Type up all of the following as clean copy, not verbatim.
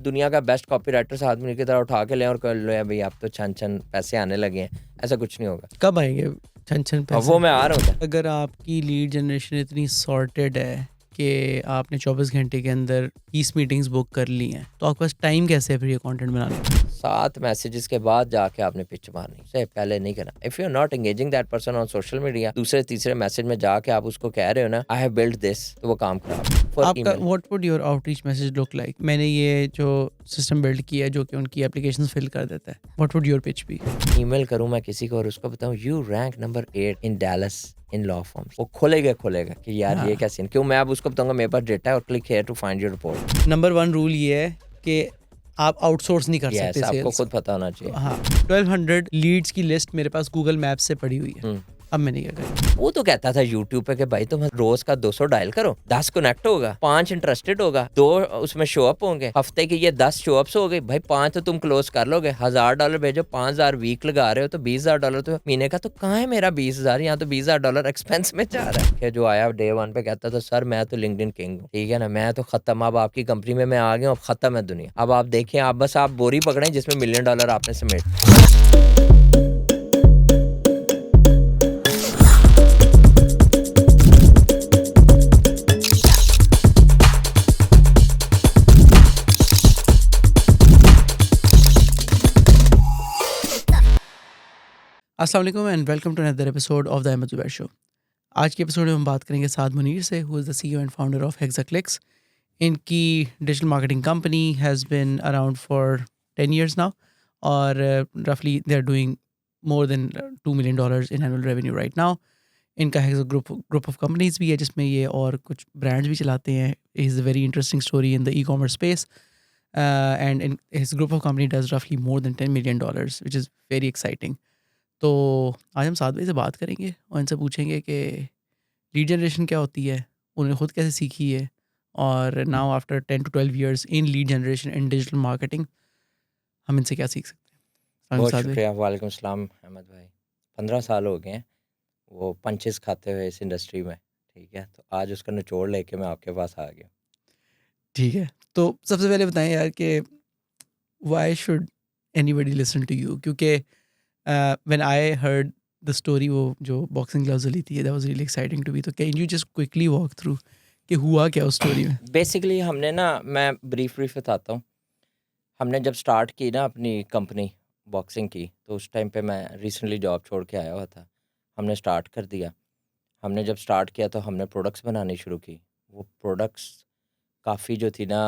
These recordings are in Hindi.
दुनिया का बेस्ट कॉपीराइटर साथ में की तरह उठा के लें और कर लो भाई आप तो छन पैसे आने लगे हैं, ऐसा कुछ नहीं होगा। कब आएंगे छन अब पैसे? वो मैं आ रहा हूँ। अगर आपकी लीड जनरेशन इतनी सॉर्टेड है कि आपने 24 घंटे के अंदर 30 मीटिंग्स बुक कर ली हैं, तो आपके पास टाइम कैसे है फिर ये कंटेंट बनाने का? 7 मैसेजेस के बाद जाके आपने पिच मारनी से पहले नहीं करना। If you are not engaging that person on social media, दूसरे तीसरे मैसेज में जाके आप उसको कह रहे हो ना आई हैव बिल्ट दिस, तो वो काम खराब फॉर आपका email. What would your outreach message look like? मैंने ये जो सिस्टम बिल्ड किया है जो कि उनकी एप्लीकेशंस फिल कर देता है, what would your pitch be? Email करूं मैं किसी को और उसको बताऊं you rank number 8 in Dallas in law firms, वो खोलेगा कि यार ये क्या सीन, क्यों? मैं अब उसको बताऊंगा मेरे पास डेटा है और click here to find your report. Number 1 rule ये है कि आप आउटसोर्स नहीं कर सकते आपको सेल्स। खुद पता होना चाहिए। हाँ, 1200 लीड्स की लिस्ट मेरे पास गूगल मैप से पड़ी हुई है। अब मैंने क्या करा? वो तो कहता था यूट्यूब पे कि भाई तुम रोज का 200 डायल करो, 10 कनेक्ट होगा, 5 इंटरेस्टेड होगा, 2 उसमें शो अप होंगे, हफ्ते की ये 10 शो अप्स हो गए भाई, 5 तो तुम क्लोज कर लोगे। $1000 भेजो, 5000 वीक लगा रहे हो तो $20000 तो महीने का। तो कहाँ है मेरा 20000? यहाँ तो $20000 एक्सपेंस में जा रहा है। जो आया डे 1 पे कहता था सर मैं तो लिंक्डइन किंग हूँ, ठीक है ना, मैं तो खत्म, अब आपकी कंपनी में मैं आ गया हूँ, अब खत्म है दुनिया। अब आप देखें, आप बस आप बोरी पकड़े जिसमें $1 मिलियन आपने समेट। अस्सलाम वालेकुम and welcome to another episode of the Ahmed Zubair show. आज के एपिसोड में हम बात करेंगे साद मुनीर से, who is the CEO and founder of Hexaclicks. इनकी digital marketing company has been around for 10 years now और रफली they are doing more than $2 million in annual revenue right now. इनका है ग्रुप ऑफ कंपनीज भी है जिसमें ये और कुछ ब्रांड्स भी चलाते हैं। Is a very interesting story in the ecommerce space and in his group of company does रफली more than $10 million which is very exciting. तो आज हम साद भाई से बात करेंगे और इनसे पूछेंगे कि लीड जनरेशन क्या होती है, उन्होंने खुद कैसे सीखी है, और now after 10 to 12 years in lead generation and digital marketing हम इनसे क्या सीख सकते हैं। बहुत साद भाई, शुक्रिया। वालेकुम सलाम अहमद भाई। 15 साल हो गए हैं वो पंचेस खाते हुए इस इंडस्ट्री में, ठीक है, तो आज उसका निचोड़ लेके मैं आपके पास आ गया। ठीक है, तो सबसे पहले बताएं यार कि why should anybody listen to you? क्योंकि when I heard the story, वो जो बॉक्सिंग ग्लव्स वाली थी, that was really exciting to me. तो can you just quickly walk through कि हुआ क्या उस स्टोरी में? बेसिकली हमने ना, मैं ब्रीफ बताता हूँ। हमने जब स्टार्ट की ना अपनी कंपनी बॉक्सिंग की, तो उस टाइम पे मैं रिसेंटली जॉब छोड़ के आया हुआ था। हमने स्टार्ट कर दिया। हमने जब स्टार्ट किया तो हमने प्रोडक्ट्स बनानी शुरू की। वो प्रोडक्ट्स काफ़ी जो थी ना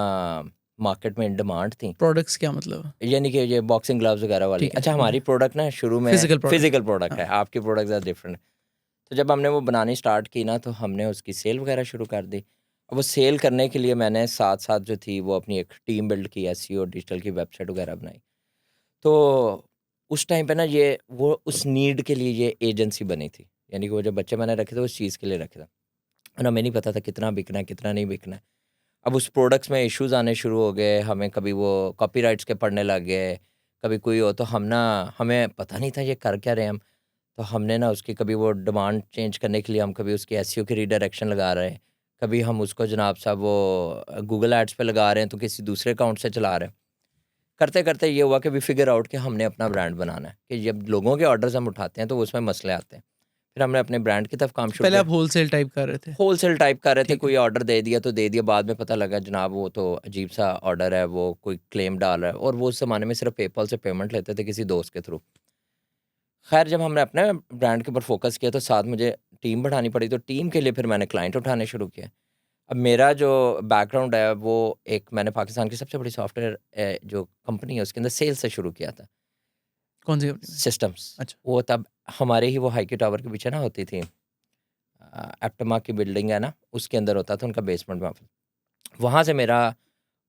मार्केट में इन डिमांड थी। प्रोडक्ट्स क्या मतलब? यानी कि ये बॉक्सिंग ग्लव्स वगैरह वाली। ठीक है, अच्छा, हमारी प्रोडक्ट ना शुरू में फिजिकल प्रोडक्ट। फिजिकल प्रोडक्ट है, हाँ, आपकी प्रोडक्ट्स आर डिफरेंट। तो जब हमने वो बनानी स्टार्ट की ना, तो हमने उसकी सेल वगैरह शुरू कर दी। अब वो सेल करने के लिए मैंने साथ साथ जो थी वो अपनी एक टीम बिल्ड की, एसईओ डिजिटल की वेबसाइट वगैरह बनाई। तो उस टाइम पे ना ये वो उस नीड के लिए ये एजेंसी बनी थी। यानी कि वो जो बच्चे मैंने रखे थे उस चीज़ के लिए रखे थे, और हमें नहीं पता था कितना बिकना है कितना नहीं बिकना है। अब उस प्रोडक्ट्स में इश्यूज़ आने शुरू हो गए, हमें कभी वो कॉपीराइट्स के पढ़ने लग गए, कभी कोई हो, तो हम ना, हमें पता नहीं था ये कर क्या रहे हैं हम। तो हमने ना उसकी कभी वो डिमांड चेंज करने के लिए हम कभी उसकी एसईओ की रीडायरेक्शन लगा रहे हैं, कभी हम उसको जनाब साहब वो गूगल एड्स पे लगा रहे हैं तो किसी दूसरे अकाउंट से चला रहे हैं। करते करते ये हुआ कि वी फिगर आउट कि हमने अपना ब्रांड बनाना है, कि जब लोगों के ऑर्डर्स हम उठाते हैं तो उसमें मसले आते हैं। फिर हमने अपने ब्रांड की तरफ काम शुरू पहले किया। आप होलसेल टाइप कर रहे थे? होलसेल टाइप कर रहे थे, ठीक है। कोई ऑर्डर दे दिया तो दे दिया, बाद में पता लगा जनाब वो तो अजीब सा ऑर्डर है, वो कोई क्लेम डाल रहा है, और वो उस ज़माने में सिर्फ पेपल से पेमेंट लेते थे किसी दोस्त के थ्रू। खैर जब हमने अपने ब्रांड के ऊपर फोकस किया तो साथ मुझे टीम बढ़ानी पड़ी, तो टीम के लिए फिर मैंने क्लाइंट उठाने शुरू किए। अब मेरा जो बैकग्राउंड है वो एक, मैंने पाकिस्तान की सबसे बड़ी सॉफ्टवेयर जो कंपनी है उसके अंदर सेल्स से शुरू किया था, कौन सी कंपनी में? सिस्टम्स। अच्छा। वो तब हमारे ही वो हाईक्यू टावर के पीछे ना होती थी, एप्टमा की बिल्डिंग है ना, उसके अंदर होता था उनका बेसमेंट में ऑफिस। वहाँ से मेरा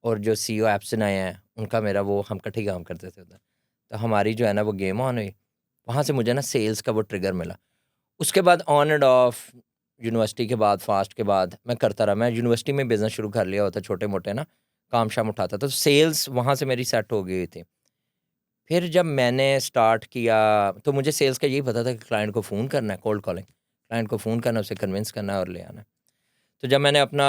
और जो सीईओ एप्सन आए हैं उनका मेरा वो, हम इकट्ठे काम करते थे उधर। तो हमारी जो है ना वो गेम ऑन हुई, वहाँ से मुझे ना सेल्स का वो ट्रिगर मिला। उसके बाद ऑन एंड ऑफ, यूनिवर्सिटी के बाद, फास्ट के बाद मैं करता रहा। मैं यूनिवर्सिटी में बिज़नेस शुरू कर लिया होता, छोटे मोटे ना काम शाम उठाता था, तो सेल्स वहाँ से मेरी सेट हो गई थी। फिर जब मैंने स्टार्ट किया तो मुझे सेल्स का यही पता था कि क्लाइंट को फ़ोन करना है, कोल्ड कॉलिंग, क्लाइंट को फ़ोन करना है, उसे कन्विंस करना है और ले आना है। तो जब मैंने अपना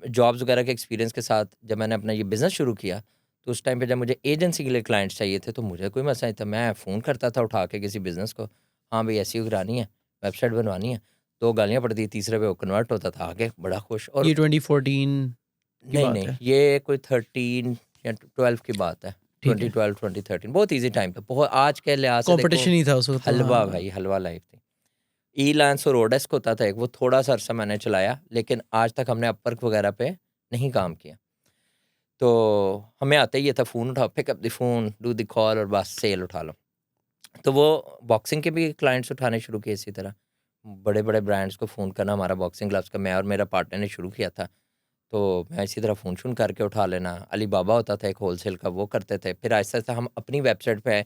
जॉब्स वगैरह के एक्सपीरियंस के साथ जब मैंने अपना ये बिज़नेस शुरू किया, तो उस टाइम पे जब मुझे एजेंसी के लिए क्लाइंट्स चाहिए थे तो मुझे कोई मसला नहीं था, मैं फ़ोन करता था उठा के किसी बिज़नेस को, हाँ भाई एसईओ करानी है, वेबसाइट बनवानी है, 2 गालियाँ पड़ती, तीसरे पे वो कन्वर्ट होता था आगे, बड़ा खुश। और ये 2014 की नहीं, बात नहीं, है। ये कोई 13 या 12 की बात है, ठीक है। 2012, 2013, बहुत ईज़ी टाइम था, बहुत आज के लिहाज से देखो कॉम्पिटिशन ही था उस वक़्त तो, हलवा हाँ। भाई, हलवा लाइफ़ थी। ई-लांस और ओडेस्क होता था एक, वो थोड़ा-सा अरसा मैंने चलाया, लेकिन आज तक हमने अपवर्क वगैरह पे नहीं काम किया। तो हमें आता ही ये था, फ़ोन उठाओ, pick up the phone, do the call और बस सेल उठा लो। तो वो बॉक्सिंग के भी क्लाइंट्स उठाने शुरू किए इसी तरह। बड़े-बड़े ब्रांड्स को फ़ोन करना, हमारा बॉक्सिंग ग्लव्स का मैं और मेरा पार्टनर ने शुरू किया था। तो मैं इसी तरह फ़ोन-शोन करके उठा लेना। अली बाबा होता था एक होलसेल का, वो करते थे। फिर आहिस्ता-आहिस्ता हम अपनी वेबसाइट पे आए,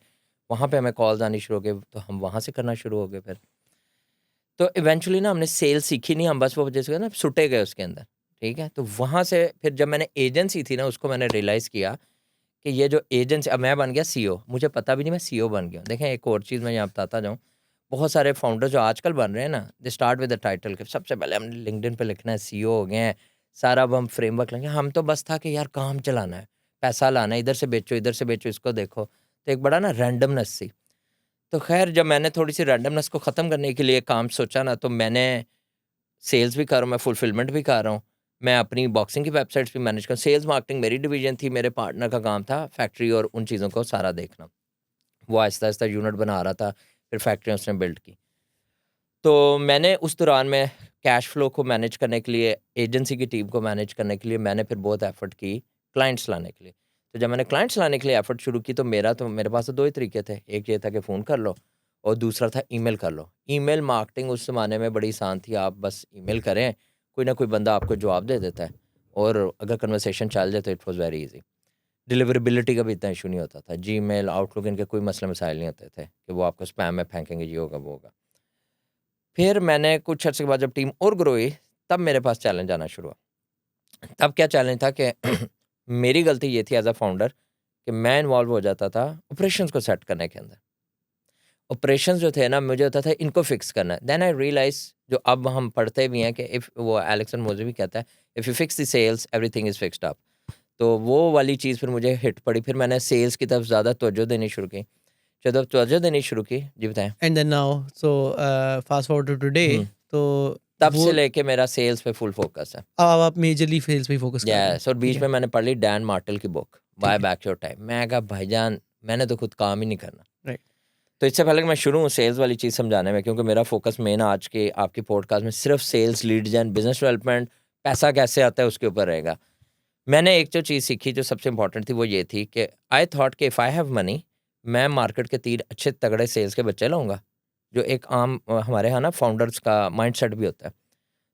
वहाँ पे हमें कॉल्स आनी शुरू हो गए, तो हम वहाँ से करना शुरू हो गए फिर। तो इवेंचुअली ना हमने सेल सीखी नहीं, हम बस वो जैसे ना सुटे गए उसके अंदर, ठीक है? तो वहाँ से फिर जब मैंने एजेंसी थी ना, उसको मैंने रियलाइज़ किया कि ये जो एजेंसी, अब मैं बन गया सीईओ, मुझे पता भी नहीं मैं सीईओ बन गया हूँ। देखें एक और चीज़ मैं यहाँ बताता जाऊँ, बहुत सारे फाउंडर जो आजकल बन रहे हैं ना, they start with the title कि सबसे पहले हमने लिंक्डइन पे लिखना है सीईओ हो गए हैं, सारा अब हम फ्रेमवर्क लेंगे। हम तो बस था कि यार काम चलाना है, पैसा लाना है, इधर से बेचो, इसको देखो। तो एक बड़ा ना रैंडमनेस थी। तो ख़ैर जब मैंने थोड़ी-सी रैंडमनेस को ख़त्म करने के लिए काम सोचा ना, तो मैंने सेल्स भी कर रहा हूँ, मैं फुलफिलमेंट भी कर रहा हूँ। मैं अपनी बॉक्सिंग की वेबसाइट्स भी मैनेज कर, सेल्स मार्केटिंग मेरी डिवीज़न थी, मेरे पार्टनर का काम था फैक्ट्री और उन चीज़ों को सारा देखना। वो आहिस्ता-आहिस्ता यूनिट बना रहा था, फिर फैक्ट्री उसने बिल्ड की। तो मैंने उस दौरान में कैश फ्लो को मैनेज करने के लिए, एजेंसी की टीम को मैनेज करने के लिए मैंने फिर बहुत एफ़र्ट की क्लाइंट्स लाने के लिए। तो जब मैंने क्लाइंट्स लाने के लिए एफ़र्ट शुरू की, तो मेरे पास तो 2 ही तरीके थे। एक ये था कि फ़ोन कर लो और दूसरा था ईमेल कर लो। ईमेल मार्केटिंग उस ज़माने में बड़ी आसान थी, आप बस ईमेल करें, कोई ना कोई बंदा आपको जवाब दे देता है और अगर कन्वर्सेशन चल जाए तो इट वाज़ वेरी ईज़ी। डिलिवरेबिलिटी का भी इतना इश्यू नहीं होता था। जीमेल, आउटलुक इनके कोई मसले-मसाइल नहीं होते थे कि वो आपको स्पैम में फेंकेंगे, ये होगा, वो होगा। फिर मैंने कुछ अर्से के बाद जब टीम और ग्रो हुई, तब मेरे पास चैलेंज आना शुरू हुआ। तब क्या चैलेंज था कि मेरी गलती ये थी एज़ अ फाउंडर कि मैं इन्वॉल्व हो जाता था ऑपरेशंस को सेट करने के अंदर। ऑपरेशंस जो थे ना, मुझे होता था इनको फिक्स करना है। देन आई रियलाइज़, जो अब हम पढ़ते भी हैं कि इफ वो एलेक्स मोज़े भी कहता है, if you fix the sales everything is fixed up. तो वो वाली चीज़ फिर मुझे हिट पड़ी। फिर मैंने सेल्स की तरफ ज़्यादा तवज्जो देनी शुरू की। जब तवज्जो देनी शुरू की, जी बताएँ? And then now so fast forward to today, hmm. तो तब वो से लेके मेरा सेल्स पे फुल फ़ोकस है। अब आप मेजरली सेल्स पे फोकस कर रहे हैं, यस, और ठीक बीच है, में मैंने पढ़ ली डैन मार्टेल की बुक, ठीक बाय है, बैक योर टाइम। मैं कहा भाईजान, मैंने तो खुद काम ही नहीं करना। राइट। तो इससे पहले कि मैं शुरू हूँ सेल्स वाली चीज़ समझाने में, क्योंकि मेरा फ़ोकस मेन आज के आपकी पॉडकास्ट में सिर्फ सेल्स, लीड जेन, बिज़नेस डेवलपमेंट, पैसा कैसे आता है उसके ऊपर रहेगा। मैंने एक जो चीज़ सीखी जो सबसे इम्पोर्टेंट थी, वो ये थी कि आई थॉट कि इफ़ आई हैव मनी, मैं मार्केट के 3 अच्छे तगड़े सेल्स के बच्चे लाऊँगा। जो एक आम हमारे यहाँ ना फाउंडर्स का माइंडसेट भी होता है।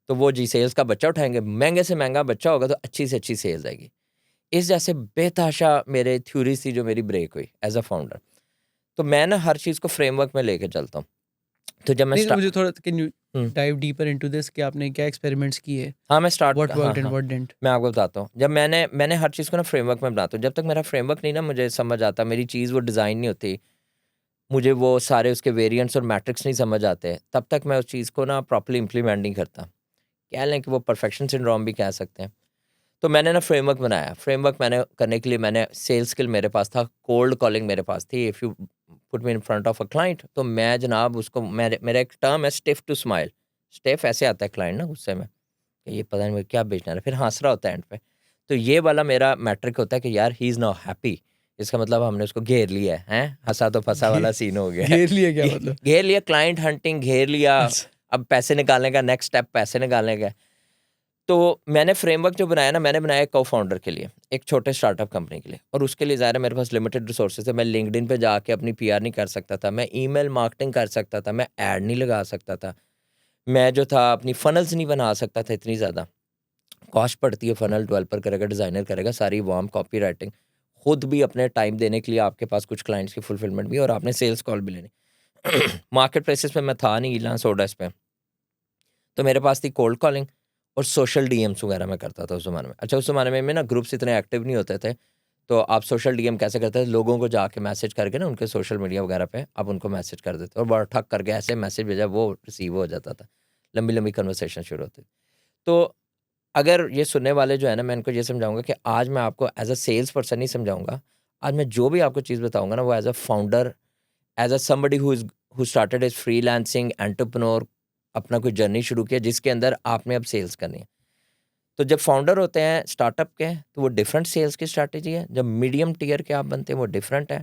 तो वो जी सेल्स का बच्चा उठाएँगे, महँगे से महँगा बच्चा होगा तो अच्छी से अच्छी सेल्स आएगी। इस जैसे बेतहाशा मेरे थ्योरीज़ थी जो मेरी ब्रेक हुई एज़ अ फाउंडर। तो मैं ना हर चीज़ को फ्रेमवर्क में लेके चलता हूँ। तो जब मैं नहीं, तो स्टा मुझे थोड़ा can you hmm, dive deeper into this कि आपने क्या एक्सपेरिमेंट्स किए? हाँ, मैं स्टार्ट व्हाट हाँ, वर्क्ड एंड हाँ, व्हाट डिडंट? मैं आपको बताता हूँ। जब मैंने हर चीज़ को ना फ्रेमवर्क में बनाता हूँ। जब तक मेरा फ्रेमवर्क नहीं ना मुझे समझ आता, मेरी चीज़ वो डिज़ाइन नहीं होती, मुझे वो सारे उसके वेरिएंट्स और मैट्रिक्स नहीं समझ आते, तब तक मैं उस चीज़ को ना प्रॉपर्ली इम्प्लीमेंट नहीं करता। कह लें कि वो परफेक्शन सिंड्रोम भी कह सकते हैं। तो मैंने ना फ्रेमवर्क बनाया। फ्रेमवर्क मैंने करने के लिए मैंने सेल्स स्किल मेरे पास था, कोल्ड कॉलिंग मेरे पास थी। If you put me in front of a client, तो मैं जनाब उसको, मेरा एक टर्म है स्टिफ टू स्माइल। स्टिफ ऐसे आता है क्लाइंट ना गुस्से में कि ये पता नहीं मुझे क्या बेचना है, फिर हँस रहा होता है एंड पे। तो ये वाला मेरा मैट्रिक होता है कि यार ही इज़ नाउ हैप्पी। इसका मतलब हमने उसको घेर लिया है, हैं? हँसा तो फँसा घे वाला सीन हो गया है। घेर लिया क्या घे मतलब? घेर लिया, क्लाइंट हंटिंग घेर लिया। अच्छा, अब पैसे निकालने का नेक्स्ट स्टेप, पैसे निकालने का है। तो मैंने फ्रेमवर्क जो बनाया ना, मैंने बनाया को-फाउंडर के लिए, एक छोटे स्टार्टअप कंपनी के लिए, और उसके लिए ज़ाहिर है मेरे पास लिमिटेड रिसोर्सेज़ थे। मैं लिंक्डइन पे जाके अपनी पीआर नहीं कर सकता था, मैं ईमेल मार्केटिंग कर सकता था, मैं ऐड नहीं लगा सकता था। मैं जो था अपनी फनल्स नहीं बना सकता था इतनी ज़्यादा। कॉस्ट पड़ती है, फनल डेवलपर करेगा, डिज़ाइनर करेगा, सारी वार्म कॉपी राइटिंग, खुद भी अपने टाइम देने के लिए आपके पास कुछ क्लाइंट्स की फुलफिलमेंट भी, और आपने सेल्स कॉल भी लेनी। मार्केट प्लेसेस पे मैं था नहीं, इलान सोडस पे। तो मेरे पास थी कोल्ड कॉलिंग और सोशल डीएम्स वगैरह मैं करता था उस ज़माने में। अच्छा, उस ज़माने में ना ग्रुप्स इतने एक्टिव नहीं होते थे, तो आप सोशल डीएम कैसे करते थे? लोगों को जाके मैसेज करके ना उनके सोशल मीडिया वगैरह पे आप उनको मैसेज कर देते और बड़ा ठक करके ऐसे मैसेज भेजा, वो रिसीव हो जाता था। लंबी-लंबी कन्वर्सेशन शुरू होती। तो अगर ये सुनने वाले जो है ना, मैं इनको ये समझाऊंगा कि आज मैं आपको एज अ सेल्स पर्सन नहीं समझाऊंगा, आज मैं जो भी आपको चीज़ बताऊंगा ना, वो as a founder, as a somebody who started as freelancing entrepreneur, अपना कोई जर्नी शुरू किया जिसके अंदर आपने अब सेल्स करनी है। तो जब फाउंडर होते हैं स्टार्टअप के, तो वो डिफरेंट सेल्स की स्ट्रैटेजी है। जब मीडियम टियर के आप बनते हैं वो डिफरेंट है।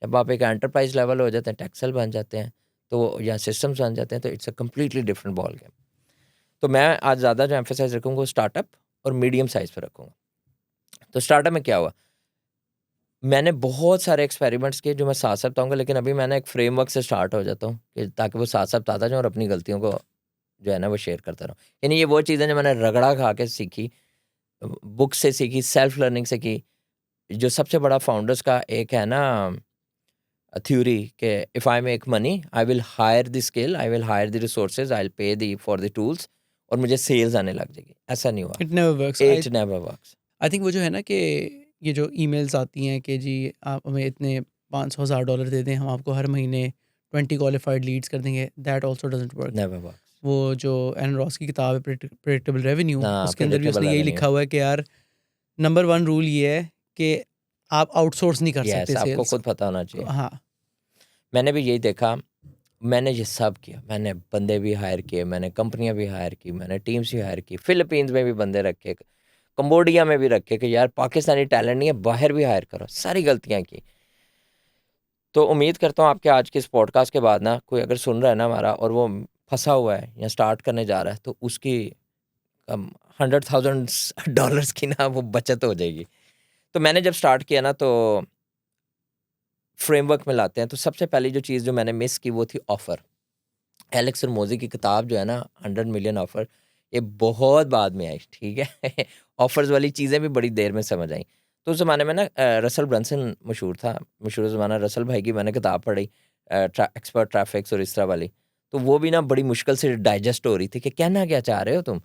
जब आप एक एंटरप्राइज लेवल हो जाते हैं, टेक्सल बन जाते हैं, तो या सिस्टम्स बन जाते हैं, तो it's a completely different ball game. तो मैं आज ज़्यादा जो एम्फेसाइज रखूँगा वो स्टार्टअप और मीडियम साइज़ पर रखूँगा। तो स्टार्टअप में क्या हुआ, मैंने बहुत सारे एक्सपेरिमेंट्स किए जो मैं साथ-साथ बताऊँगा, लेकिन अभी मैंने एक फ्रेमवर्क से स्टार्ट हो जाता हूँ कि ताकि वो साथ-साथ बताता जाऊँ और अपनी गलतियों को जो है ना वो शेयर करता रहूँ। यानी ये वो चीज़ें जो मैंने रगड़ा खा के सीखी, बुक से सीखी, सेल्फ लर्निंग से की। जो सबसे बड़ा फाउंडर्स का एक है ना थ्योरी कि if I make money, I will hire the skill, I will hire the resources, I will pay the for the tools, और मुझे सेल्स आने लग जाएगी। ऐसा नहीं हुआ। It never works. It never works. I think वो जो है ना कि ये जो ईमेल्स आती हैं कि जी आप हमें इतने $500,000 दे दें, हम आपको हर महीने 20 क्वालिफाइड लीड्स कर देंगे, that also doesn't work. Never works. वो जो एलन रॉस की किताब है प्रेडिक्टेबल रेवेन्यू, ना उसके अंदर भी प्रेडिक्टेबल उसने यही रेवेन्यू। लिखा हुआ है कि यार नंबर 1 रूल ये है कि आप आउटसोर्स नहीं कर सकते यस, आपको सेल्स खुद पता होना को। चाहिए। हाँ, मैंने भी यही देखा, मैंने ये सब किया, मैंने बंदे भी हायर किए, मैंने कंपनियां भी हायर की, मैंने टीम्स भी हायर की, फिलीपींस में भी बंदे रखे, कंबोडिया में भी रखे कि यार पाकिस्तानी टैलेंट नहीं है, बाहर भी हायर करो, सारी गलतियां की। तो उम्मीद करता हूँ आपके आज के इस पॉडकास्ट के बाद ना कोई अगर सुन रहा है ना हमारा, और वो फंसा हुआ है या स्टार्ट करने जा रहा है, तो उसकी 100,000 डॉलर्स की ना वो बचत हो जाएगी। तो मैंने जब स्टार्ट किया ना, तो फ्रेमवर्क में लाते हैं, तो सबसे पहली जो चीज़ जो मैंने मिस की वो थी ऑफ़र। एलेक्स रमोजी की किताब जो है ना 100 मिलियन ऑफ़र, ये बहुत बाद में आई, ठीक है। ऑफ़र्स वाली चीज़ें भी बड़ी देर में समझ आई। तो उस ज़माने में ना रसल ब्रंसन मशहूर था, मशहूर ज़माना रसल भाई की मैंने किताब पढ़ी, एक्सपर्ट ट्रैफिक्स और इस तरह वाली। तो वो भी ना बड़ी मुश्किल से डाइजेस्ट हो रही थी कि कहना क्या चाह रहे हो तुम।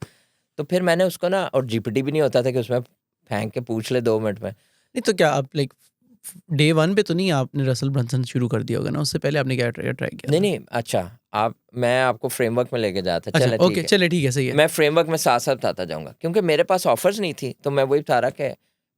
तो फिर मैंने उसको ना, और जीपीटी भी नहीं होता था कि उसमें फेंक के पूछ ले 2 मिनट में। नहीं तो क्या आप लाइक डे 1 पे तो नहीं आपने रसल ब्रंसन शुरू कर दिया होगा ना, उससे पहले आपने क्या ट्राई किया नहीं, था? नहीं, अच्छा, मैं आपको फ्रेमवर्क में लेके जाता, अच्छा, चलें ओके, ठीक है। चलिए ठीक है, सही है। मैं फ्रेमवर्क में साथ-साथ बताता जाऊँगा, क्योंकि मेरे पास ऑफ़र्स नहीं थी, तो मैं वही बता रहा कि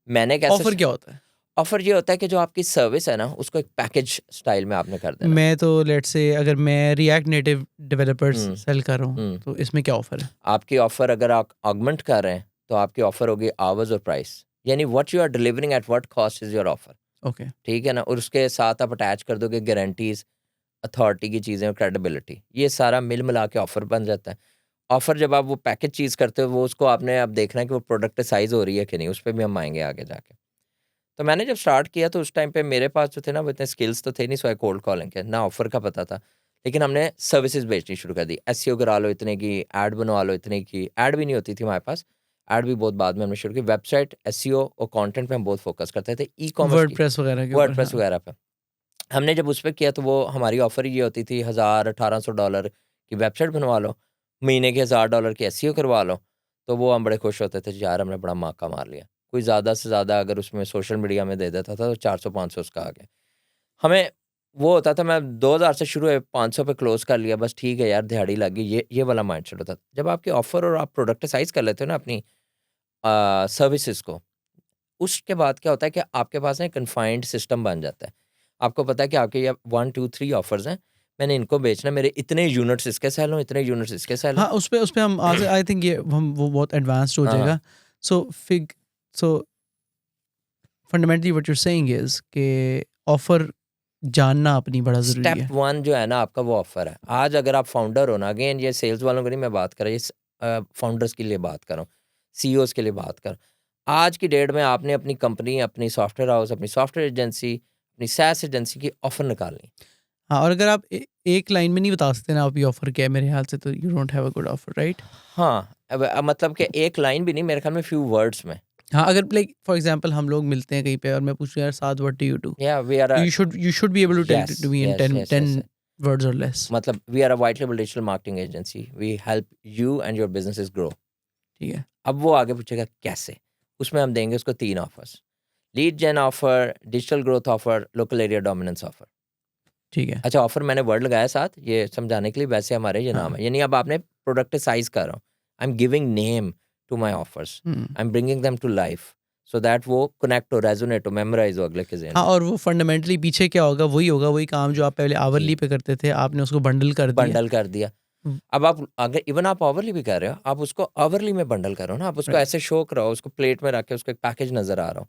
मैंने कैसे ऑफर क्या होता है? ऑफ़र ये होता है कि जो आपकी सर्विस है ना, उसको एक पैकेज स्टाइल में आपने कर देना। मैं तो लेट्स से अगर मैं रिएक्ट नेटिव डेवलपर्स हुँ, सेल कर रहा हूँ, हुँ। तो इसमें क्या ऑफर है? आपकी ऑफ़र अगर आप ऑगमेंट कर रहे हैं, तो आपकी ऑफ़र होगी आवर्स और प्राइस। यानी what you are delivering at what cost is your offer, okay, ठीक है ना? और उसके साथ आप अटैच कर दोगे गारंटीज़, अथॉरिटी की चीज़ें और क्रेडिबिलिटी। ये सारा मिला के ऑफ़र बन जाता है। ऑफ़र जब आप वो पैकेज चीज़ करते हो, वो उसको आपने अब देखना है कि वो प्रोडक्ट साइज़ हो रही है कि नहीं, उस पे भी हम आएँगे आगे जाके। तो मैंने जब स्टार्ट किया, तो उस टाइम पे मेरे पास जो थे ना वो इतने स्किल्स तो थे नहीं सिवाय कोल्ड कॉलिंग के, ना ऑफ़र का पता था। लेकिन हमने सर्विसेज़ बेचनी शुरू कर दी। एसईओ करा लो इतने की, ऐड बनवा लो इतने की, ऐड भी नहीं होती थी हमारे पास। ऐड भी बहुत बाद में हमने शुरू की। वेबसाइट, एसईओ और कंटेंट पे हम बहुत फ़ोकस करते थे। ई-कॉमर्स की, वर्डप्रेस वगैरह के ऊपर, वर्डप्रेस हाँ। वगैरह पे। हमने जब उस पे किया, तो वो हमारी ऑफ़र ही ये होती थी, $1,000-$1,800 की वेबसाइट बनवा लो, महीने के $1,000 की एसईओ करवा लो। तो वो हम बड़े खुश होते थे, यार हमने बड़ा माका मार लिया। कोई ज़्यादा से ज़्यादा अगर उसमें सोशल मीडिया में दे देता था, तो 400-500 उसका आ गया। हमें वो होता था, मैं 2000 से शुरू हुए, 500 पे क्लोज़ कर लिया, बस ठीक है यार, दिहाड़ी लग गई, ये वाला माइंडसेट होता था। जब आपकी ऑफ़र और आप प्रोडक्टाइज़ कर लेते हो ना अपनी सर्विसेज़ को, उसके बाद क्या होता है कि आपके पास ना कन्फाइंड सिस्टम बन जाता है। आपको पता है कि आपके ये 1, 2, 3 ऑफ़र्स हैं, मैंने इनको बेचना है, मेरे इतने यूनिट्स इसके सेल हों, इतने यूनिट्स इसके सेल हों। हाँ, उसपे हम आज आई थिंक ये हम वो बहुत एडवांस्ड हो हाँ, हाँ। जाएगा। So so fundamentally what you are saying is कि ऑफर जानना अपनी बड़ा ज़रूरी स्टेप है। 1 जो है ना आपका, वो ऑफ़र है। आज अगर आप फाउंडर हो ना, अगेन ये सेल्स वालों की नहीं मैं बात कर रहा, ये फाउंडर्स के लिए बात कर रहा हूँ, सीईओज़ के लिए बात कर रहा हूँ। आज की डेट में आपने अपनी कंपनी, अपनी सॉफ्टवेयर हाउस, अपनी सॉफ्टवेयर एजेंसी, अपनी SaaS एजेंसी की ऑफ़र निकालनी। हाँ, और अगर आप एक लाइन में नहीं बता सकते ना आप ये ऑफर क्या है, मेरे ख्याल से तो you don't have a good offer, right? हाँ, अब मतलब कि एक लाइन भी नहीं, मेरे ख्याल में फ्यू वर्ड्स में। हाँ, अगर लाइक फॉर एग्जांपल हम लोग मिलते हैं कहीं पे और मैं पूछूँ यार साद व्हाट डू यू डू? या वी आर तो uh you should be able to tell it yes, to me in yes, 10 yes, yes. 10 words और लेस। मतलब we are a white label digital marketing agency, we help you and your businesses grow. ठीक है, अब वो आगे पूछेगा कैसे? उसमें हम देंगे उसको 3 offers, lead gen offer, digital growth offer, local area dominance offer. ठीक है। अच्छा, ऑफ़र मैंने वर्ड लगाया साथ ये समझाने के लिए, वैसे हमारे ये नाम हाँ, है। यानी अब आपने प्रोडक्टाइज़ कर रहा हूँ। I am giving name to my offers, hmm. I am bringing them to life so that वो कनेक्ट हो, रेजोनेट हो, मेमोराइज हो अगले के ज़हन हाँ, में। और वो फंडामेंटली पीछे क्या होगा, वही काम जो आप पहले आवरली जी, पे करते थे, आपने उसको बंडल कर दिया। बंडल कर दिया। हम्म, अब आप अगर इवन आप आवरली भी कर रहे हो, आप उसको आवरली में बंडल करो ना, आप उसको राइट। ऐसे शो कराओ, उसको प्लेट में रख के उसको एक पैकेज नज़र आ रहा हो,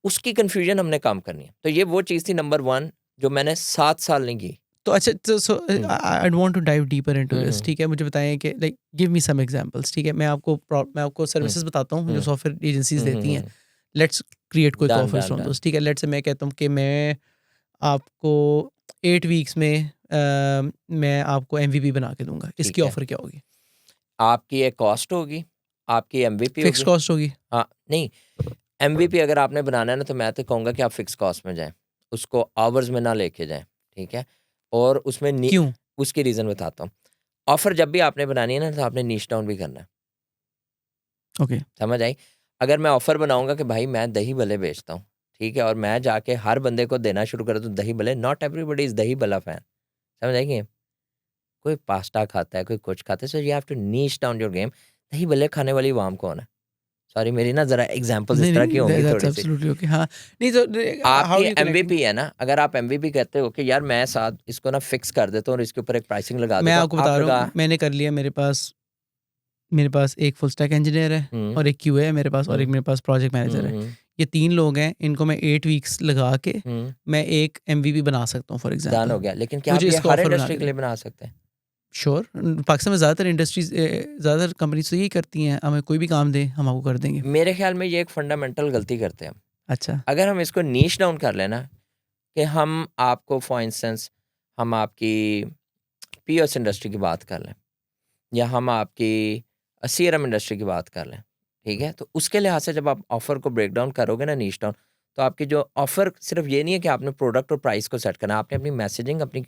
उसकी कन्फ्यूजन हमने कम करनी है। तो ये वो चीज़ थी नंबर 1 जो मैंने 7 साल नहीं की। तो अच्छा, तो so hmm, I want to dive deeper into hmm, this, hmm, ठीक है? मुझे बताएं कि like give me some examples, ठीक है? मैं आपको हुँ, सर्विसेज बताता हूँ जो हुँ, सॉफ्टवेयर एजेंसीज हुँ, हुँ, देती हैं। हुँ। लेट्स क्रिएट कोई done, offers done, from done. Those, ठीक है? लेट्स से मैं कहता हूँ कि मैं आपको 8 वीक्स में मैं आपको एमवीपी बना के दूंगा, इसकी ठीक है। ऑफर क्या होगी? आपकी एक कॉस्ट होगी, आपकी एमवीपी फिक्स होगी। कॉस्ट होगी? हाँ, नहीं, एमवीपी अगर आपने बनाना है ना, तो मैं तो कहूँगा कि आप फिक्स कॉस्ट में जाएँ। उसको आवर्स में ना लेके जाएँ, ठीक है? और उसमें नी क्यों? उसकी रीज़न बताता हूँ। ऑफ़र जब भी आपने बनानी है ना, तो आपने नीश डाउन भी करना है, ओके। समझ आई? अगर मैं ऑफ़र बनाऊँगा कि भाई मैं दही भल्ले बेचता हूँ, ठीक है? और मैं जाके हर बंदे को देना शुरू कर दूँ दही भल्ले, नॉट एवरीबॉडी इज़ दही भल्ला फैन, समझ आई गेम? कोई पास्ता खाता है, कोई कुछ खाता है, so you have to niche down your game. दही भल्ले खाने वाली अवाम कौन है? सॉरी मेरी ना ज़रा एग्ज़ाम्पल्स नहीं, इस तरह की नहीं, होंगी दैट्स थोड़ी-सी। Absolutely okay. हाँ, नहीं तो हाउ आपकी आर यू कनेक्टिंग? एमवीपी है ना, अगर आप एमवीपी कहते हो कि यार मैं साथ इसको ना फिक्स कर देता हूँ और इसके ऊपर एक प्राइसिंग लगा मैं देता हूँ, आपको आप बता रहा लगा। हूँ, मैंने कर लिया। मेरे पास एक फुल स्टैक इंजीनियर है, हुँ, और एक क्यूए है मेरे पास, और एक हुँ, मेरे पास प्रोजेक्ट हुँ, मैनेजर है। हुँ, ये 3 लोग हैं, इनको मैं 8 वीक्स लगा के हुँ, मैं एक एमवीपी बना सकता हूँ फॉर डन एग्जांपल। हो गया। लेकिन क्या आप मुझे ये इसको हर ऑफर बना इंडस्ट्री के के दें। लिए बना सकते हैं? श्योर, पाकिस्तान में ज़्यादातर कंपनीज तो यही करती हैं, हमें कोई भी काम दें हम आपको कर देंगे। मेरे ख्याल में ये एक फंडामेंटल गलती करते हैं हम। अच्छा। अगर हम इसको नीश डाउन कर लें ना, कि हम आपको फॉर इंस्टेंस हम आपकी पीओएस इंडस्ट्री की बात कर लें या हम आपकी सीआरएम इंडस्ट्री की बात कर लें, ठीक है? तो उसके लिहाज से जब आप ऑफ़र को ब्रेक डाउन करोगे ना नीश डाउन, तो आपकी जो ऑफ़र सिर्फ ये नहीं है कि आपने प्रोडक्ट और प्राइस को सेट करना है, आपने अपनी मैसेजिंग, अपनी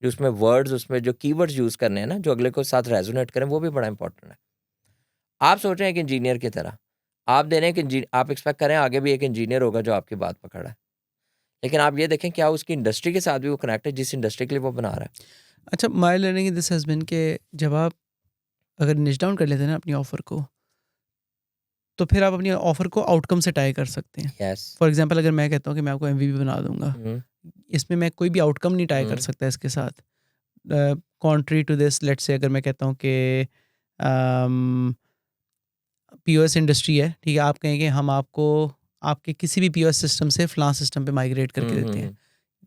जो उसमें वर्ड्स, उसमें जो कीवर्ड्स यूज़ करने हैं ना, जो अगले को साथ रेजोनेट करें, वो भी बड़ा इंपॉर्टेंट है। आप सोच रहे हैं एक इंजीनियर की तरह, आप दे रहे हैं कि आप एक्सपेक्ट कर रहे हैं आगे भी एक इंजीनियर होगा जो आपकी बात पकड़ रहा है। लेकिन आप ये देखें क्या उसकी इंडस्ट्री के साथ भी वो कनेक्ट है जिस इंडस्ट्री के लिए वो बना रहा है। अच्छा, my learning in this has been कि जब आप अगर निच डाउन कर लेते हैं ना अपनी ऑफ़र को, तो फिर आप अपनी ऑफ़र को आउटकम से टाई कर सकते हैं। यस। फॉर एग्जांपल, अगर मैं कहता हूँ कि मैं आपको एमवीपी बना दूँगा, हुँ, इसमें मैं कोई भी आउटकम नहीं टाई कर हुँ, सकता इसके साथ। कॉन्ट्री टू दिस, लेट्स से अगर मैं कहता हूँ कि अम, पीओएस इंडस्ट्री है, ठीक है? आप कहें कि हम आपको आपके किसी भी पीओएस सिस्टम से फलां सिस्टम पे माइग्रेट करके हुँ, हुँ, देते हैं। Hmm,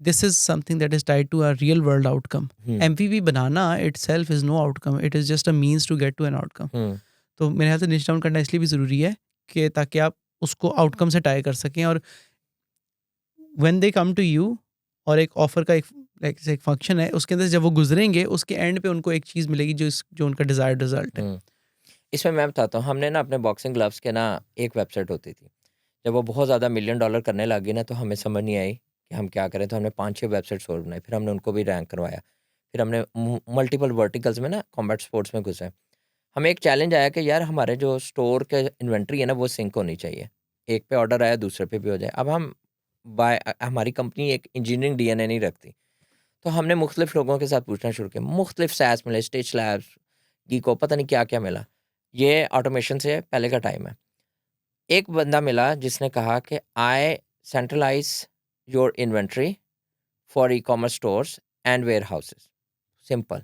this is something that is tied to a real world outcome. Hmm, MVP बनाना itself is no outcome, it is just a means to get to an outcome. Hmm. तो मेरे ख्याल से निच डाउन करना इसलिए भी ज़रूरी है कि ताकि आप उसको आउटकम से टाई कर सकें, और when they come to you, और एक ऑफ़र का एक फंक्शन है, उसके अंदर से जब वो गुज़रेंगे, उसके एंड पे उनको एक चीज़ मिलेगी जो उनका डिज़ायर्ड रिज़ल्ट है। हुँ। इसमें मैं बताता हूँ, हमने ना अपने बॉक्सिंग ग्लव्स के ना एक वेबसाइट होती थी। जब वो बहुत ज़्यादा मिलियन डॉलर करने लगी ना, तो हमें समझ नहीं आई कि हम क्या करें, तो हमने 5-6 वेबसाइट्स और बनाई। फिर हमने उनको भी रैंक करवाया। फिर हमने मल्टीपल वर्टिकल्स में ना कॉम्बैट स्पोर्ट्स में घुसे। हमें एक चैलेंज आया कि यार हमारे जो स्टोर के इन्वेंट्री है ना, वो सिंक होनी चाहिए। एक पे ऑर्डर आया, दूसरे पे भी हो जाए। अब हम हमारी कंपनी एक इंजीनियरिंग डीएनए नहीं रखती। तो हमने मुख्तलिफ लोगों के साथ पूछना शुरू किया। मुख्तलिफ SaaS मिले, स्टिच लैब्स, गीको, पता नहीं क्या-क्या मिला। ये ऑटोमेशन से पहले का टाइम है। एक बंदा मिला जिसने कहा कि I centralize your inventory for e-commerce stores and warehouses. Simple.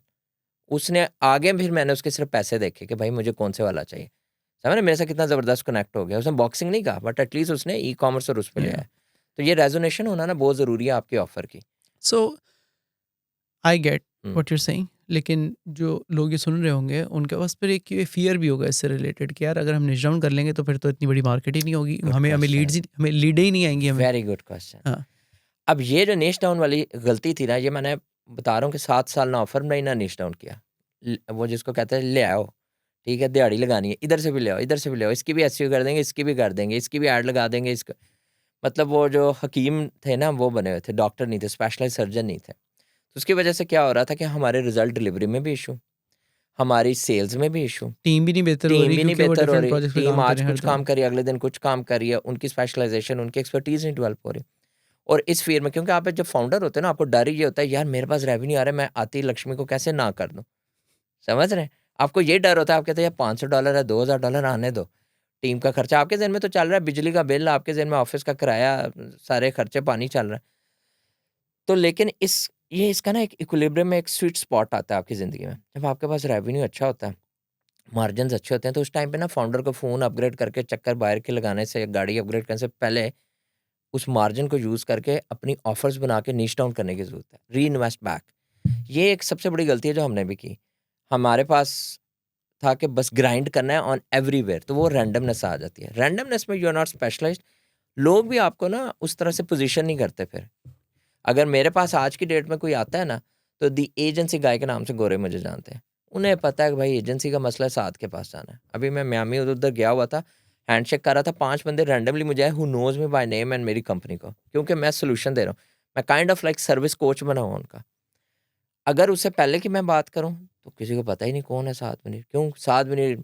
उसने आगे फिर मैंने उसके सिर्फ पैसे देखे कि भाई मुझे कौन से वाला चाहिए। समझ रहे हैं मेरे साथ कितना ज़बरदस्त कनेक्ट हो गया। उसने बॉक्सिंग नहीं कहा बट एटलीस्ट उसने ई-कॉमर्स और उस पे ले या आया। तो ये रेज़ोनेशन होना ना बहुत ज़रूरी है आपके ऑफ़र की। So I get hmm, what you are saying, लेकिन जो लोग ये सुन रहे होंगे उनके पास फिर एक ये फ़ियर भी होगा इससे रिलेटेड कि यार अगर हम निच डाउन कर लेंगे तो फिर तो इतनी बड़ी मार्केट ही नहीं होगी, गुड क्वेश्चन, हमें लीडें ही नहीं आएँगी हमें। Very good question. हाँ, अब ये जो निच डाउन वाली गलती थी ना, ये मैंने बता रहा हूँ कि 7 साल ना ऑफ़र बनाई ना निच डाउन किया। वो जिसको कहते हैं ले आओ, ठीक है, दिहाड़ी लगानी है, इधर से भी ले आओ, इधर से भी ले आओ, इसकी भी एसईओ कर देंगे, इसकी भी कर देंगे, इसकी भी ऐड लगा देंगे, इसका मतलब वो जो हकीम थे ना, वो बने हुए थे, डॉक्टर नहीं थे, स्पेशलाइज़्ड सर्जन नहीं थे। तो उसकी वजह से क्या हो रहा था कि हमारे रिज़ल्ट डिलीवरी में भी इश्यू, हमारी सेल्स में भी इश्यू, टीम भी नहीं बेहतर हो टीम रही भी नहीं क्योंकि वो बेहतर हो डिफरेंट रही, प्रोजेक्ट्स पे टीम काम कर आज रहे हैं हर कुछ काम दम। कर रही है, अगले दिन कुछ काम कर रही है, उनकी स्पेशलाइज़ेशन, उनकी एक्सपर्टीज़ नहीं डेवलप हो रही। और इस फ़ियर में क्योंकि आप जब फाउंडर होते हैं ना, आपको डर ये होता है यार मेरे पास रेवेन्यू आ रहा है, मैं आती लक्ष्मी को कैसे ना कर दूँ? समझ रहे हैं? आपको ये डर होता है, आप कहते हैं यार $500 है, $2000 आने दो। टीम का खर्चा आपके ज़हन में तो चल रहा है, बिजली का बिल, आपके ज़हन में ऑफिस का किराया, सारे खर्चे पानी चल रहा है। तो लेकिन ये इसका ना एक इक्विलिब्रियम में एक स्वीट स्पॉट आता है आपकी ज़िंदगी में। जब आपके पास रेवेन्यू अच्छा होता है, मार्जिन्स अच्छे होते हैं, तो उस टाइम पे ना फाउंडर को फ़ोन अपग्रेड करके चक्कर बाहर के लगाने से, गाड़ी अपग्रेड करने से पहले उस मार्जिन को यूज़ करके अपनी ऑफर्स बना के नीश डाउन करने की ज़रूरत है। री-इन्वेस्ट बैक। ये एक सबसे बड़ी गलती है जो हमने भी की। हमारे पास था कि बस ग्राइंड करना है ऑन एवरीवेयर, तो वो रैंडमनेस आ जाती है। रैंडमनेस में यू आर नॉट स्पेशलाइज्ड। लोग भी आपको ना उस तरह से पोज़ीशन नहीं करते फिर। अगर मेरे पास आज की डेट में कोई आता है ना, तो दी एजेंसी गाय के नाम से गोरे मुझे जानते हैं। उन्हें पता है कि भाई एजेंसी का मसला है, साद के पास जाना है। अभी मैं मियामी उधर गया हुआ था, हैंडशेक कर रहा था, 5 बंदे रैंडमली मुझे आए who knows me by name and मेरी कंपनी को, क्योंकि मैं सॉल्यूशन दे रहा हूँ। मैं kind of like service coach बना हुआ उनका। अगर उससे पहले की मैं बात करूँ, तो किसी को पता ही नहीं कौन है साद मुनीर। क्यों? साद मुनीर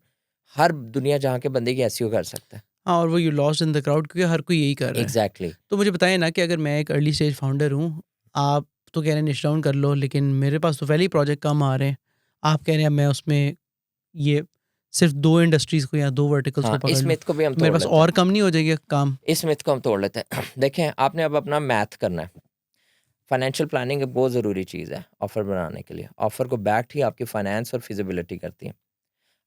हर दुनिया जहाँ के बंदे की एसईओ कर सकता है। हाँ, और वो you lost in the crowd क्योंकि हर कोई यही कर रहा है। एग्ज़ैक्टली। तो मुझे बताइए ना कि अगर मैं एक अर्ली स्टेज फाउंडर हूँ, आप तो कह रहे हैं निश डाउन कर लो, लेकिन मेरे पास तो पहले ही प्रोजेक्ट कम आ रहे हैं। आप कह रहे हैं मैं उसमें ये सिर्फ 2 इंडस्ट्रीज़ को या 2 वर्टिकल्स हाँ, को पकड़ इस लूँ, मिथ को भी हम तो मेरे तोड़ पास लेते हैं। और कम नहीं हो जाएगा काम? इस मिथ को हम तोड़ लेते हैं। देखें, आपने अब अपना मैथ करना है। फाइनेंशियल प्लानिंग एक बहुत ज़रूरी चीज़ है ऑफ़र बनाने के लिए। ऑफ़र को बैक्ड ही आपकी फाइनेंस और फिज़िबिलिटी करती है।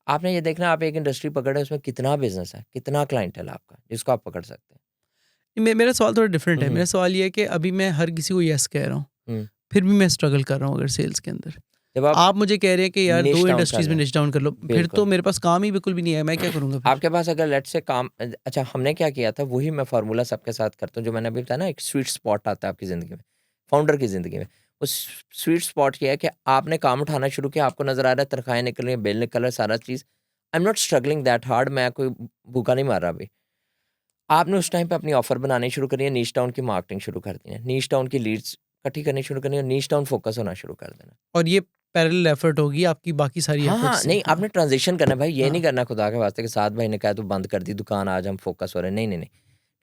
आपने ये देखना, आप एक इंडस्ट्री पकड़े, उसमें कितना बिज़नेस है, कितना क्लाइंटेल है आपका, जिसको आप पकड़ सकते हैं। मेरा सवाल थोड़ा डिफरेंट है। हुँ, मेरा सवाल ये है कि अभी मैं हर किसी को येस कह रहा हूँ, हुँ। फिर भी मैं स्ट्रगल कर रहा हूँ अगर सेल्स के अंदर। जब आप आप मुझे कह रहे हैं कि यार निश 2 डाउन कर इंडस्ट्रीज़ में रहे हैं, निश डाउन कर लो, फिर तो बिल्कुल। मेरे पास काम ही बिल्कुल भी नहीं है, मैं क्या करूँगा फिर? आपके पास अगर लेट्स से काम अच्छा, हमने क्या किया था, वही मैं फ़ॉर्मूला सबके साथ करता हूँ, जो मैंने अभी बताया ना, एक स्वीट स्पॉट आता है आपकी ज़िंदगी में, फाउंडर की ज़िंदगी में। उस स्वीट स्पॉट ये है कि आपने काम उठाना शुरू किया, आपको नज़र आ रहा है तनख्वाहें निकल रही हैं, बिल निकल रहा है, सारा चीज़। I am not struggling that hard, मैं कोई भूखा नहीं मर रहा अभी। आपने उस टाइम पे अपनी ऑफ़र बनानी शुरू करी है, नीश डाउन की मार्केटिंग शुरू कर दी है, नीश डाउन की लीड्स इकट्ठी करनी शुरू करनी है, और नीश डाउन फ़ोकस होना शुरू कर देना। और ये पैरेलल एफर्ट होगी आपकी बाकी सारी हाँ, एफर्ट्स हाँ, से। नहीं, हाँ, आपने ट्रांज़िशन करना है भाई, ये नहीं हाँ। करना खुदा के वास्ते कि साद भाई ने कहा तो बंद कर दी दुकान, आज हम फ़ोकस हो रहे हैं। नहीं, नहीं, नहीं,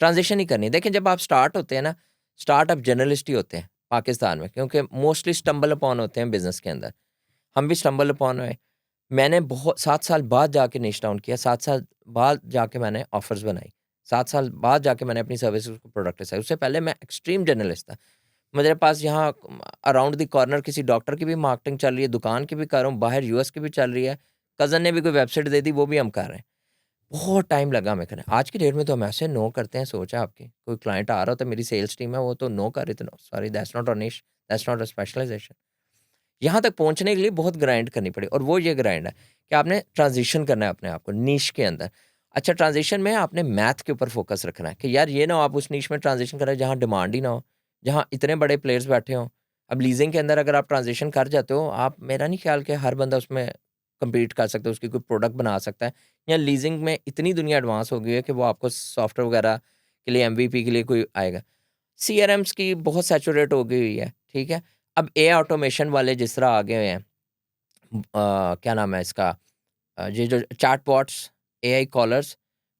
ट्रांज़िशन ही करनी है। देखिए, जब आप स्टार्ट होते हैं ना, स्टार्टअप जर्नलिस्ट ही होते हैं पाकिस्तान में, क्योंकि मोस्टली स्टम्बल अपॉन होते हैं बिज़नेस के अंदर। हम भी स्टम्बल अपॉन हुए। मैंने बहुत 7 साल बाद जाके निश डाउन किया, 7 साल बाद जाके मैंने ऑफ़र्स बनाई, 7 साल बाद जाके मैंने अपनी सर्विसेज़ को प्रोडक्टिसाइज़। उससे पहले मैं एक्सट्रीम जर्नलिस्ट था। मेरे पास यहाँ अराउंड द कॉर्नर किसी डॉक्टर की भी मार्केटिंग चल रही है, दुकान की भी कर रहा हूँ, बाहर यूएस की भी चल रही है, कज़न ने भी कोई वेबसाइट दे दी, वो भी हम कर रहे हैं। बहुत टाइम लगा हमें करने। आज की डेट में तो हम ऐसे नो करते हैं, सोचा आपकी कोई क्लाइंट आ रहा होता है, मेरी सेल्स टीम है, वो तो नो कर रही थी, no sorry, that's not a niche, that's not a specialisation. यहाँ तक पहुँचने के लिए बहुत ग्राइंड करनी पड़ी, और वो ये ग्राइंड है कि आपने ट्रांजिशन करना है अपने आप को नीश के अंदर। अच्छा, ट्रांजिशन में आपने मैथ के ऊपर फोकस रखना है कि यार ये ना हो आप उस नीश में ट्रांजिशन करें जहाँ डिमांड ही ना हो, जहाँ इतने बड़े प्लेयर्स बैठे हों। अब लीजिंग के अंदर अगर आप ट्रांजिशन कर जाते हो, आप, मेरा नहीं ख्याल कि हर बंदा उसमें कम्पीट कर सकता है, उसकी कोई प्रोडक्ट बना सकता है, या लीजिंग में इतनी दुनिया एडवांस हो गई है कि वो आपको सॉफ्टवेयर वगैरह के लिए, एमवीपी के लिए कोई आएगा। सीआरएम्स की बहुत सैचुरेट हो गई हुई है, ठीक है। अब एआई ऑटोमेशन वाले जिस तरह आ गए हैं, क्या नाम है इसका, ये जो चैटबॉट्स, एआई कॉलर्स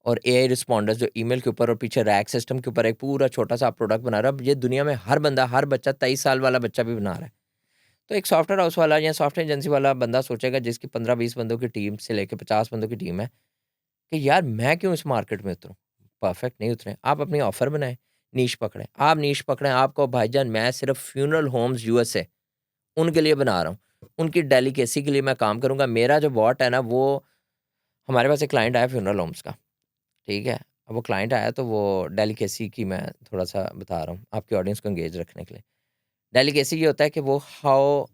और एआई रिस्पॉन्डर्स, जो ईमेल के ऊपर और पीछे रैक सिस्टम के ऊपर एक पूरा छोटा-सा प्रोडक्ट बना रहा है। अब ये दुनिया में हर बंदा, हर बच्चा, 23 साल वाला बच्चा भी बना रहा है। तो एक सॉफ्टवेयर हाउस वाला या सॉफ्टवेयर एजेंसी वाला बंदा सोचेगा, जिसकी 15-20 बंदों की टीम से लेके 50 बंदों की टीम है, कि यार मैं क्यों इस मार्केट में उतरूँ? परफेक्ट नहीं उतरे। आप अपनी ऑफ़र बनाएँ, नीश पकड़ें। आप नीश पकड़ें, आप कहो भाईजान मैं सिर्फ़ फ्यूनरल होम्स यूएसए उनके लिए बना रहा हूँ। उनकी डेलीकेसी के लिए मैं काम करूँगा। मेरा जो बॉट है ना, वो, हमारे पास एक क्लाइंट आया फ्यूनरल होम्स का, ठीक है? अब वो क्लाइंट आया तो वो डेलीकेसी की मैं थोड़ा-सा बता रहा हूँ, आपकी ऑडियंस को एंगेज रखने के लिए। डेलीकेसी ये होता है कि वो how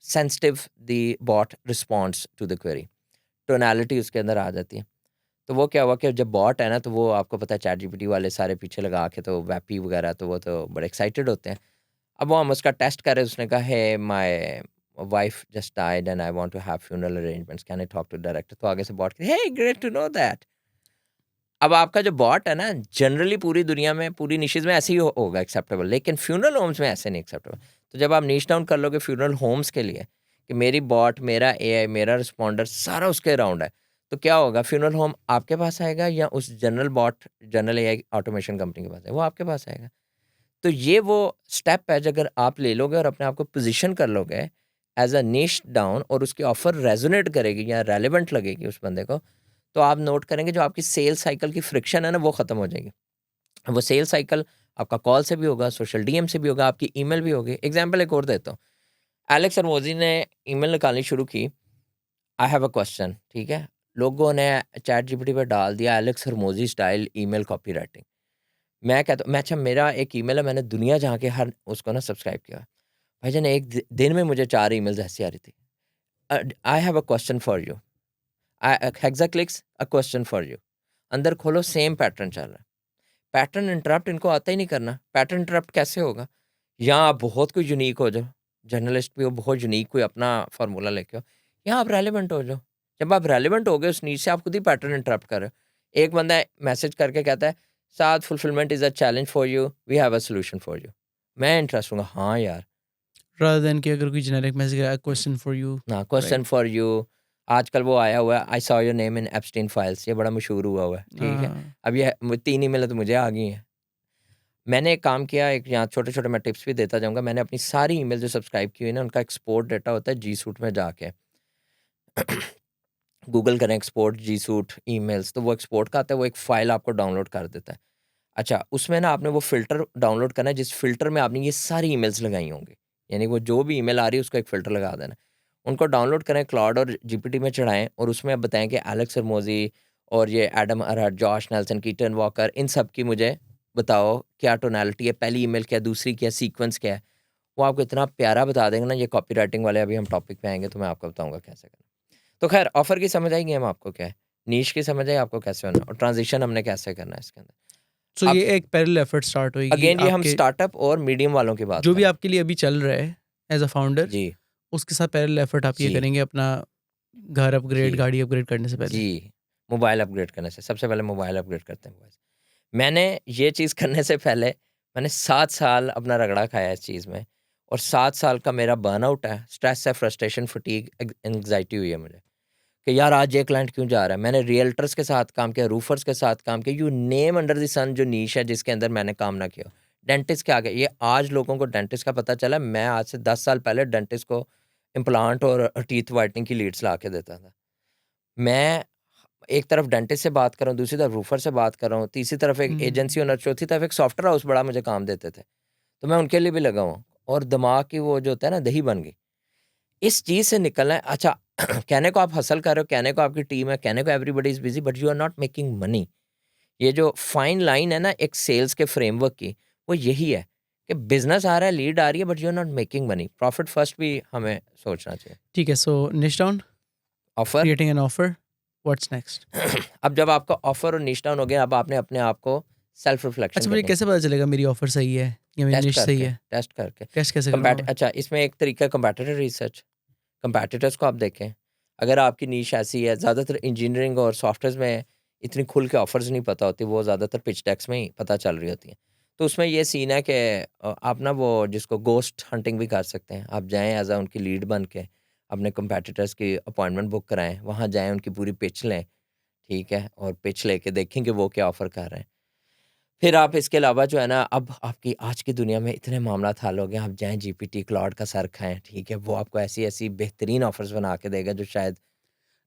sensitive the bot responds to the query. Tonality उसके अंदर आ जाती है। तो वो क्या हुआ कि जब बॉट है ना, तो वो आपको पता है चैटजीपीटी वाले सारे पीछे लगा के, तो वैपी वगैरह, तो वो तो बड़े एक्साइटेड होते हैं। अब वो हम उसका टेस्ट कर रहे हैं, उसने कहा hey my wife just died and I want to have funeral arrangements, can I talk to director? तो आगे से bot hey great to know that. अब आपका जो बॉट है ना, जनरली पूरी दुनिया में, पूरी निशेज़ में ऐसे ही होगा एक्सेप्टेबल, लेकिन फ्यूनरल होम्स में ऐसे नहीं एक्सेप्टेबल। तो जब आप नीश डाउन कर लोगे फ्यूनरल होम्स के लिए कि मेरी बॉट, मेरा एआई, मेरा रिस्पॉन्डर सारा उसके अराउंड है, तो क्या होगा, फ्यूनरल होम आपके पास आएगा या उस general bot, general AI automation company के पास है? वो आपके पास आएगा। तो ये वो स्टेप है, जो अगर आप ले लोगे और अपने आप को पोज़ीशन कर लोगे एज़ अ निश डाउन, और उसकी ऑफ़र रेज़ोनेट करेगी या रेलेवेंट लगेगी उस बंदे को, तो आप नोट करेंगे जो आपकी सेल साइकिल की फ्रिक्शन है ना वो ख़त्म हो जाएगी। वो सेल साइकिल आपका कॉल से भी होगा, सोशल डीएम से भी होगा, आपकी ईमेल भी होगी। एग्जाम्पल एक और देता हूँ, एलेक्स हरमोजी ने ईमेल निकालनी शुरू की, आई हैव अ क्वेश्चन, ठीक है, लोगों ने चैट जीपीटी पे डाल दिया Alex Hormozi style email copy writing. मैं कहता मैं अच्छा मेरा एक ईमेल है, मैंने दुनिया जहाँ के हर उसको ना सब्सक्राइब किया। भाईजान एक दिन में मुझे 4 ईमेल्स ऐसी आ रही थी। I have a question for you, Hexaclicks a question for you. अंदर खोलो सेम पैटर्न चल रहा है। पैटर्न इंटरप्ट इनको आता ही नहीं करना। पैटर्न इंटरप्ट कैसे होगा? यहाँ आप बहुत कोई यूनिक हो जाओ, जर्नलिस्ट भी हो, बहुत यूनिक कोई अपना फार्मूला लेके हो, यहाँ आप रेलिवेंट हो जाओ। जब आप रेलिवेंट हो गए उस नीड से, आप खुद ही पैटर्न इंटरप्ट कर रहे हो। एक बंदा मैसेज करके कहता है साथ fulfilment is a challenge for you, we have a solution for you. मैं इंटरेस्ट हूँ, हाँ यार, rather than कि अगर कोई जेनेरिक मैसेज आया क्वेश्चन फॉर यू, ना क्वेश्चन राइट? For you. आजकल वो आया हुआ है, I saw your name in Epstein files, ये बड़ा मशहूर हुआ हुआ है, ठीक है। अब ये 3 ईमेल तो मुझे आ गई हैं। मैंने एक काम किया, एक यहाँ छोटे-छोटे मैं टिप्स भी देता जाऊँगा। मैंने अपनी सारी ईमेल जो सब्सक्राइब की हुई है ना, उनका एक्सपोर्ट डाटा होता है जी सूट में जाके। गूगल करें एक्सपोर्ट जी सूट ईमेल्स, तो वो एक्सपोर्ट का आता है, वो एक फ़ाइल आपको डाउनलोड कर देता है। अच्छा, उसमें ना आपने वो फ़िल्टर डाउनलोड करना है, जिस फ़िल्टर में आपने ये सारी ईमेल्स लगाई होंगी। यानी वो जो भी ईमेल आ रही है, उसका एक फ़िल्टर लगा देना है। उनको डाउनलोड करें, क्लाउड और जीपीटी में चढ़ाएँ और उसमें आप बताएँ कि एलेक्स हरमोजी और ये Adam Erhart, Josh Nelson, Keaton Walker, इन सब की मुझे बताओ क्या टोनैलिटी है, पहली ईमेल क्या है, दूसरी क्या है, सीक्वेंस क्या है। वो आपको इतना प्यारा बता देंगे ना, ये कॉपीराइटिंग वाले अभी हम टॉपिक पे आएँगे तो मैं आपको बताऊँगा कैसे करना। तो ख़ैर ऑफ़र की समझ आई गेम आपको क्या है, नीश की समझ आई आपको कैसे होना है और ट्रांज़िशन हमने कैसे करना है इसके अंदर। सो अब ये एक पैरेलल एफर्ट स्टार्ट होएगी अगेन ये हम आपके, स्टार्टअप और मीडियम वालों की बात जो कर भी रहे हैं। आपके लिए अभी चल रहा है एज अ फाउंडर, जी, उसके साथ पैरेलल एफर्ट आप ये जी, करेंगे अपना घर अपग्रेड, जी, गाड़ी अपग्रेड करने से पहले। जी। मोबाइल अपग्रेड करने से सबसे पहले मोबाइल अपग्रेड करते हैं मोबाइल। मैंने ये चीज़ करने से पहले मैंने 7 साल अपना रगड़ा खाया इस चीज़ में और 7 साल का मेरा बर्नआउट है, स्ट्रेस है, फ्रस्ट्रेशन, फटीग, एंग्ज़ायटी हुई है मुझे कि यार आज ये क्लाइंट क्यों जा रहा है। मैंने रियल्टर्स के साथ काम किया, रूफर्स के साथ काम किया, यू नेम अंडर द सन जो नीश है जिसके अंदर मैंने काम ना किया। डेंटिस्ट के आगे ये आज लोगों को डेंटिस्ट का पता चला, मैं आज से 10 साल पहले डेंटिस्ट को इम्प्लांट और टीथ व्हाइटनिंग की लीड्स ला के देता था। मैं एक तरफ डेंटिस्ट से बात कर रहा हूँ, दूसरी तरफ रूफर से बात कर रहा हूँ, तीसरी तरफ एक एजेंसी ओनर, चौथी तरफ एक सॉफ्टवेयर हाउस बड़ा मुझे काम देते थे। तो मैं उनके लिए भी लगा हुआ हूँ और दिमाग की वो जो होता है ना दही बन गई। इस चीज़ से निकलना है। अच्छा कहने को आप हसल कर रहे हो, कहने को आपकी टीम है, कहने को everybody is busy but you are not making money. ये जो फाइन लाइन है ना एक सेल्स के फ्रेमवर्क की, वो यही है कि बिज़नेस आ रहा है, लीड आ रही है but you are not making money. Profit first भी हमें सोचना चाहिए। ठीक है, so niche down, offer creating an offer, what's next? अब जब आपका ऑफ़र और निश डाउन हो गया, अब आपने अपने आप को सेल्फ रिफ्लेक्शन अच्छा, मुझे करनी है। कैसे पता चलेगा मेरी ऑफर सही है या मेरी निश सही है? टेस्ट करके। टेस्ट कैसे करूँगा मैं? अच्छा इसमें एक तरीका है कंपैटिटर रिसर्च। कंपैटिटर्स को आप देखें। अगर आपकी नीश ऐसी है, ज़्यादातर इंजीनियरिंग और सॉफ्टवेयर्स में इतनी खुल के ऑफ़र्स नहीं पता होती, वो ज़्यादातर पिच डेक्स में ही पता चल रही होती हैं। तो उसमें ये सीन है कि आप ना वो जिसको गोस्ट हंटिंग भी कर सकते हैं। आप जाएँ एज़ अ उनकी लीड बन के, अपने कंपैटिटर्स की अपॉइंटमेंट बुक कराएँ, वहाँ जाएँ, उनकी पूरी पिच लें, ठीक है? और पिच लेके देखें कि वो क्या ऑफ़र कर रहे हैं। फिर आप इसके अलावा जो है ना, अब आपकी आज की दुनिया में इतने मामलात हल हो गए हैं, आप जाएँ जीपीटी, क्लाउड का सर खाएँ, ठीक है? वो आपको ऐसी-ऐसी बेहतरीन ऑफ़र्स बना के देगा जो शायद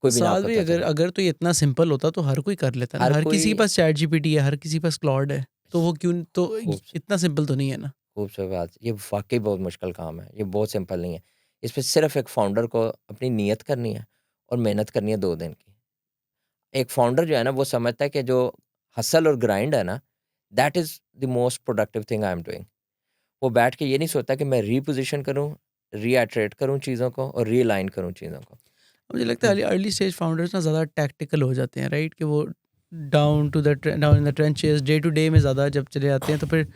कोई भी ना साल भी पता अगर चले। अगर तो ये इतना सिंपल होता तो हर कोई कर लेता ना। हर हर किसी के कोई पास चैट जीपीटी है, हर किसी के पास क्लॉड है, तो वो क्यों, तो खूब इतना सिंपल तो नहीं है ना। खूबसूरत बात, ये वाक़ई बहुत मुश्किल काम है, ये बहुत सिंपल नहीं है। इस पे सिर्फ़ एक फाउंडर को अपनी नियत करनी है और मेहनत करनी है 2 दिन की। एक फाउंडर जो है ना, वो समझता है कि जो हसल और ग्राइंड है ना, that is the most productive thing I am doing. वो बैठ के ये नहीं सोचता कि मैं रीपोज़िशन करूँ, रीइटरेट करूँ चीज़ों को और रीअलाइन करूँ चीज़ों को। मुझे लगता हुँ, है अर्ली स्टेज फाउंडर्स ना ज़्यादा टैक्टिकल हो जाते हैं, राइट? कि वो down in the trenches day to day में ज़्यादा जब चले जाते हैं तो फिर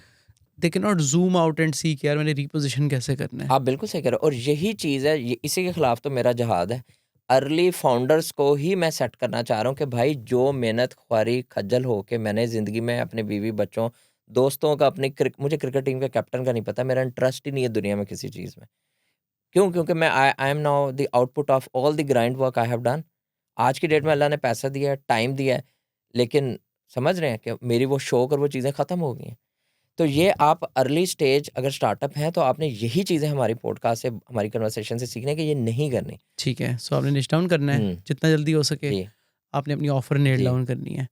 they can not zoom out and see कि यार मैंने रिपोजिशन कैसे करना है। आप बिल्कुल सही कह रहे हो और यही चीज़ है, ये इसी के खिलाफ तो मेरा जिहाद है। अर्ली फाउंडर्स को ही मैं सेट करना चाह रहा हूँ कि भाई जो मेहनत ख्वारी खज्जल होके मैंने ज़िंदगी में अपने बीवी बच्चों, दोस्तों का अपनी मुझे क्रिकेट टीम के कैप्टन का नहीं पता, मेरा इंटरेस्ट ही नहीं है दुनिया में किसी चीज़ में। क्यों? क्योंकि मैं I am now the output of all the grind work I have done. आज की डेट में अल्लाह ने पैसा दिया है, टाइम दिया है, लेकिन समझ रहे हैं कि मेरी वो शौक और वो चीज़ें ख़त्म हो गई हैं। तो ये आप अर्ली स्टेज अगर स्टार्टअप हैं, तो आपने यही चीज़ें हमारी पॉडकास्ट से, हमारी कन्वर्सेशन से सीखना है कि ये नहीं करनी। ठीक है, सो आपने निश डाउन करना है हुँ, जितना जल्दी हो सके। जी, आपने अपनी ऑफर नेल जी। डाउन करनी है।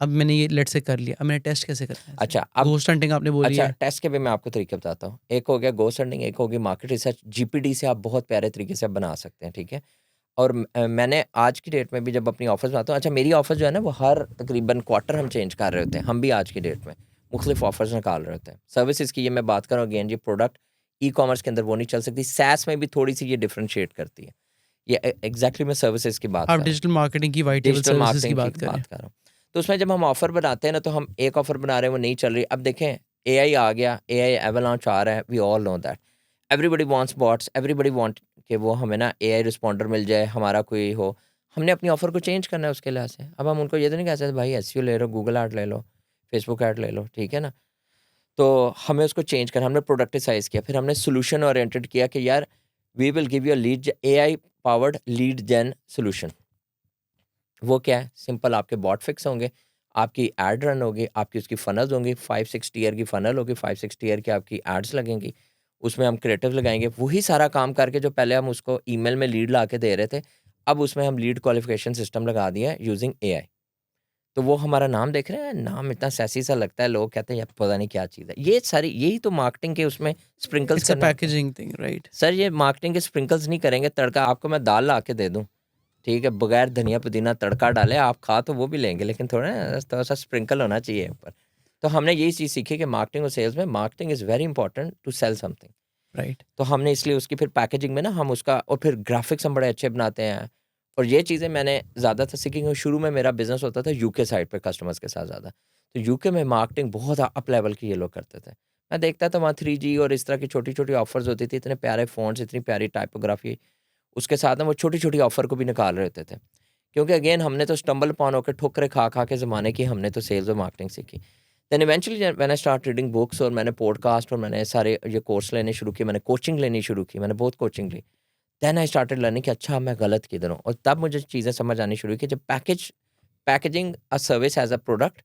अब मैंने ये लेट से कर लिया, अब मैंने टेस्ट कैसे करना है? अच्छा, अब घोस्ट हंटिंग आपने बोली अच्छा, है। टेस्ट के भी मैं आपको तरीके बताता हूँ। एक हो गया घोस्ट हंटिंग, एक होगी मार्केट रिसर्च। जीपीडी से आप बहुत प्यारे तरीके से आप बना सकते हैं, ठीक है? और मैंने आज की डेट में भी जब अपनी ऑफ़र्स बनाता हूँ, अच्छा मेरी ऑफ़र जो है ना वो हर तकरीबन क्वार्टर हम चेंज कर रहे होते हैं। हम भी आज की डेट में मुख्तलिफ ऑफ़र्स निकाल रहे होते हैं। सर्विसेज़ की ये मैं बात कर रहा हूँ, अगेन ये प्रोडक्ट ई-कॉमर्स के अंदर वो नहीं चल सकती। सैस में भी थोड़ी-सी ये डिफरेंशिएट करती है। ये एग्ज़ैक्टली मैं सर्विसेज़ की बात आप कर रहा हूँ। डिजिटल मार्केटिंग की वाइट टेबल डिजिटल सर्विसेज की मार्केटिंग की बात करें। बात कर रहा हूँ। तो उसमें जब हम ऑफ़र बनाते हैं ना, तो हम एक ऑफ़र बना रहे हैं, वो नहीं चल रही। अब देखें, एआई आ गया, एआई एवलांच आ रहा है, we all know that. Everybody wants bots, everybody want कि वो हमें ना एआई रिस्पॉन्डर मिल जाए, हमारा कोई हो। हमने अपनी ऑफ़र को चेंज करना है उसके लिहाज से। अब हम उनको ये तो नहीं कह सकते, भाई एसईओ ले लो, गूगल ऐड ले लो, फेसबुक ऐड ले लो, ठीक है ना? तो हमें उसको चेंज करना, हमने प्रोडक्टिसाइज़ किया। फिर हमने सॉल्यूशन ओरिएंटेड किया कि यार we will give you a AI powered lead gen solution. वो क्या है? सिंपल, आपके बॉट फिक्स होंगे, आपकी एड रन होगी, आपकी उसकी फ़नल्स होंगी, 5-6 टियर की फ़नल होगी, 5-6 टियर की आपकी एड्स लगेंगी, उसमें हम क्रिएटिव लगाएँगे। वही सारा काम करके जो पहले हम उसको ईमेल में लीड ला के दे रहे थे, अब उसमें हम लीड क्वालिफ़िकेशन सिस्टम लगा दिया है यूज़िंग एआई। तो वो हमारा नाम देख रहे हैं, नाम इतना सेक्सी सा लगता है, लोग कहते हैं यार पता नहीं क्या चीज़ है। ये सारी यही तो मार्केटिंग के उसमें स्प्रिंकल्स इट्स अ करने होते हैं। Packaging thing, right? सर ये मार्केटिंग के स्प्रिंकल्स नहीं करेंगे, तड़का आपको मैं दाल ला के दे दूँ, ठीक है, बगैर धनिया पुदीना तड़का डाले आप खा तो वो भी लेंगे, लेकिन थोड़ा-सा स्प्रिंकल होना चाहिए ऊपर। तो हमने यही चीज़ सीखी कि मार्केटिंग और सेल्स में marketing is very important to sell something. Right. तो हमने इसलिए उसकी फिर पैकेजिंग में ना हम उसका और फिर ग्राफ़िक्स हम बड़े अच्छे बनाते हैं। और ये चीज़ें मैंने ज़्यादातर सीखी क्योंकि शुरू में मेरा बिज़नेस होता था यूके साइड पे कस्टमर्स के साथ ज़्यादा। तो यूके में मार्केटिंग बहुत अप लेवल की ये लोग करते थे। मैं देखता था वहाँ 3G और इस तरह की छोटी-छोटी ऑफ़र्स होती थी, इतने प्यारे फ़ॉन्ट्स, इतनी प्यारी टाइपोग्राफ़ी, उसके साथ ना वो छोटी-छोटी ऑफ़र को भी निकाल रहे होते थे। क्योंकि अगेन हमने तो स्टम्बल अपॉन होके ठोकरें खा-खा के ज़माने की हमने तो सेल्स और मार्केटिंग सीखी। Then eventually when I start reading books और मैंने पॉडकास्ट और मैंने सारे ये कोर्स लेने शुरू किए, मैंने कोचिंग लेनी शुरू की, मैंने बहुत कोचिंग ली। देन आई स्टार्टेड लर्निंग कि अच्छा मैं गलत किधर हूँ, और तब मुझे चीज़ें समझ आनी शुरू हुई कि जब packaging a service as a product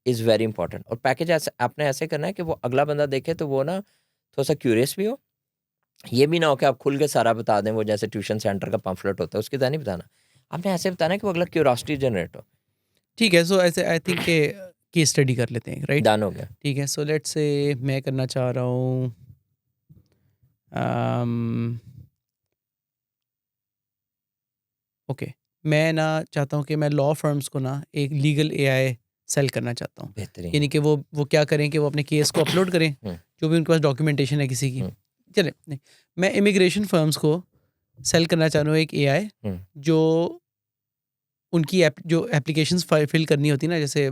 is very important. और पैकेज ऐसे आपने ऐसे करना है कि वो अगला बंदा देखे तो वो ना थोड़ा-सा क्यूरियस भी हो। ये भी ना हो कि आप खुल के सारा बता दें, वो जैसे ट्यूशन सेंटर का पम्फलेट होता है, उसकी तरह नहीं बताना। आपने ऐसे बताना है कि वो अगला क्यूरियोसिटी जनरेट हो। ठीक है, सो ऐसे आई थिंक के केस स्टडी कर लेते हैं, राइट? डन हो गया। ठीक है, सो लेट्स से मैं करना चाह रहा हूँ अम, ओके, मैं ना चाहता हूँ कि मैं लॉ फर्म्स को ना एक लीगल एआई सेल करना चाहता हूँ। बेहतरीन। यानी कि वो क्या करें कि वो अपने केस को अपलोड करें, हुँ, जो भी उनके पास डॉक्यूमेंटेशन है किसी की। हुँ, चलें, नहीं, मैं इमिग्रेशन फर्म्स को सेल करना चाह रहा हूँ एक एआई हुँ, जो उनकी जो एप्लीकेशंस फिल करनी होती है ना, जैसे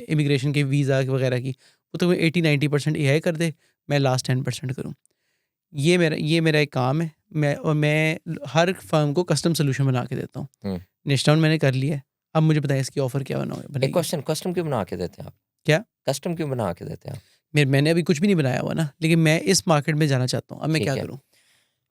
इमिग्रेशन के वीज़ा वगैरह की, वो तो 80-90% एआई कर दे, मैं लास्ट 10% करूँ। ये मेरा एक काम है। मैं हर फर्म को कस्टम सोल्यूशन बना के देता हूँ। हुँ। निश डाउन मैंने कर लिया है। अब मुझे बताएं इसकी ऑफ़र क्या एक बनेगी? क्वेश्चन, कस्टम क्यों बना के देते हैं आप? क्या? कस्टम क्यों बना के देते हैं आप? मैंने अभी कुछ भी नहीं बनाया हुआ ना, लेकिन मैं इस मार्केट में जाना चाहता हूँ। अब मैं क्या ठीक है। करूँ?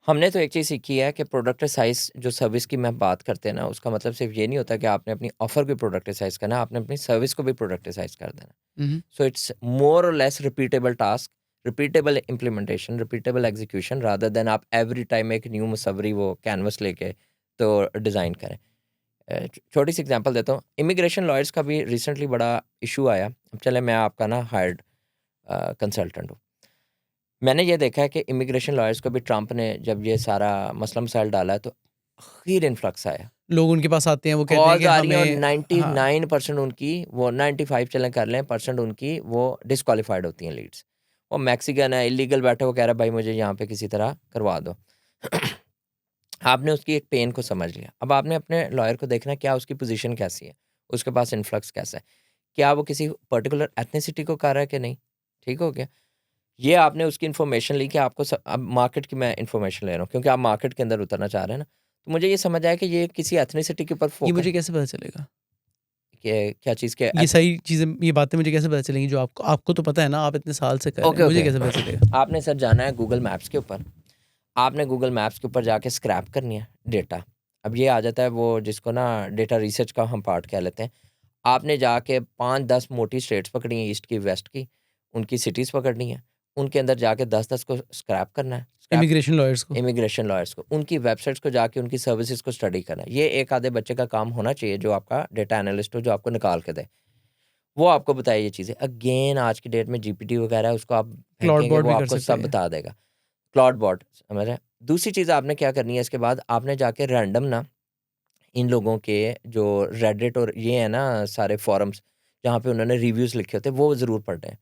हमने तो एक चीज़ सीखी है कि प्रोडक्टिसाइज़ जो सर्विस की मैं बात करते हैं ना, उसका मतलब सिर्फ़ ये नहीं होता कि आपने अपनी ऑफ़र को प्रोडक्टिसाइज़ करना है, आपने अपनी सर्विस को भी प्रोडक्टिसाइज़ कर देना है। हुँ, हुँ। सो इट्स मोर और less repeatable task, repeatable implementation, repeatable execution rather than आप एवरी टाइम एक न्यू मुसव्वरी वो कैनवस लेके तो डिज़ाइन करें। छोटी-सी एग्ज़ाम्पल देता हूँ, इमिग्रेशन लॉयर्स का भी रिसेंटली बड़ा इश्यू आया। अब चलें मैं आपका ना हायर्ड कंसल्टेंट हूँ। मैंने ये देखा है कि इमिग्रेशन लॉयर्स को भी ट्रंप ने जब ये सारा मसला-मसाइल डाला है, तो अख़ीर इन्फ्लक्स आया। लोग उनके पास आते हैं, वो कहते हैं कि कॉल्स आ रही हैं और हमें हाँ, 99% उनकी वो 95 चलें कर लें परसेंट उनकी वो डिस्क्वालिफाइड होती हैं लीड्स। वो मैक्सिकन है, इल्लीगल बैठा है, वो कह रहा है भाई मुझे यहाँ पे किसी तरह करवा दो। आपने उसकी एक पेन को समझ लिया। अब आपने अपने लॉयर को देखना है क्या उसकी पोज़ीशन कैसी है, उसके पास इन्फ्लक्स कैसा है, क्या वो किसी पर्टिकुलर एथनिसिटी को कर रहा है कि नहीं, ठीक हो गया? ये आपने उसकी इन्फॉर्मेशन ली कि आपको अब मार्केट की मैं इन्फॉर्मेशन ले रहा हूँ क्योंकि आप मार्केट के अंदर उतरना चाह रहे हैं ना, तो मुझे ये समझ आया कि ये किसी एथनिसिटी के ऊपर ये फोकस मुझे कैसे पता चलेगा? कि क्या चीज़ के ये सारी चीज़ें, ये बातें मुझे कैसे पता चलेंगी जो आपको आपको तो पता है ना, आप इतने साल से कर रहे ओके, हैं, मुझे ओके। कैसे पता चलेगा? आपने सर जाना है गूगल मैप्स के ऊपर। आपने गूगल मैप्स के ऊपर जाके स्क्रैप करनी है डेटा। अब ये आ जाता है वो जिसको ना डेटा रिसर्च का हम पार्ट कह लेते हैं। आपने जाके 5-10 मोटी स्टेट्स पकड़ी हैं ईस्ट की, वेस्ट की, उनकी सिटीज़ पकड़नी है। उनके अंदर जाके 10-10 को स्क्रैप करना है, इमिग्रेशन लॉयर्स को। इमिग्रेशन लॉयर्स को, उनकी वेबसाइट्स को जाके उनकी सर्विसेज को स्टडी करना है। ये एक आधे बच्चे का काम होना चाहिए जो आपका डेटा एनालिस्ट हो, जो आपको निकाल के दे। वो आपको बताए ये चीज़ें। अगेन आज की डेट में जीपीटी वगैरह है, उसको आप क्लाउड फेंकेंगे बॉट वो भी कर आपको सकते सब हैं। बता देगा। क्लाउड बॉट, समझ रहे हैं? दूसरी चीज़ आपने क्या करनी है इसके बाद, आपने जाके रैंडम ना इन लोगों के जो रेडिट और ये है ना सारे फोरम्स जहाँ पे उन्होंने रिव्यूज़ लिखे होते हैं, वो ज़रूर पढ़ने हैं।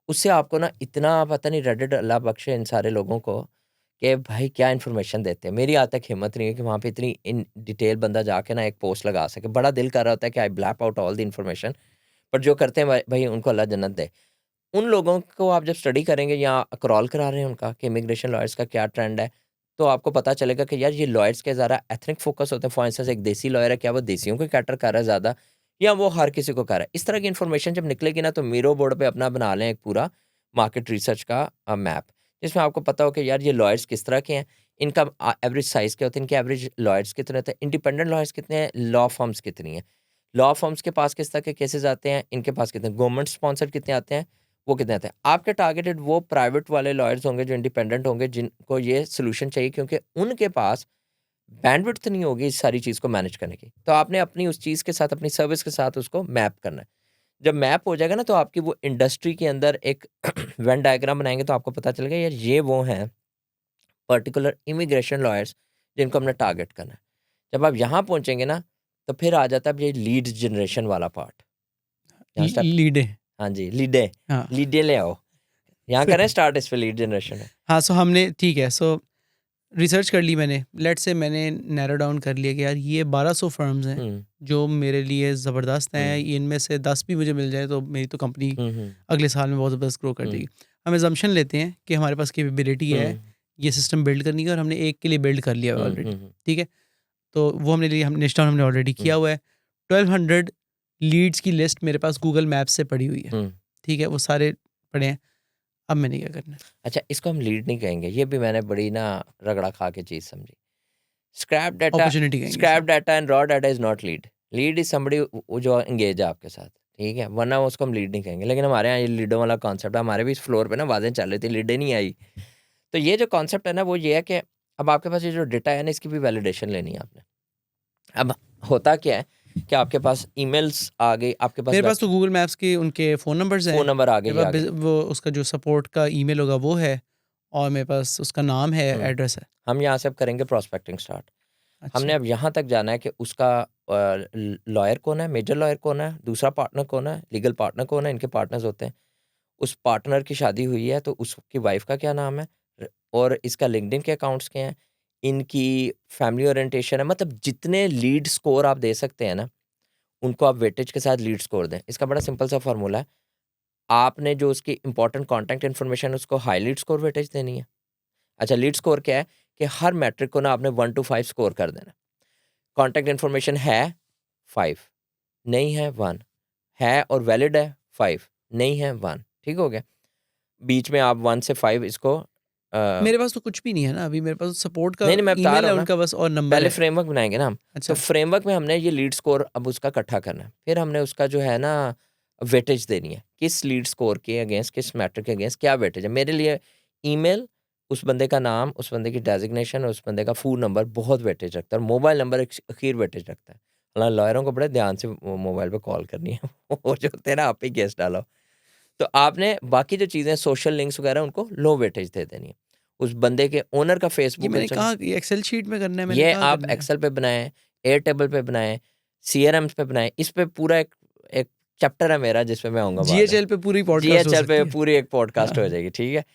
उससे आपको ना इतना पता नहीं, रेडिट अल्लाह बख्शे इन सारे लोगों को कि भाई क्या इन्फॉर्मेशन देते हैं। मेरी आज तक हिम्मत नहीं है कि वहाँ पे इतनी इन डिटेल बंदा जाके ना एक पोस्ट लगा सके। बड़ा दिल कर रहा होता है कि आई ब्लैप आउट ऑल द इन्फॉर्मेशन, पर जो करते हैं भाई उनको अल्लाह जन्नत दे। उन लोगों को आप जब स्टडी करेंगे या क्रॉल करा रहे हैं उनका कि इमिग्रेशन लॉयर्स का क्या ट्रेंड है, तो आपको पता चलेगा कि यार ये लॉयर्स के ज़्यादा एथनिक फोकस होते हैं। फॉर इंस्टेंस एक देसी लॉयर है, क्या वो देसियों को कैटर कर रहा है ज़्यादा, या वो हर किसी को कर रहा है? इस तरह की इन्फॉर्मेशन जब निकलेगी ना, तो मीरो बोर्ड पे अपना बना लें एक पूरा मार्केट रिसर्च का मैप, जिसमें आपको पता हो कि यार ये लॉयर्स किस तरह के हैं, इनका एवरेज साइज़ क्या होता है, इनके एवरेज लॉयर्स कितने होते हैं, इंडिपेंडेंट लॉयर्स कितने हैं, लॉ फर्म्स कितनी हैं, लॉ फर्म्स के पास किस तरह के केसेस आते हैं, इनके पास कितने, गवर्नमेंट स्पॉन्सर्ड कितने आते हैं, वो कितने आते हैं। आपके टारगेटेड वो प्राइवेट वाले लॉयर्स होंगे जो इंडिपेंडेंट होंगे, जिनको ये सॉल्यूशन चाहिए, क्योंकि उनके पास बैंडविड्थ नहीं होगी इस सारी चीज़ को मैनेज करने की। तो आपने अपनी उस चीज़ के साथ, अपनी सर्विस के साथ उसको मैप करना है। जब मैप हो जाएगा ना, तो आपकी वो इंडस्ट्री के अंदर एक वेन डायग्राम बनाएंगे, तो आपको पता चलेगा यार ये वो हैं पर्टिकुलर इमिग्रेशन लॉयर्स जिनको हमने टारगेट करना है। जब आप यहाँ पहुँचेंगे ना, तो फिर आ जाता है ये लीड जनरेशन वाला पार्ट। यहाँ स्टार्ट, लीडे। हाँ जी, लीडें, हाँ। लीडें ले आओ। यहाँ करें स्टार्ट इस पे लीड जनरेशन में। हाँ, सो हमने ठीक है, सो रिसर्च कर ली मैंने। लेट्स से मैंने नैरो डाउन कर लिया कि यार ये 1200 फर्म्स हैं हुँ, जो मेरे लिए ज़बरदस्त हैं। हुँ, इनमें से 10 भी मुझे मिल जाए तो मेरी तो कंपनी हुँ, हुँ, अगले साल में बहुत ज़बरदस्त ग्रो कर हुँ, देगी। हम एजम्पशन लेते हैं कि हमारे पास कैपेबिलिटी है हुँ, ये सिस्टम बिल्ड करने की, और हमने एक के लिए बिल्ड कर लिया है हुँ, ऑलरेडी। हुँ, ठीक है, तो वो हमने लिए, हम निश डाउन हमने ऑलरेडी हुँ, किया हुआ है। 1200 लीड्स की लिस्ट मेरे पास गूगल मैप्स से पड़ी हुई है। हुँ। ठीक है, वो सारे पड़े हैं। अब मैंने क्या करना है? अच्छा, इसको हम लीड नहीं कहेंगे, ये भी मैंने बड़ी ना रगड़ा खा के चीज़ समझी। स्क्रैप डाटा, अपॉर्चुनिटी कहेंगे इसे। Scrap data and raw data is not lead. Lead is somebody जो एंगेज है आपके साथ, ठीक है? वरना उसको हम लीड नहीं कहेंगे। लेकिन हमारे यहाँ ये लीडों वाला कॉन्सेप्ट है, हमारे भी इस फ्लोर पे ना बातें चल रही थी, लीडें नहीं आई। तो ये जो कॉन्सेप्ट है ना, वो ये है कि अब आपके पास ये जो डेटा है ना, इसकी भी वैलिडेशन लेनी है आपने। अब होता क्या है कि आपके पास ईमेल्स आ गई, आपके पास मेरे पास तो गूगल मैप्स के उनके फ़ोन नंबर्स हैं। फ़ोन नंबर आ गए मेरे ही पास आ गए। वो उसका जो सपोर्ट का ईमेल होगा वो है, और मेरे पास उसका नाम है, हुँ। एड्रेस है। हम यहाँ से अब करेंगे प्रॉस्पेक्टिंग स्टार्ट। हमने अच्छा। अब यहाँ तक जाना है कि उसका लॉयर कौन है, मेजर लॉयर कौन है, दूसरा पार्टनर कौन है, लीगल पार्टनर कौन है, इनके पार्टनर्स होते हैं। उस पार्टनर की शादी हुई है तो उसकी वाइफ का क्या नाम है, और इसका लिंक्डइन के अकाउंट्स क्या हैं, इनकी फैमिली ओरिएंटेशन है, मतलब जितने लीड स्कोर आप दे सकते हैं ना, उनको आप वेटेज के साथ लीड स्कोर दें। इसका बड़ा सिंपल सा फार्मूला है। आपने जो उसकी इंपॉर्टेंट कॉन्टैक्ट इन्फॉर्मेशन, उसको हाई लीड स्कोर वेटेज देनी है। अच्छा, लीड स्कोर क्या है कि हर मैट्रिक को ना आपने 1 to 5 स्कोर कर देना। कॉन्टैक्ट इन्फॉर्मेशन है 5, नहीं है 1, है और वैलिड है 5, नहीं है 1, ठीक हो गया? बीच में आप 1 से 5 इसको मेरे पास तो कुछ भी नहीं है ना अभी, मेरे पास सपोर्ट का नहीं, नहीं, मैं बता ईमेल रहा है हूँ ना, उनका बस, और नंबर पहले है। फ्रेमवर्क बनाएँगे ना हम। तो अच्छा। फ्रेमवर्क में हमने ये लीड स्कोर अब उसका इकट्ठा करना है। फिर हमने उसका जो है ना वेटेज देनी है। किस लीड स्कोर के अगेंस्ट, किस मैट्रिक के अगेंस्ट क्या वेटेज है। मेरे लिए ईमेल, उस बंदे का नाम, उस बंदे की डेज़िग्नेशन और उस बंदे का फ़ोन नंबर बहुत वेटेज रखता है, और मोबाइल नंबर अख़ीर वेटेज रखता है। हालाँकि लॉयरों को बड़े ध्यान से मोबाइल पे कॉल करनी है। वो जो होते हैं ना, आप ही केस डालो। तो आपने बाकी जो चीज़ें सोशल लिंक्स वगैरह उनको लो वेटेज दे देनी है। उस बंदे के ओनर का ये फेसबुक मैंने इंस्टा, कहा, ये एक्सेल शीट में करना है, मैंने ये कहा आप करना है। एक्सेल पे बनाएँ, एयरटेबल पे बनाएँ, सीआरएम्स पे बनाएँ। इस पे पूरा एक एक चैप्टर है मेरा जिसपे मैं आऊँगा बाद में। जीएचएल पे पूरी पॉडकास्ट हो जीएचएल सकती पे है। पूरी एक पॉडकास्ट हो हाँ। जाएगी, ठीक है?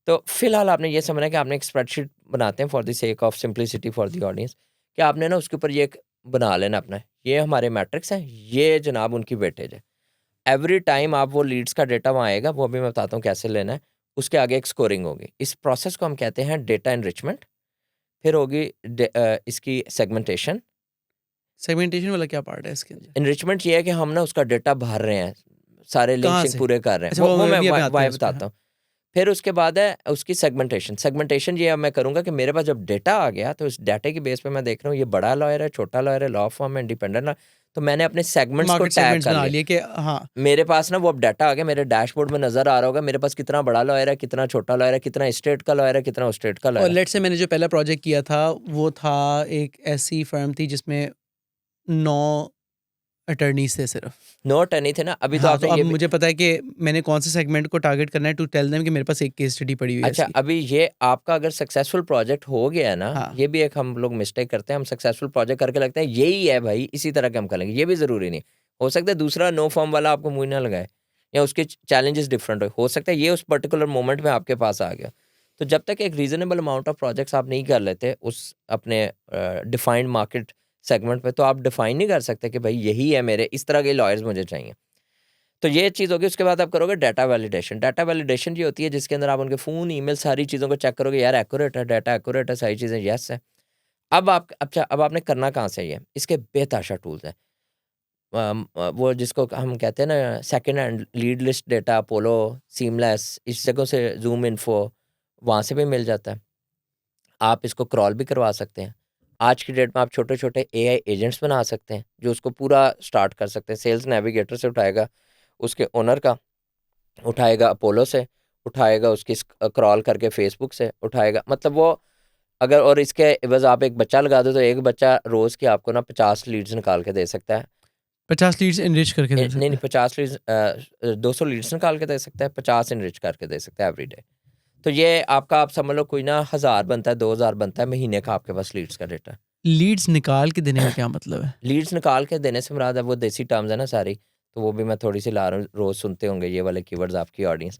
तो फिलहाल आपने ये समझना है कि आपने एक स्प्रेडशीट बनाते हैं for the sake of simplicity for the audience, कि आपने ना उसके ऊपर ये एक बना लेना अपना, ये हमारे मैट्रिक्स हैं, ये जनाब उनकी वेटेज है। एवरी टाइम आप वो लीड्स का डेटा वहाँ आएगा, वो भी मैं बताता हूँ कैसे लेना है। उसके आगे एक स्कोरिंग होगी। इस प्रोसेस को हम कहते हैं डेटा एनरिचमेंट। फिर होगी इसकी सेगमेंटेशन। सेगमेंटेशन वाला क्या पार्ट है इसके अंदर? एनरिचमेंट ये है कि हम ना उसका डेटा भर रहे हैं, सारे कहाँ लिंक से? पूरे कर रहे हैं। अच्छा, वो मैं अभी आते वाई हैं उस पे। बताता हाँ। हूँ। फिर उसके बाद है उसकी सेगमेंटेशन। सेगमेंटेशन ये अब मैं करूँगा कि मेरे पास जब डेटा आ गया, तो इस डाटे की बेस पे मैं देख रहा हूँ ये बड़ा लॉयर है, छोटा लॉयर है, लॉ फर्म है, इंडिपेंडेंट लॉ, तो मैंने अपने सेगमेंट्स को मार्केट टैग सेगमेंट्स कर बना लिया। लिए कि हाँ मेरे पास ना वो अब डाटा आ गया, मेरे डैशबोर्ड में नज़र आ रहा होगा मेरे पास कितना बड़ा लॉयर है, कितना छोटा लॉयर है, कितना स्टेट का लॉयर है, कितना स्टेट का और लॉयर है। लेट से मैंने जो पहला प्रोजेक्ट किया था वो था एक ऐसी फर्म थी जिसमें 9 अटर्नीज थे सिर्फ। नोट नहीं थे ना अभी, तो हाँ, तो आपने अब ये भी मुझे पता है कि मैंने कौन से सेगमेंट को टारगेट करना है टू टेल देम कि मेरे पास एक केस स्टडी पड़ी हुई है अच्छा, ऐसी। अभी ये आपका अगर सक्सेसफुल प्रोजेक्ट हो गया है ना, हाँ। ये भी एक हम लोग मिस्टेक करते हैं, हम सक्सेसफुल प्रोजेक्ट करके लगते हैं यही है भाई, इसी तरह के हम करेंगे, ये भी ज़रूरी नहीं। हो सकता है दूसरा नो फॉर्म वाला आपको मुँह ना लगाए या उसके चैलेंजेस डिफरेंट हो सकता है ये उस पर्टिकुलर मोमेंट में आपके पास आ गया। तो जब तक एक रीजनेबल अमाउंट ऑफ प्रोजेक्ट्स आप नहीं कर लेते उस अपने डिफाइंड मार्केट सेगमेंट पे, तो आप डिफाइन नहीं कर सकते कि भाई यही है मेरे, इस तरह के लॉयर्स मुझे चाहिए। तो ये चीज़ होगी। उसके बाद आप करोगे डाटा वैलिडेशन। डाटा वैलिडेशन ये होती है जिसके अंदर आप उनके फ़ोन, ईमेल, सारी चीज़ों को चेक करोगे, यार एक्यूरेट है, डाटा एक्यूरेट है, सारी चीज़ें यस है। अब आप अच्छा, अब आपने करना कहाँ से ये? इसके बेतहाशा टूल्स हैं। वो जिसको हम कहते हैं ना second hand lead list data, Apollo, seamless, इस जगहों से ज़ूम इन्फो, वहाँ से भी मिल जाता है। आप इसको क्रॉल भी करवा सकते हैं। आज की डेट में आप छोटे-छोटे एआई एजेंट्स बना सकते हैं, जो उसको पूरा स्टार्ट कर सकते हैं। सेल्स नेविगेटर से उठाएगा, उसके ओनर का उठाएगा, अपोलो से उठाएगा, उसकी क्रॉल करके फेसबुक से उठाएगा। मतलब वो अगर और इसके एवज़ आप एक बच्चा लगा दो, तो एक बच्चा रोज़ की आपको ना 50 लीड्स निकाल के दे सकता है। 50 लीड्स एनरिच करके दे सकते नहीं, हैं। 50 लीड्स 200 लीड्स निकाल के दे सकता है, 50 एनरिच करके दे सकता है एवरी डे। तो ये आपका आप समझ लो कोई ना 1000 बनता है, 2000 बनता है महीने का आपके पास लीड्स का डेटा। लीड्स निकाल के देने का क्या मतलब है? लीड्स निकाल के देने से मुराद है वो देसी टर्म्स है ना सारी, तो वो भी मैं थोड़ी-सी ला रहा हूँ, रोज़ सुनते होंगे ये वाले कीवर्ड्स आपकी ऑडियंस।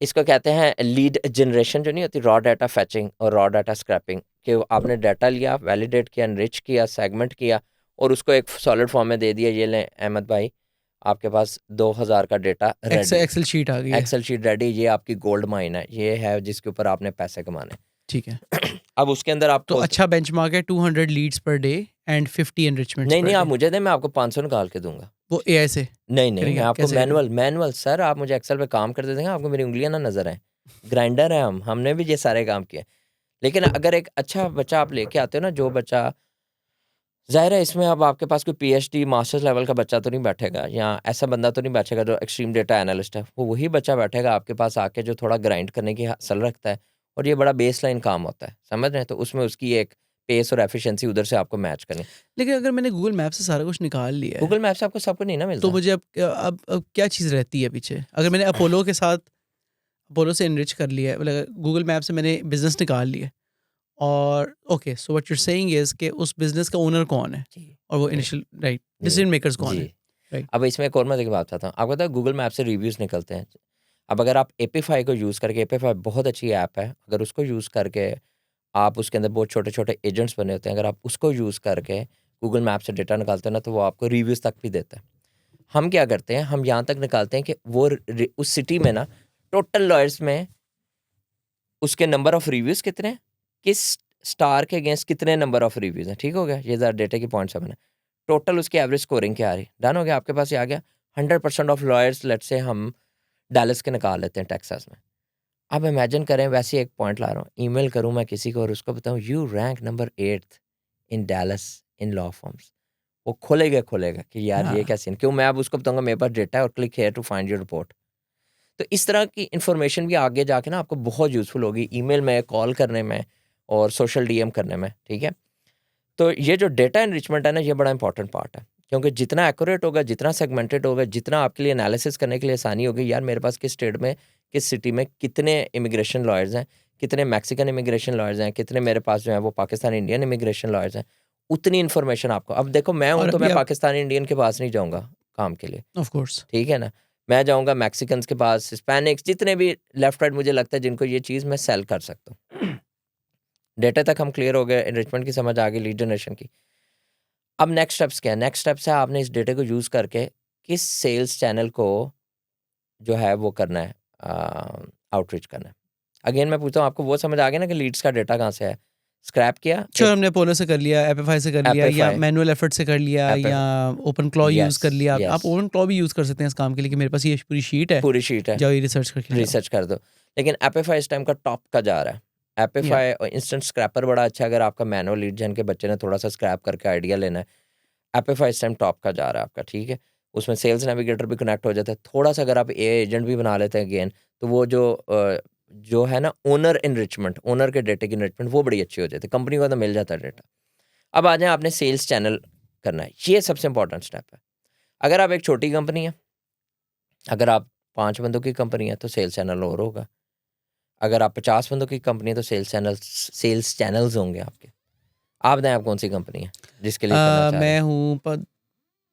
इसको कहते हैं लीड जनरेशन, जो नहीं होती, रॉ डाटा फेचिंग और रॉ डाटा स्क्रैपिंग, कि आपने डाटा लिया, वैलिडेट किया, एनरिच किया, सेगमेंट किया और उसको एक सॉलिड फॉर्म में दे दिया, ये लें अहमद भाई, आपके पास 2000 का डेटा रेडी, एक्सेल शीट आ गई है। एक्सेल शीट रेडी, ये आपकी गोल्ड माइन है, ये है जिसके ऊपर आपने पैसे कमाने। ठीक है। अब उसके अंदर आप तो खोलते, अच्छा बेंचमार्क है 200 लीड्स पर डे एंड 50 एनरिचमेंट्स नहीं पर आप डे। मुझे दें, मैं आपको 500 निकाल के दूंगा। वो एआई से नहीं, करेंगे मैं आप? आपको कैसे करेंगे? मैनुअल सर, आप मुझे एक्सेल पे काम करते देंगे, आपको मेरी उंगलियां ना नजर आए। ग्राइंडर है हम, हमने भी ये सारे काम किए। लेकिन अगर एक अच्छा बच्चा आप लेके आते हो ना, जो बच्चा, ज़ाहिर है इसमें अब आपके पास कोई पीएचडी मास्टर्स लेवल का बच्चा तो नहीं बैठेगा, या ऐसा बंदा तो नहीं बैठेगा जो एक्सट्रीम डेटा एनालिस्ट है। वो वही बच्चा बैठेगा आपके पास आके जो थोड़ा ग्राइंड करने की सल रखता है, और ये बड़ा बेस लाइन काम होता है, समझ रहे हैं? तो उसमें उसकी एक पेस और एफिशिएंसी उधर से आपको मैच करनी। लेकिन अगर मैंने गूगल मैप से सारा कुछ निकाल लिया है, गूगल मैप से आपको सब कुछ नहीं ना तो मिलता। मुझे अब क्या चीज़ रहती है पीछे? अगर मैंने अपोलो के साथ अपोलो से एनरिच कर लिया है, मतलब गूगल मैप से मैंने बिज़नेस निकाल लिया है और okay, so what you are saying is कि उस बिज़नेस का ओनर कौन है? जी, और वो जी, इनिशियल राइट जी, डिसीजन मेकर्स कौन है? जी। राइट। अब इसमें एक और मज़े की बात बताता हूँ। आपको पता है गूगल मैप से रिव्यूज़ निकलते हैं। अब अगर आप एपिफाई को यूज़ करके, एपिफाई बहुत अच्छी ऐप है, अगर उसको यूज़ करके आप उसके अंदर बहुत छोटे-छोटे एजेंट्स बने होते हैं, अगर आप उसको यूज़ करके गूगल मैप से डेटा निकालते हो ना, तो वो आपको रिव्यूज़ तक भी देता है। हम क्या करते हैं, हम यहाँ तक निकालते हैं कि वो उस सिटी में ना टोटल लॉयर्स में उसके नंबर ऑफ रिव्यूज़ कितने हैं, किस स्टार के अगेंस्ट कितने नंबर ऑफ रिव्यूज़ हैं, ठीक हो गया? ये ज़रा डेटा की पॉइंट्स हैं। टोटल उसकी एवरेज स्कोरिंग क्या आ रही है, डन हो गया, आपके पास ये आ गया। 100% ऑफ लॉयर्स लेट्स से हम डैलस के निकाल लेते हैं टेक्सास में। अब इमेजिन करें, वैसे ही एक पॉइंट ला रहा हूँ, ईमेल करूँ मैं किसी को और उसको बताऊँ you rank number 8th in Dallas in law firms. वो खोलेगा कि यार ये हाँ। क्या सीन, क्यों? मैं अब उसको बताऊँगा मेरे पास डेटा है और click here to find your report. तो इस तरह की इन्फॉर्मेशन भी आगे जाके ना आपको बहुत यूज़फुल होगी ईमेल में, कॉल करने में और सोशल डीएम करने में, ठीक है? तो ये जो डेटा एनरिचमेंट है ना, ये बड़ा इंपॉर्टेंट पार्ट है, क्योंकि जितना एक्यूरेट होगा, जितना सेगमेंटेड होगा, जितना आपके लिए एनालिसिस करने के लिए आसानी होगी, यार मेरे पास किस स्टेट में, किस सिटी में कितने इमिग्रेशन लॉयर्स हैं, कितने मैक्सिकन इमिग्रेशन लॉयर्स हैं, कितने मेरे पास जो है वो पाकिस्तानी इंडियन इमिग्रेशन लॉयर्स हैं, उतनी इन्फॉर्मेशन आपको। अब देखो मैं हूँ और तो अभी मैं आप पाकिस्तानी इंडियन के पास नहीं जाऊँगा काम के लिए, ऑफ कोर्स ठीक है ना? मैं जाऊँगा मैक्सिकन्स के पास, हिस्पैनिक्स, जितने भी लेफ्ट राइट मुझे लगता है जिनको ये चीज़ मैं सेल कर सकता हूँ। डेटा तक हम क्लियर हो गए, एनरिचमेंट की समझ आ गई, लीड जनरेशन की। अब नेक्स्ट स्टेप्स क्या है? नेक्स्ट स्टेप्स है आपने इस डेटा को यूज़ करके किस सेल्स चैनल को जो है वो करना है, आउटरीच करना है। अगेन मैं पूछता हूँ, आपको वो समझ आ गया ना कि लीड्स का डेटा कहाँ से है? स्क्रैप किया चलो एक हमने अपोलो से कर लिया, एपिफाई से कर लिया, या एपिफाई, मैनुअल एफर्ट से कर लिया, या ओपन क्लॉ यस, यूज़ कर लिया। यस, आप ओपन क्लॉ भी यूज़ कर सकते हैं इस काम के लिए कि मेरे पास ये पूरी शीट है, पूरी शीट है, जाओ ये रिसर्च करके ले आओ। रिसर्च कर दो। लेकिन एपिफाई इस टाइम का टॉप का जा रहा है। या एपिफाई और इंस्टेंट स्क्रैपर बड़ा अच्छा है, अगर आपका मैनुअल लीड जन के बच्चे ने थोड़ा सा स्क्रैप करके आइडिया लेना है। एपिफाई इस टाइम टॉप का जा रहा है आपका, ठीक है। उसमें सेल्स नेविगेटर भी कनेक्ट हो जाता है। थोड़ा सा अगर आप एआई एजेंट भी बना लेते हैं अगेन, तो वो जो है ना ओनर इनरिचमेंट, ओनर के डेटे की इनरिचमेंट, वो बड़ी अच्छी हो जाती है, कंपनी को तो मिल जाता है डेटा। अब आ जाए, आपने सेल्स चैनल करना है, ये सबसे इंपॉर्टेंट स्टेप है। अगर आप एक छोटी कंपनी है, अगर आप 5 बंदों की कंपनी है तो सेल्स चैनल और होगा। अगर आप 50 बंदों की कंपनी है तो सेल्स चैनल्स होंगे आपके। आप बताएं, आप कौन सी कंपनी है जिसके लिए करना चाह रहे मैं हैं? हूँ पर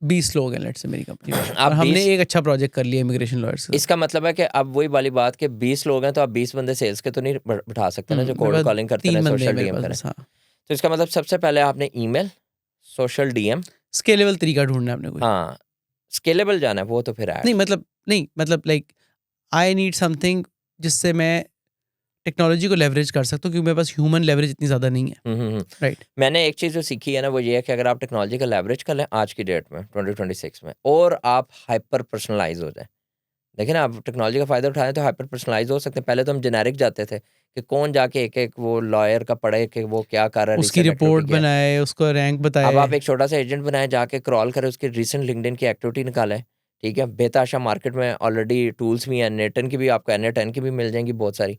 20 लोग हैं लेट्स से मेरी कंपनी में, आप और हमने 20, एक अच्छा प्रोजेक्ट कर लिया इमिग्रेशन लॉयर्स का। इसका मतलब है कि अब वही वाली बात कि 20 लोग हैं तो आप 20 बंदे सेल्स के तो नहीं बिठा सकते ना, जो मेरे कोल्ड पास कॉलिंग करते 3 हैं, बंदे हैं सोशल मेरे डीएम पास करें। बस। हाँ, तो इसका मतलब सबसे पहले आपने ईमेल, सोशल डीएम, स्केलेबल तरीका ढूंढना है आपने कोई। हाँ, स्केलेबल जाना है, वो तो फिर ऐड। नहीं मतलब लाइक आई नीड समथिंग जिससे मैं टेक्नोलॉजी को लेवरेज कर सकता हूँ, क्योंकि मेरे पास ह्यूमन लेवरेज इतनी ज़्यादा नहीं है। राइट। मैंने एक चीज़ जो सीखी है ना, वो ये है कि अगर आप टेक्नोलॉजी का लेवरेज कर लें आज की डेट में 2026 में, और आप हाइपर पर्सनलाइज हो जाए। देखिए ना, आप टेक्नोलॉजी का फ़ायदा उठाएं तो हाइपर पर्सनलाइज हो सकते हैं। पहले तो हम जेनेरिक जाते थे कि कौन जाके एक एक वो लॉयर का पढ़े कि वो क्या कर रहा है, उसकी रिसेंट एक्टिविटी रिपोर्ट क्या है। बनाए, उसको रैंक अब बताए। आप एक छोटा सा एजेंट बनाएं, जाके क्रॉल करें, उसकी रिसेंट लिंक्डइन की एक्टिविटी निकालें, ठीक है। बेताशा मार्केट में ऑलरेडी टूल्स भी हैं, नेटन की भी, आपको NA10 की भी मिल जाएंगी बहुत सारी।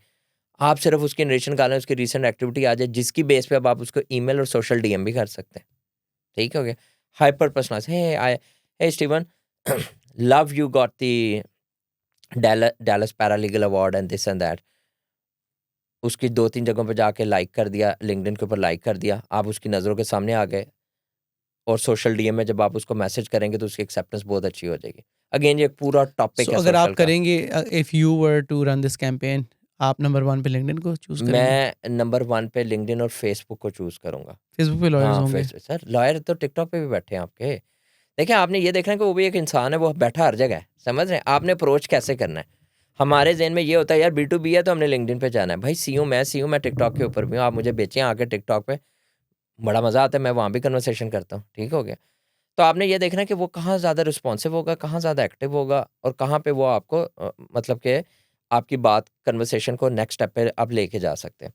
आप सिर्फ उसकी नरेशन निकालें, उसकी रिसेंट एक्टिविटी आ जाए, जिसकी बेस पे अब आप उसको ईमेल और सोशल डीएम भी कर सकते हैं, ठीक हो गया। Hyper personalise, hey Steven, love you got the Dallas paralegal award and this and that. उसकी 2-3 जगहों पे जाके लाइक कर दिया, लिंक्डइन के ऊपर लाइक कर दिया, आप उसकी नज़रों के सामने आ गए। और सोशल डीएम में जब आप उसको मैसेज करेंगे तो उसकी एक्सेप्टेंस बहुत अच्छी हो जाएगी। अगेन ये पूरा टॉपिक सो है अगर आप सोशल का। करेंगे, if you were to run this campaign, आप नंबर 1 पे लिंक्डइन को चूज़ करेंगे? मैं नंबर 1 पे लिंक्डइन और फेसबुक को चूज़ करूँगा। फेसबुक पे लॉयर्स हाँ, होंगे? सर लॉयर तो टिकटॉक पे भी बैठे हैं आपके। देखिए, आपने ये देखना है कि वो भी एक इंसान है, वो बैठा हर जगह है, समझ रहे हैं? आपने अप्रोच कैसे करना है। हमारे ज़हन में ये होता है यार B2B है तो हमने लिंक्डइन पे जाना है। भाई सी हूँ, मैं टिकटॉक के ऊपर भी हूँ, आप मुझे बेचें आके टिकटॉक पे, बड़ा मज़ा आता है, मैं वहाँ भी कन्वर्सेशन करता हूँ, ठीक हो गया। तो आपने ये देखना है कि वो कहाँ ज़्यादा रिस्पॉन्सिव होगा, कहाँ ज़्यादा एक्टिव होगा, और कहाँ पे वो आपको मतलब कि आपकी बात कन्वर्सेशन को नेक्स्ट स्टेप पे आप लेके जा सकते हैं।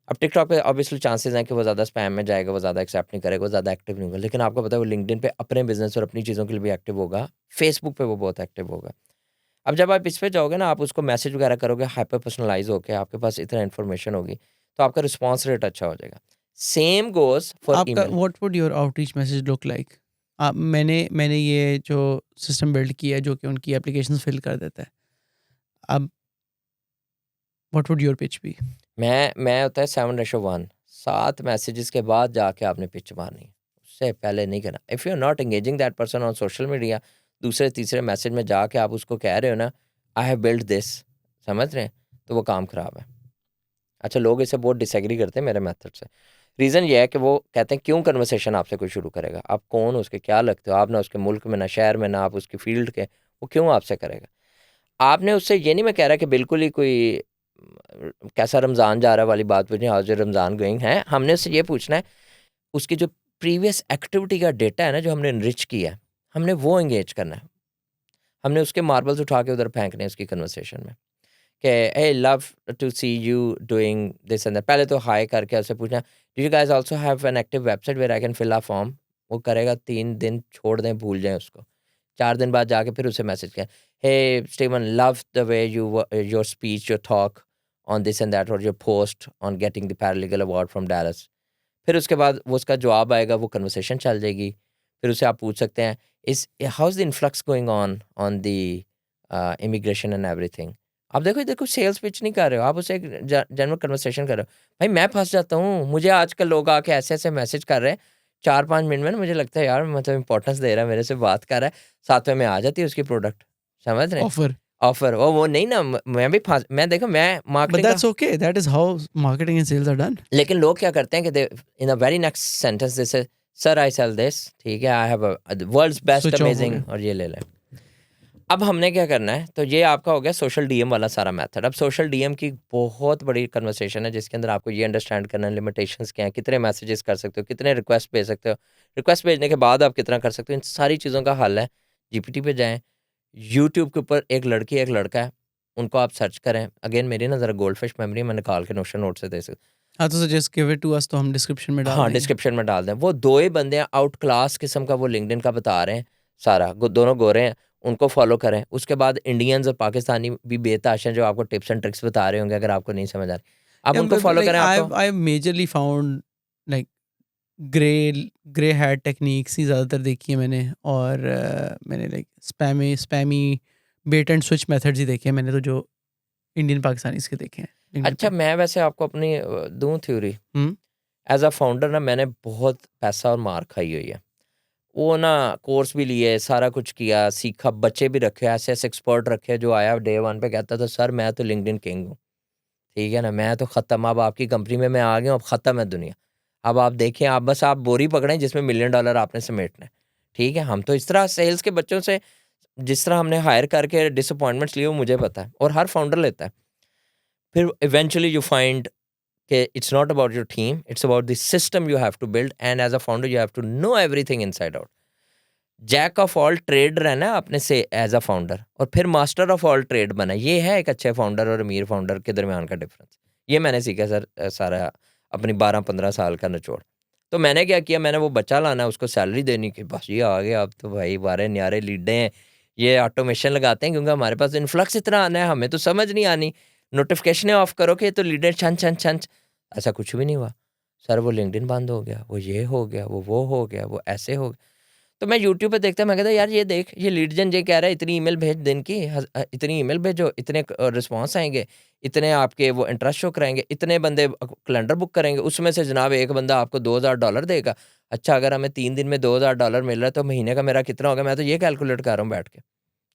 अब टिकटॉक पे ऑब्वियसली चांसेस हैं कि वो ज़्यादा स्पैम में जाएगा, वो ज़्यादा एक्सेप्ट नहीं करेगा, वो ज़्यादा एक्टिव नहीं होगा। लेकिन आपको पता है वो लिंक्डइन पे अपने बिजनेस और अपनी चीज़ों के लिए भी एक्टिव होगा, फेसबुक पे वो बहुत एक्टिव होगा। अब जब आप इस पे जाओगे ना, आप उसको मैसेज वगैरह करोगे हाइपर पर्सनलाइज होके, आपके पास इतना इन्फॉर्मेशन होगी, तो आपका रिस्पॉन्स रेट अच्छा हो जाएगा। सेम गोज़ फॉर आपका email. What would your outreach message look like? मैंने ये जो सिस्टम बिल्ड किया है जो कि उनकी एप्लीकेशंस फिल कर देता है। अब what would your pitch be? मैं होता है 7:1, 7 मैसेजेस के बाद जाके आपने पिच मारनी है, उससे पहले नहीं करना। If you are not engaging that person on social media, दूसरे तीसरे मैसेज में जाके आप उसको कह रहे हो ना, आई हैव बिल्ड दिस, समझ रहे हैं, तो वो काम खराब है। अच्छा, लोग इसे बहुत डिसएग्री करते हैं मेरे मेथड से। रीज़न ये है कि वो कहते हैं क्यों कन्वर्सेशन आपसे कोई शुरू करेगा, आप कौन हो, उसके क्या लगते हो, आप ना उसके मुल्क में, ना शहर में, ना आप उसकी फील्ड के, वो क्यों आपसे करेगा। आपने उससे, ये नहीं मैं कह रहा कि बिल्कुल ही कोई कैसा रमज़ान जा रहा है वाली बात पूछनी, हाउ इज़ रमज़ान गोइंग है। हमने उससे ये पूछना है, उसकी जो प्रीवियस एक्टिविटी का डेटा है ना, जो हमने एनरिच किया है, हमने वो एंगेज करना है। हमने उसके मार्बल्स उठा के उधर फेंकने हैं उसकी कन्वर्सेशन में कि hey love to see you doing this and that. पहले तो हाय करके उससे पूछना, do you guys also have an active website where I can fill a form. वो करेगा, 3 दिन छोड़ दें, भूल जाएं उसको। 4 दिन बाद जाके फिर उसे मैसेज करें, hey Steven, love the way you your speech, your talk on this and that, और your post on getting the paralegal award from Dallas. फिर उसके बाद वो उसका जवाब आएगा, वो कन्वर्सेशन चल जाएगी। फिर उससे आप पूछ सकते हैं, is how is the influx going on the immigration and everything. आप देखो सेल्स पिच नहीं कर रहे हो, आप उससे एक जनरल कन्वर्सेशन कर रहे हो। भाई मैं फँस जाता हूँ, मुझे आजकल लोग आके ऐसे-ऐसे मैसेज कर रहे हैं, 4-5 मिनट में ना मुझे लगता है यार मतलब इम्पोर्टेंस दे रहा है, मेरे से बात कर रहा है, साथ में आ जाती है उसकी प्रोडक्ट, समझ रहे हैं? ऑफर। ऑफ़र वो नहीं ना, मैं भी फँस, मैं देखो मैं बट मार्केटिंग का, that's okay, that is how marketing and sales are done. लेकिन लोग क्या करते हैं कि they in a very next sentence they say, sir I sell this, ठीक है, I have world's best switch off हो गया। अमेजिंग, और ये ले लें। अब हमने क्या करना है, तो ये आपका हो गया सोशल डीएम वाला सारा मेथड। अब सोशल डीएम की बहुत बड़ी कन्वर्सेशन है जिसके अंदर आपको ये अंडरस्टैंड करना है लिमिटेशंस क्या हैं, कितने मैसेजेस कर सकते हो, कितने रिक्वेस्ट भेज सकते हो, रिक्वेस्ट भेजने के बाद आप कितना कर सकते हो, इन सारी चीज़ों का हल है। जीपीटी पे जाएँ, यूट्यूब के ऊपर एक लड़की एक लड़का है, उनको आप सर्च करें, अगेन मेरी ना ज़रा गोल्ड फिश मेमोरी, मैं निकाल के नोशन नोट से दे सकता। हाँ, तो just give it to us, तो हम डिस्क्रिप्शन में डाल हाँ, देंगे। डिस्क्रिप्शन में डाल दें। वो 2 ही बंदे हैं, आउट क्लास किस्म का वो लिंक्डइन का बता रहे हैं सारा, दोनों गोरे हैं, उनको फॉलो करें। उसके बाद इंडियंस और पाकिस्तानी भी बेताश हैं जो आपको टिप्स एंड ट्रिक्स बता रहे होंगे, अगर आपको नहीं समझ आ रही। आप Yeah, उनको but फॉलो like करें आपको। I've majorly found like grey hat techniques ही ज़्यादातर देखी है मैंने, और मैंने like spammy bait and switch methods ही देखे हैं मैंने, तो जो इंडियन पाकिस्तानी इसके देखे हैं LinkedIn अच्छा, पे। मैं वैसे आपको अपनी दूँ theory. Hmm. As a founder ना मैंने बहुत पैसा और मार खाई हुई है। वो ना कोर्स भी लिए, सारा कुछ किया, सीखा, बच्चे भी रखे, ऐसे-ऐसे एक्सपर्ट रखे जो आया डे 1 पे कहता था सर मैं तो लिंक्डइन किंग हूँ। ठीक है ना? मैं तो ख़त्म, अब आपकी कंपनी में मैं आ गया हूँ, अब ख़त्म है दुनिया। अब आप देखें, आप बस आप बोरी पकड़ें जिसमें $1 मिलियन आपने समेटना है। ठीक है? हम तो इस तरह सेल्स के बच्चों से जिस तरह हमने हायर करके डिसअपॉइंटमेंट्स लिए वो मुझे पता है और हर फाउंडर लेता है। फिर इवेंचुअली यू फाइंड कि it's not about your team, it's about the system you have to build and as a founder you have to know everything inside out. Jack of all trade रहना है अपने से एज अ फाउंडर, और फिर मास्टर ऑफ ऑल ट्रेड बना। ये है एक अच्छे फाउंडर और अमीर फाउंडर के दरमियान का डिफरेंस। ये मैंने सीखा सर, सारा अपनी 12-15 साल का निचोड़। तो मैंने क्या किया, मैंने वो बच्चा लाना, उसको सैलरी देनी कि बस ये आ गया, अब तो भाई बारे न्यारे लीडे हैं, ये ऑटोमेशन लगाते हैं क्योंकि हमारे पास इन्फ्लक्स इतना आना है, हमें तो समझ नहीं आनी। नोटिफिकेशनें ऑफ करो कि तो लीडर छन छन छन। ऐसा कुछ भी नहीं हुआ सर, वो लिंक्डइन बंद हो गया, वो ये हो गया, वो हो गया, वो ऐसे हो गया। तो मैं यूट्यूब पे देखता, मैं कहता यार ये देख, ये लीड जेन ये कह रहा है इतनी ईमेल भेज दिन की, इतनी ईमेल भेजो, इतने रिस्पॉन्स आएंगे, इतने आपके वो इंटरेस्ट शो कराएंगे, इतने बंदे कैलेंडर बुक करेंगे, उसमें से जनाब एक बंदा आपको $2000 देगा। अच्छा, अगर हमें 3 दिन में $2000 मिल रहा है तो महीने का मेरा कितना होगा? मैं तो ये कैलकुलेट कर रहा हूँ बैठ के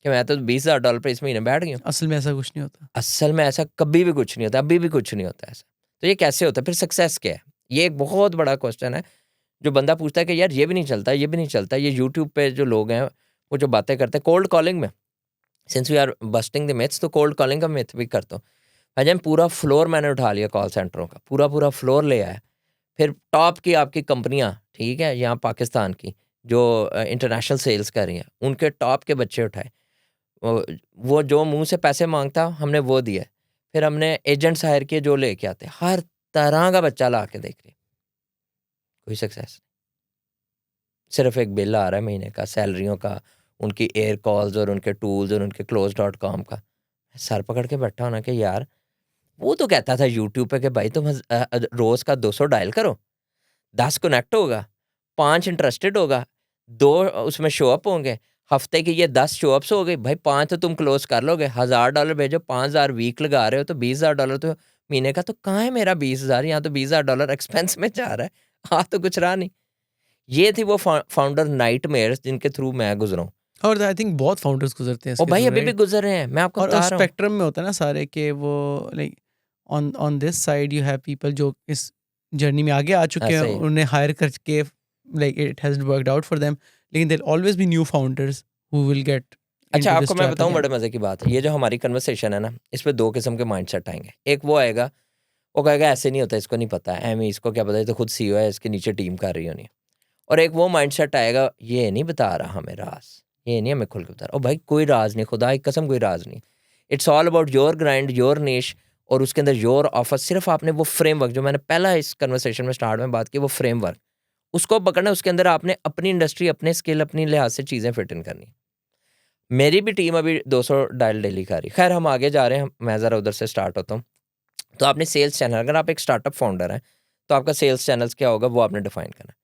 कि मैं तो $20000 पे इस महीने बैठ गया हूँ। असल में ऐसा कुछ नहीं होता। असल में ऐसा कभी भी कुछ नहीं होता, अभी भी कुछ नहीं होता ऐसा। तो ये कैसे होता है? फिर सक्सेस क्या है? ये एक बहुत बड़ा क्वेश्चन है जो बंदा पूछता है कि यार ये भी नहीं चलता, ये भी नहीं चलता। ये यूट्यूब पे जो लोग हैं वो जो बातें करते हैं कोल्ड कॉलिंग में, since we are busting the myths, तो कोल्ड कॉलिंग का मिथ भी करता हूँ। भाईजान पूरा फ्लोर मैंने उठा लिया कॉल सेंटरों का, पूरा फ्लोर ले आया। फिर टॉप की आपकी कंपनियाँ, ठीक है, यहाँ पाकिस्तान की जो इंटरनेशनल सेल्स कर रही हैं, उनके टॉप के बच्चे उठाए। वो जो मुँह से पैसे माँगता हमने वो दिए। फिर हमने एजेंट्स हायर किए जो लेके आते। हर तरह का बच्चा ला के देख लिया, कोई सक्सेस। सिर्फ एक बिल आ रहा है महीने का, सैलरियों का, उनकी एयर कॉल्स और उनके टूल्स और उनके close.com का। सर पकड़ के बैठा होना कि यार वो तो कहता था यूट्यूब पे कि भाई तुम रोज़ का 200 डायल करो, 10 कनेक्ट होगा, 5 इंटरेस्टेड होगा, 2 उसमें शो अप होंगे, हफ्ते की ये 10 शो अप्स हो गई, भाई 5 तो तुम क्लोज कर लोगे, $1000 भेजो, 5000 वीक लगा रहे हो तो $20000 तो महीने का। तो कहाँ है मेरा 20000? यहाँ तो $20000 एक्सपेंस में जा रहा है, तो कुछ रहा नहीं। ये थी वो फाउंडर नाइटमेयर्स जिनके थ्रू मैं गुजरा हूँ, और आई थिंक बहुत फाउंडर्स गुजरते हैं और इसके भाई थ्रू, अभी भी राइट? गुजर रहे हैं, मैं आपको और बता रहा हूँ। स्पेक्ट्रम में होता है ना सारे के वो, like on on this side you have people जो इस जर्नी में आगे आ चुके हैं, ऐसे ही। उन्हें हायर करके like it has worked out for them, लेकिन there always be new founders who will get अच्छा, इनटू आपको दिस मैं ट्रैप बताऊँ अगेन। बड़े मज़े की बात है, ये जो हमारी कन्वर्सेशन है ना, इस पे 2 किस्म के माइंडसेट आएँगे। एक वो आएगा, वो कहेगा ऐसे नहीं होता, इसको नहीं पता है, एमी इसको क्या पता है, ये तो खुद सीईओ है, इसके नीचे टीम कर रही होनी है। और एक वो माइंडसेट आएगा, ये नहीं बता रहा हमें राज़, ये नहीं हमें खुल के बता रहा। और भाई कोई राज़ नहीं, खुदा की कसम कोई राज़ नहीं। It's all about your grind, your निश, और उसके अंदर योर ऑफर। सिर्फ आपने वो फ्रेमवर्क जो मैंने पहला इस कन्वर्सेशन में स्टार्ट में बात की, वो फ्रेमवर्क, उसको पकड़ना, उसके अंदर आपने अपनी इंडस्ट्री, अपने स्किल, अपनी लिहाज से चीज़ें फिट इन करनी। मेरी भी टीम अभी 200 डायल डेली कर रही है। खैर हम आगे जा रहे हैं, मैं ज़रा उधर से स्टार्ट होता हूँ। तो आपने सेल्स चैनल, अगर आप एक स्टार्टअप फाउंडर हैं, तो आपका सेल्स चैनल्स क्या होगा वो आपने डिफाइन करना है।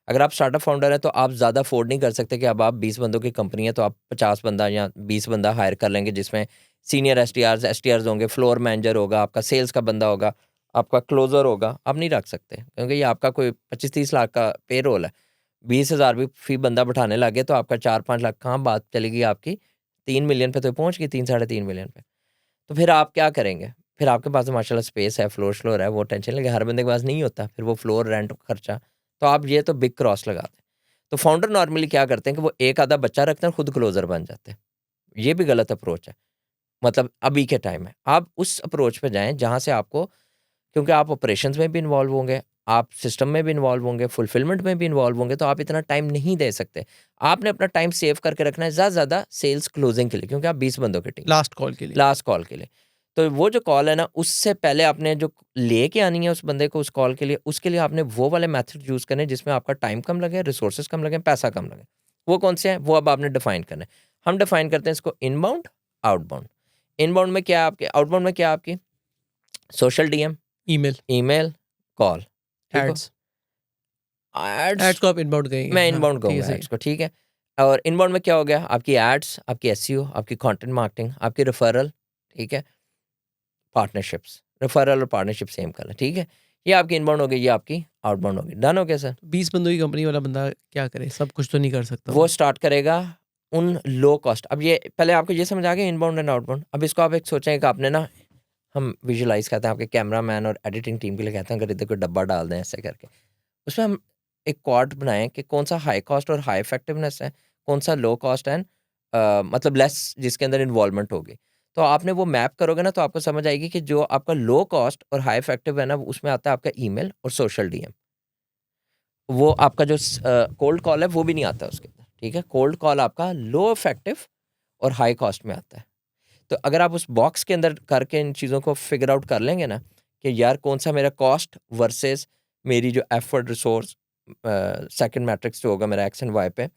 अगर आप स्टार्टअप फाउंडर हैं तो आप ज़्यादा अफोर्ड नहीं कर सकते कि अब आप 20 बंदों की कंपनी है तो आप 50 बंदा या 20 बंदा हायर कर लेंगे, जिसमें सीनियर एसटीआर्स होंगे, फ्लोर मैनेजर होगा, आपका सेल्स का बंदा होगा, आपका क्लोजर होगा। आप नहीं रख सकते क्योंकि ये आपका कोई 25-30 लाख का पे रोल है। 20,000 भी फी बंदा बैठाने लगे तो आपका 4-5 लाख कहाँ बात चलेगी आपकी, 3 मिलियन पे तो पहुँच गई, 3 साढ़े 3 मिलियन पे। तो फिर आप क्या करेंगे? फिर आपके पास तो माशाल्लाह स्पेस है, फ्लोर है, वो टेंशन नहीं, हर बंदे के पास नहीं होता, फिर वो फ्लोर रेंट खर्चा। तो आप ये तो बिग क्रॉस लगाते हैं। तो फाउंडर नॉर्मली क्या करते हैं कि वो एक आधा बच्चा रखते हैं और खुद क्लोज़र बन जाते हैं। ये भी गलत अप्रोच है। मतलब अभी के टाइम में, आप उस अप्रोच पे जाएँ जहाँ से आपको, क्योंकि आप ऑपरेशंस में भी इन्वॉल्व होंगे, आप सिस्टम में भी इन्वॉल्व होंगे, फुलफिलमेंट में भी इन्वॉल्व होंगे, तो आप इतना टाइम नहीं दे सकते। आपने अपना टाइम सेव करके रखना है ज़्यादा से ज़्यादा सेल्स क्लोजिंग के लिए, क्योंकि आप 20 बंदों की टीम, लास्ट कॉल के लिए। लास्ट कॉल के लिए। तो वो जो कॉल है ना, उससे पहले आपने जो लेके आनी है उस बंदे को उस कॉल के लिए, उसके लिए आपने वो वाले मेथड यूज़ करने हैं जिसमें आपका टाइम कम लगे, रिसोर्सेज कम लगे, पैसा कम लगे। वो कौन से हैं? वो अब आपने डिफाइन करना है। हम डिफाइन करते हैं इसको इनबाउंड, आउटबाउंड। इनबाउंड में क्या है आपके, आउटबाउंड में क्या है आपकी? Social DM, email, email, call, ठीक हो? एड्स एड्स को आप इनबाउंड कहेंगे। मैं हाँ, इनबाउंड ठीक है, कहूँगा सही एड्स को, ठीक है। और इनबाउंड में क्या हो गया? आपकी एड्स, आपकी एसईओ, आपकी कंटेंट मार्केटिंग, आपकी रेफरल, ठीक है, पार्टनरशिप्स। रेफरल और पार्टनरशिप सेम कर लें, ठीक है। ये आपकी इनबाउंड हो गई, ये आपकी आउटबाउंड हो गई। डन हो गया सर? 20 बंदों की कंपनी वाला बंदा क्या करे? सब कुछ तो नहीं कर सकता वो स्टार्ट करेगा उन लो कॉस्ट। अब ये पहले आपको ये समझ आ गया इनबाउंड एंड आउटबाउंड। अब इसको आप एक सोचें कि आपने ना, हम विजुलाइज करते हैं आपके कैमरा मैन और एडिटिंग टीम के लिए कहते हैं अगर इधर कोई डब्बा डाल दें ऐसे करके, उसमें हम एक क्वाड बनाएं कि कौन सा हाई कॉस्ट और हाई इफेक्टिवनेस है, कौन सा लो कॉस्ट एंड मतलब लेस जिसके अंदर इन्वॉल्वमेंट होगी। तो आपने वो मैप करोगे ना, तो आपको समझ आएगी कि जो आपका लो कॉस्ट और हाई इफेक्टिव है ना, उसमें आता है आपका ईमेल और सोशल डीएम। वो आपका जो कोल्ड कॉल है वो भी नहीं आता उसके अंदर, ठीक है। कोल्ड कॉल आपका लो इफेक्टिव और हाई कॉस्ट में आता है। तो अगर आप उस बॉक्स के अंदर करके इन चीज़ों को फिगर आउट कर लेंगे ना कि यार कौन सा मेरा कॉस्ट वर्सेस मेरी जो एफर्ट रिसोर्स, सेकंड मैट्रिक्स जो होगा मेरा एक्स एंड वाई पे,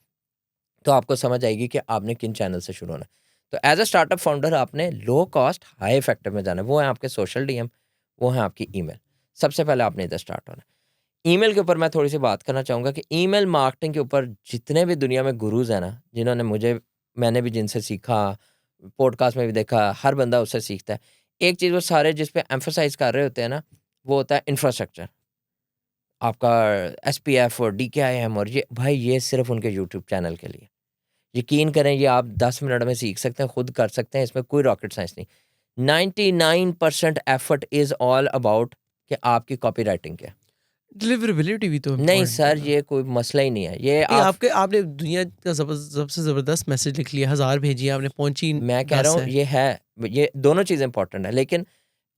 तो आपको समझ आएगी कि आपने किन चैनल से शुरू होना है। तो एज अ स्टार्टअप फाउंडर आपने लो कॉस्ट हाई इफेक्टिव में जाना है। वो है आपके सोशल डीएम, वो है आपकी ईमेल। सबसे पहले आपने इधर स्टार्ट होना है। ईमेल के ऊपर मैं थोड़ी सी बात करना चाहूँगा कि ईमेल मार्केटिंग के ऊपर जितने भी दुनिया में गुरुज हैं ना, जिन्होंने मैंने भी जिनसे सीखा, पॉडकास्ट में भी देखा, हर बंदा उससे सीखता है। एक चीज़ वो सारे जिस पे एम्फोसाइज कर रहे होते हैं ना, वो होता है इंफ्रास्ट्रक्चर। आपका एसपीएफ और डीकेआईएम और ये भाई ये सिर्फ उनके यूट्यूब चैनल के लिए। यकीन करें ये आप 10 मिनट में सीख सकते हैं, खुद कर सकते हैं, इसमें कोई रॉकेट साइंस नहीं। 99% एफर्ट इज़ ऑल अबाउट कि आपकी कॉपी राइटिंग क्या है। डिलीवरेबिलिटी भी तो नहीं इम्पोर्टेंट सर, है ना। ये कोई मसला ही नहीं है। ये नहीं, आप आपने दुनिया का सबसे ज़बरदस्त मैसेज लिख लिया, 1000 भेजिए आपने, पहुंची मैं कह रहा 10 हूँ है। ये दोनों चीज़ें इंपॉर्टेंट है, लेकिन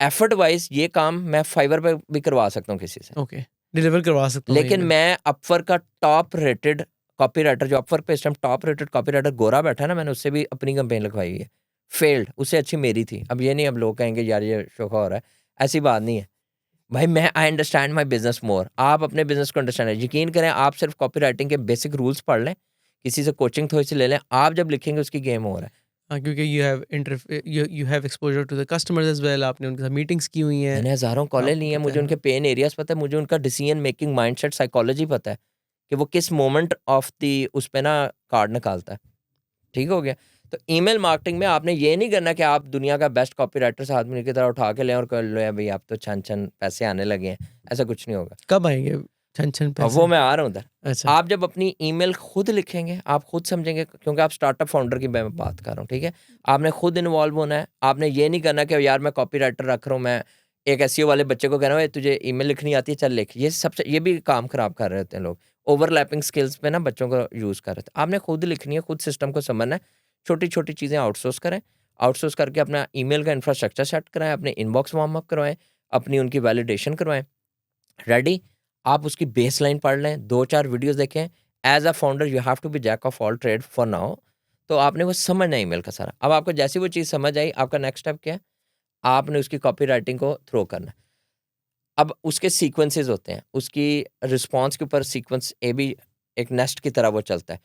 एफर्ट वाइज ये काम मैं फाइवर पे भी करवा सकता हूँ किसी से। ओके, डिलीवर करवा सकता हूँ लेकिन ईमेल। मैं अपवर्क का टॉप रेटेड कॉपीराइटर, जो अपवर्क पे इस टाइम टॉप रेटेड कॉपीराइटर गोरा बैठा है ना, मैंने उससे भी अपनी कैंपेन लिखवाई हुई है, फेल्ड, उससे अच्छी मेरी थी। अब ये नहीं अब लोग कहेंगे यार ये शोखा हो रहा है, ऐसी बात नहीं है भाई। मैं आई अंडरस्टैंड माई बिजनेस मोर, आप अपने बिजनेस को अंडरस्टैंड है। यकीन करें, आप सिर्फ कॉपी राइटिंग के बेसिक रूल्स पढ़ लें, किसी से कोचिंग थोड़ी सी ले लें, आप जब लिखेंगे उसकी गेम हो रहा है। हाँ, क्योंकि you have exposure to the customers as well, आपने उनके साथ मीटिंग्स की हुई हैं, मैंने हज़ारों कॉलें ली आपको हैं, पता मुझे है। उनके हाँ, पेन एरियाज़ पता है, मुझे उनका डिसीजन मेकिंग माइंडसेट साइकोलॉजी पता है कि वो किस मोमेंट ऑफ द उस पे ना कार्ड निकालता है। ठीक हो गया? तो ईमेल मार्केटिंग में आपने ये नहीं करना कि आप दुनिया का बेस्ट कॉपीराइटर से आदमी की तरह उठा के लें और कर लो भई अब तो छन-छन पैसे आने लगे हैं, ऐसा कुछ नहीं होगा। कब आएँगे छन-छन अब वो पैसे? मैं आ रहा हूँ उधर। अच्छा, आप जब अपनी ईमेल खुद लिखेंगे, आप खुद समझेंगे, क्योंकि आप स्टार्टअप फाउंडर की मैं बात कर रहा हूँ, ठीक है? आपने खुद इन्वॉल्व होना है, आपने ये नहीं करना कि यार मैं कॉपीराइटर रख रहा हूँ, मैं एक एसईओ वाले बच्चे को कह रहा हूँ, "ए तुझे ईमेल लिखनी आती है, चल लिख।" ये भी काम खराब कर रहे होते हैं लोग। ओवरलैपिंग स्किल्स पे ना बच्चों को यूज़ कर रहे थे। आपने खुद लिखनी है, खुद सिस्टम को समझना है, छोटी-छोटी चीज़ें आउटसोर्स करें, आउटसोर्स करके अपना ईमेल का इंफ्रास्ट्रक्चर सेट कराएँ, अपने इनबॉक्स वार्म अप करवाएँ, अपनी उनकी वैलिडेशन करवाएँ। रेडी? आप उसकी बेसलाइन पढ़ लें, 2-4 वीडियोज़ देखें। As a founder you have to be jack of all trade for now. तो आपने वो समझना है ईमेल का सारा। अब आपको जैसी वो चीज़ समझ आई, आपका नेक्स्ट स्टेप क्या है? आपने उसकी कॉपी राइटिंग को थ्रो करना है। अब उसके सीक्वेंसेस होते हैं, उसकी रिस्पॉन्स के ऊपर सीक्वेंस ए भी एक नेस्ट की तरह वो चलता है।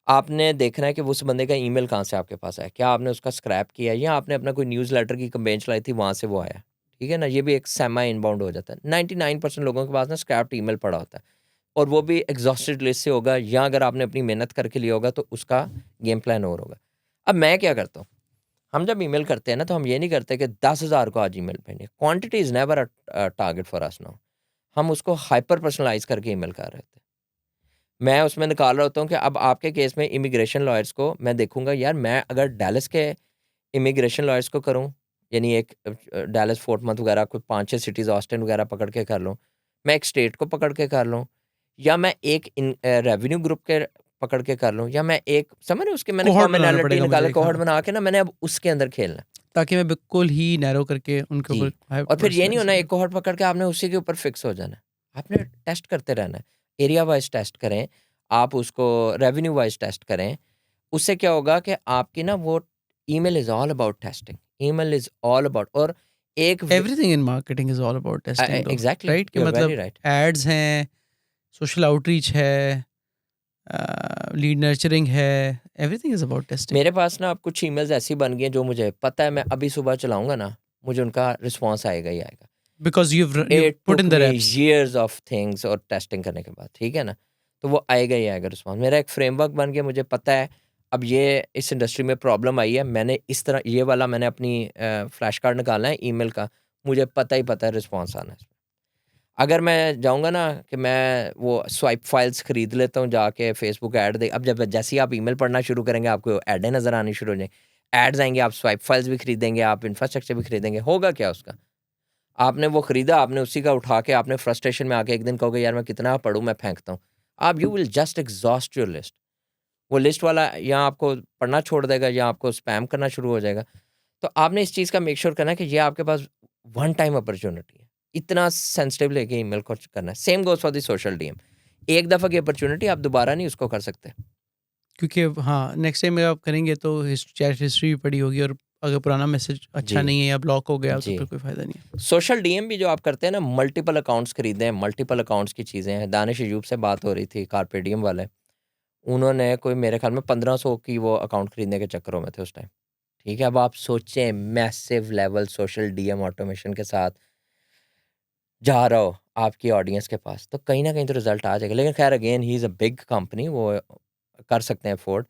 आपने देखना है कि उस बंदे का ईमेल कहाँ से आपके पास आया। क्या आपने उसका स्क्रैप किया है या आपने अपना कोई न्यूज़लेटर की कैंपेन चलाई थी, वहाँ से वो आया। ठीक है ना? ये भी एक सेमी इनबाउंड हो जाता है। 99% लोगों के पास ना स्क्रैप्ड ईमेल पड़ा होता है और वो भी एग्ज़ॉस्टेड लिस्ट से होगा, या अगर आपने अपनी मेहनत करके लिया होगा तो उसका गेम प्लान और होगा। अब मैं क्या करता हूँ, हम जब ईमेल करते हैं ना, तो हम ये नहीं करते कि 10,000 को आज ईमेल भेजें। Quantity is never target for us now. हम उसको हाइपर पर्सनलाइज़ करके ईमेल कर रहे थे। मैं उसमें निकाल रहा होता हूँ कि अब आपके केस में इमिग्रेशन लॉयर्स को मैं देखूँगा, यार मैं अगर डैलस के इमिग्रेशन लॉयर्स को करूँ, यानी एक डैलस, फोर्ट मर्थ वगैरह कोई 5-6 सिटीज़, ऑस्टिन वगैरह पकड़ के कर लूँ, मैं एक स्टेट को पकड़ के कर लूँ, या मैं एक रेवेन्यू ग्रुप के पकड़ के कर लूँ, या मैं एक समझ रहे हो उसके मैंने कोहॉर्ट बनाना कॉमनैलिटी पड़ेगा मुझे निकाला, एक, कोहॉर्ट हाँ, बना के ना मैंने अब उसके अंदर खेलना है। ताकि मैं बिल्कुल ही नैरो करके उनके ऊपर जी, और फिर ये नहीं होना एक कोहॉर्ट पकड़ के आपने उसी के ऊपर फिक्स हो जाना है। आपने टेस्ट करते रहना है, एरिया वाइज टेस्ट करें, आप उसको रेवेन्यू वाइज टेस्ट करें। उससे क्या होगा कि आपकी ना वो email is all about testing, email is all about और एक everything in marketing is all about testing दो, एग्जैक्टली, राइट? कि यू आर वेरी मतलब राइट। एड्स हैं, सोशल आउटरीच है, लीड नर्चरिंग है, एवरीथिंग इज अबाउट टेस्टिंग। मेरे पास ना अब कुछ ईमेल्स ऐसी बन गई हैं जो मुझे पता है मैं अभी सुबह चलाऊंगा ना, मुझे उनका रिस्पॉन्स आएगा ही आएगा। Because you've it put took in the me reps. years of things और टेस्टिंग करने के बाद, ठीक है ना, तो वो आएगा ही आएगा रिस्पॉन्स। मेरा एक फ्रेमवर्क बन गया, मुझे पता है अब ये इस इंडस्ट्री में प्रॉब्लम आई है, मैंने इस तरह ये वाला मैंने अपनी फ्लैश कार्ड निकालना है ईमेल का, मुझे पता ही पता है रिस्पॉन्स आना है। अगर मैं जाऊँगा ना कि मैं वो स्वाइप फाइल्स खरीद लेता हूँ जाके फेसबुक ऐड दे, अब जब जैसे ही आप ईमेल पढ़ना शुरू करेंगे आपको ऐडें नज़र आनी शुरू हो जाएंगी, एड्स आएंगे, आप स्वाइप फाइल्स भी खरीदेंगे, आप इंफ्रास्ट्रक्चर भी खरीदेंगे, होगा क्या उसका? आपने वो खरीदा, आपने उसी का उठा के आपने फ्रस्ट्रेशन में आके एक दिन कहोगे यार मैं कितना पढ़ूँ, मैं फेंकता हूँ। आप you will just exhaust your list. वो लिस्ट वाला या आपको पढ़ना छोड़ देगा या आपको स्पैम करना शुरू हो जाएगा। तो आपने इस चीज़ का मेक श्योर करना है कि ये आपके पास वन टाइम अपॉर्चुनिटी है। इतना सेंसिटिव लेके ईमेल को करना है। Same goes for the social DM. एक दफ़ा की अपॉर्चुनिटी, आप दोबारा नहीं उसको कर सकते। क्योंकि हाँ, नेक्स्ट टाइम आप करेंगे तो चैट हिस्ट्री भी पड़ी होगी, और अगर पुराना मैसेज अच्छा जी, नहीं है या ब्लॉक हो गया तो जी। फिर कोई फ़ायदा नहीं है। सोशल डीएम भी जो आप करते हैं ना, मल्टीपल अकाउंट्स खरीदे हैं, मल्टीपल अकाउंट्स की चीज़ें हैं। दानिश अयूब से बात हो रही थी, कार्पेडियम वाले। उन्होंने कोई मेरे ख़्याल में 1500 की वो अकाउंट खरीदने के चक्करों में थे उस टाइम। ठीक है, अब आप सोचें massive level social DM automation के साथ जा रहा हो आपकी ऑडियंस के पास, तो कहीं न कहीं तो रिज़ल्ट आ जाएगा। लेकिन ख़ैर again he is a big company, वो कर सकते हैं अफ़ोर्ड।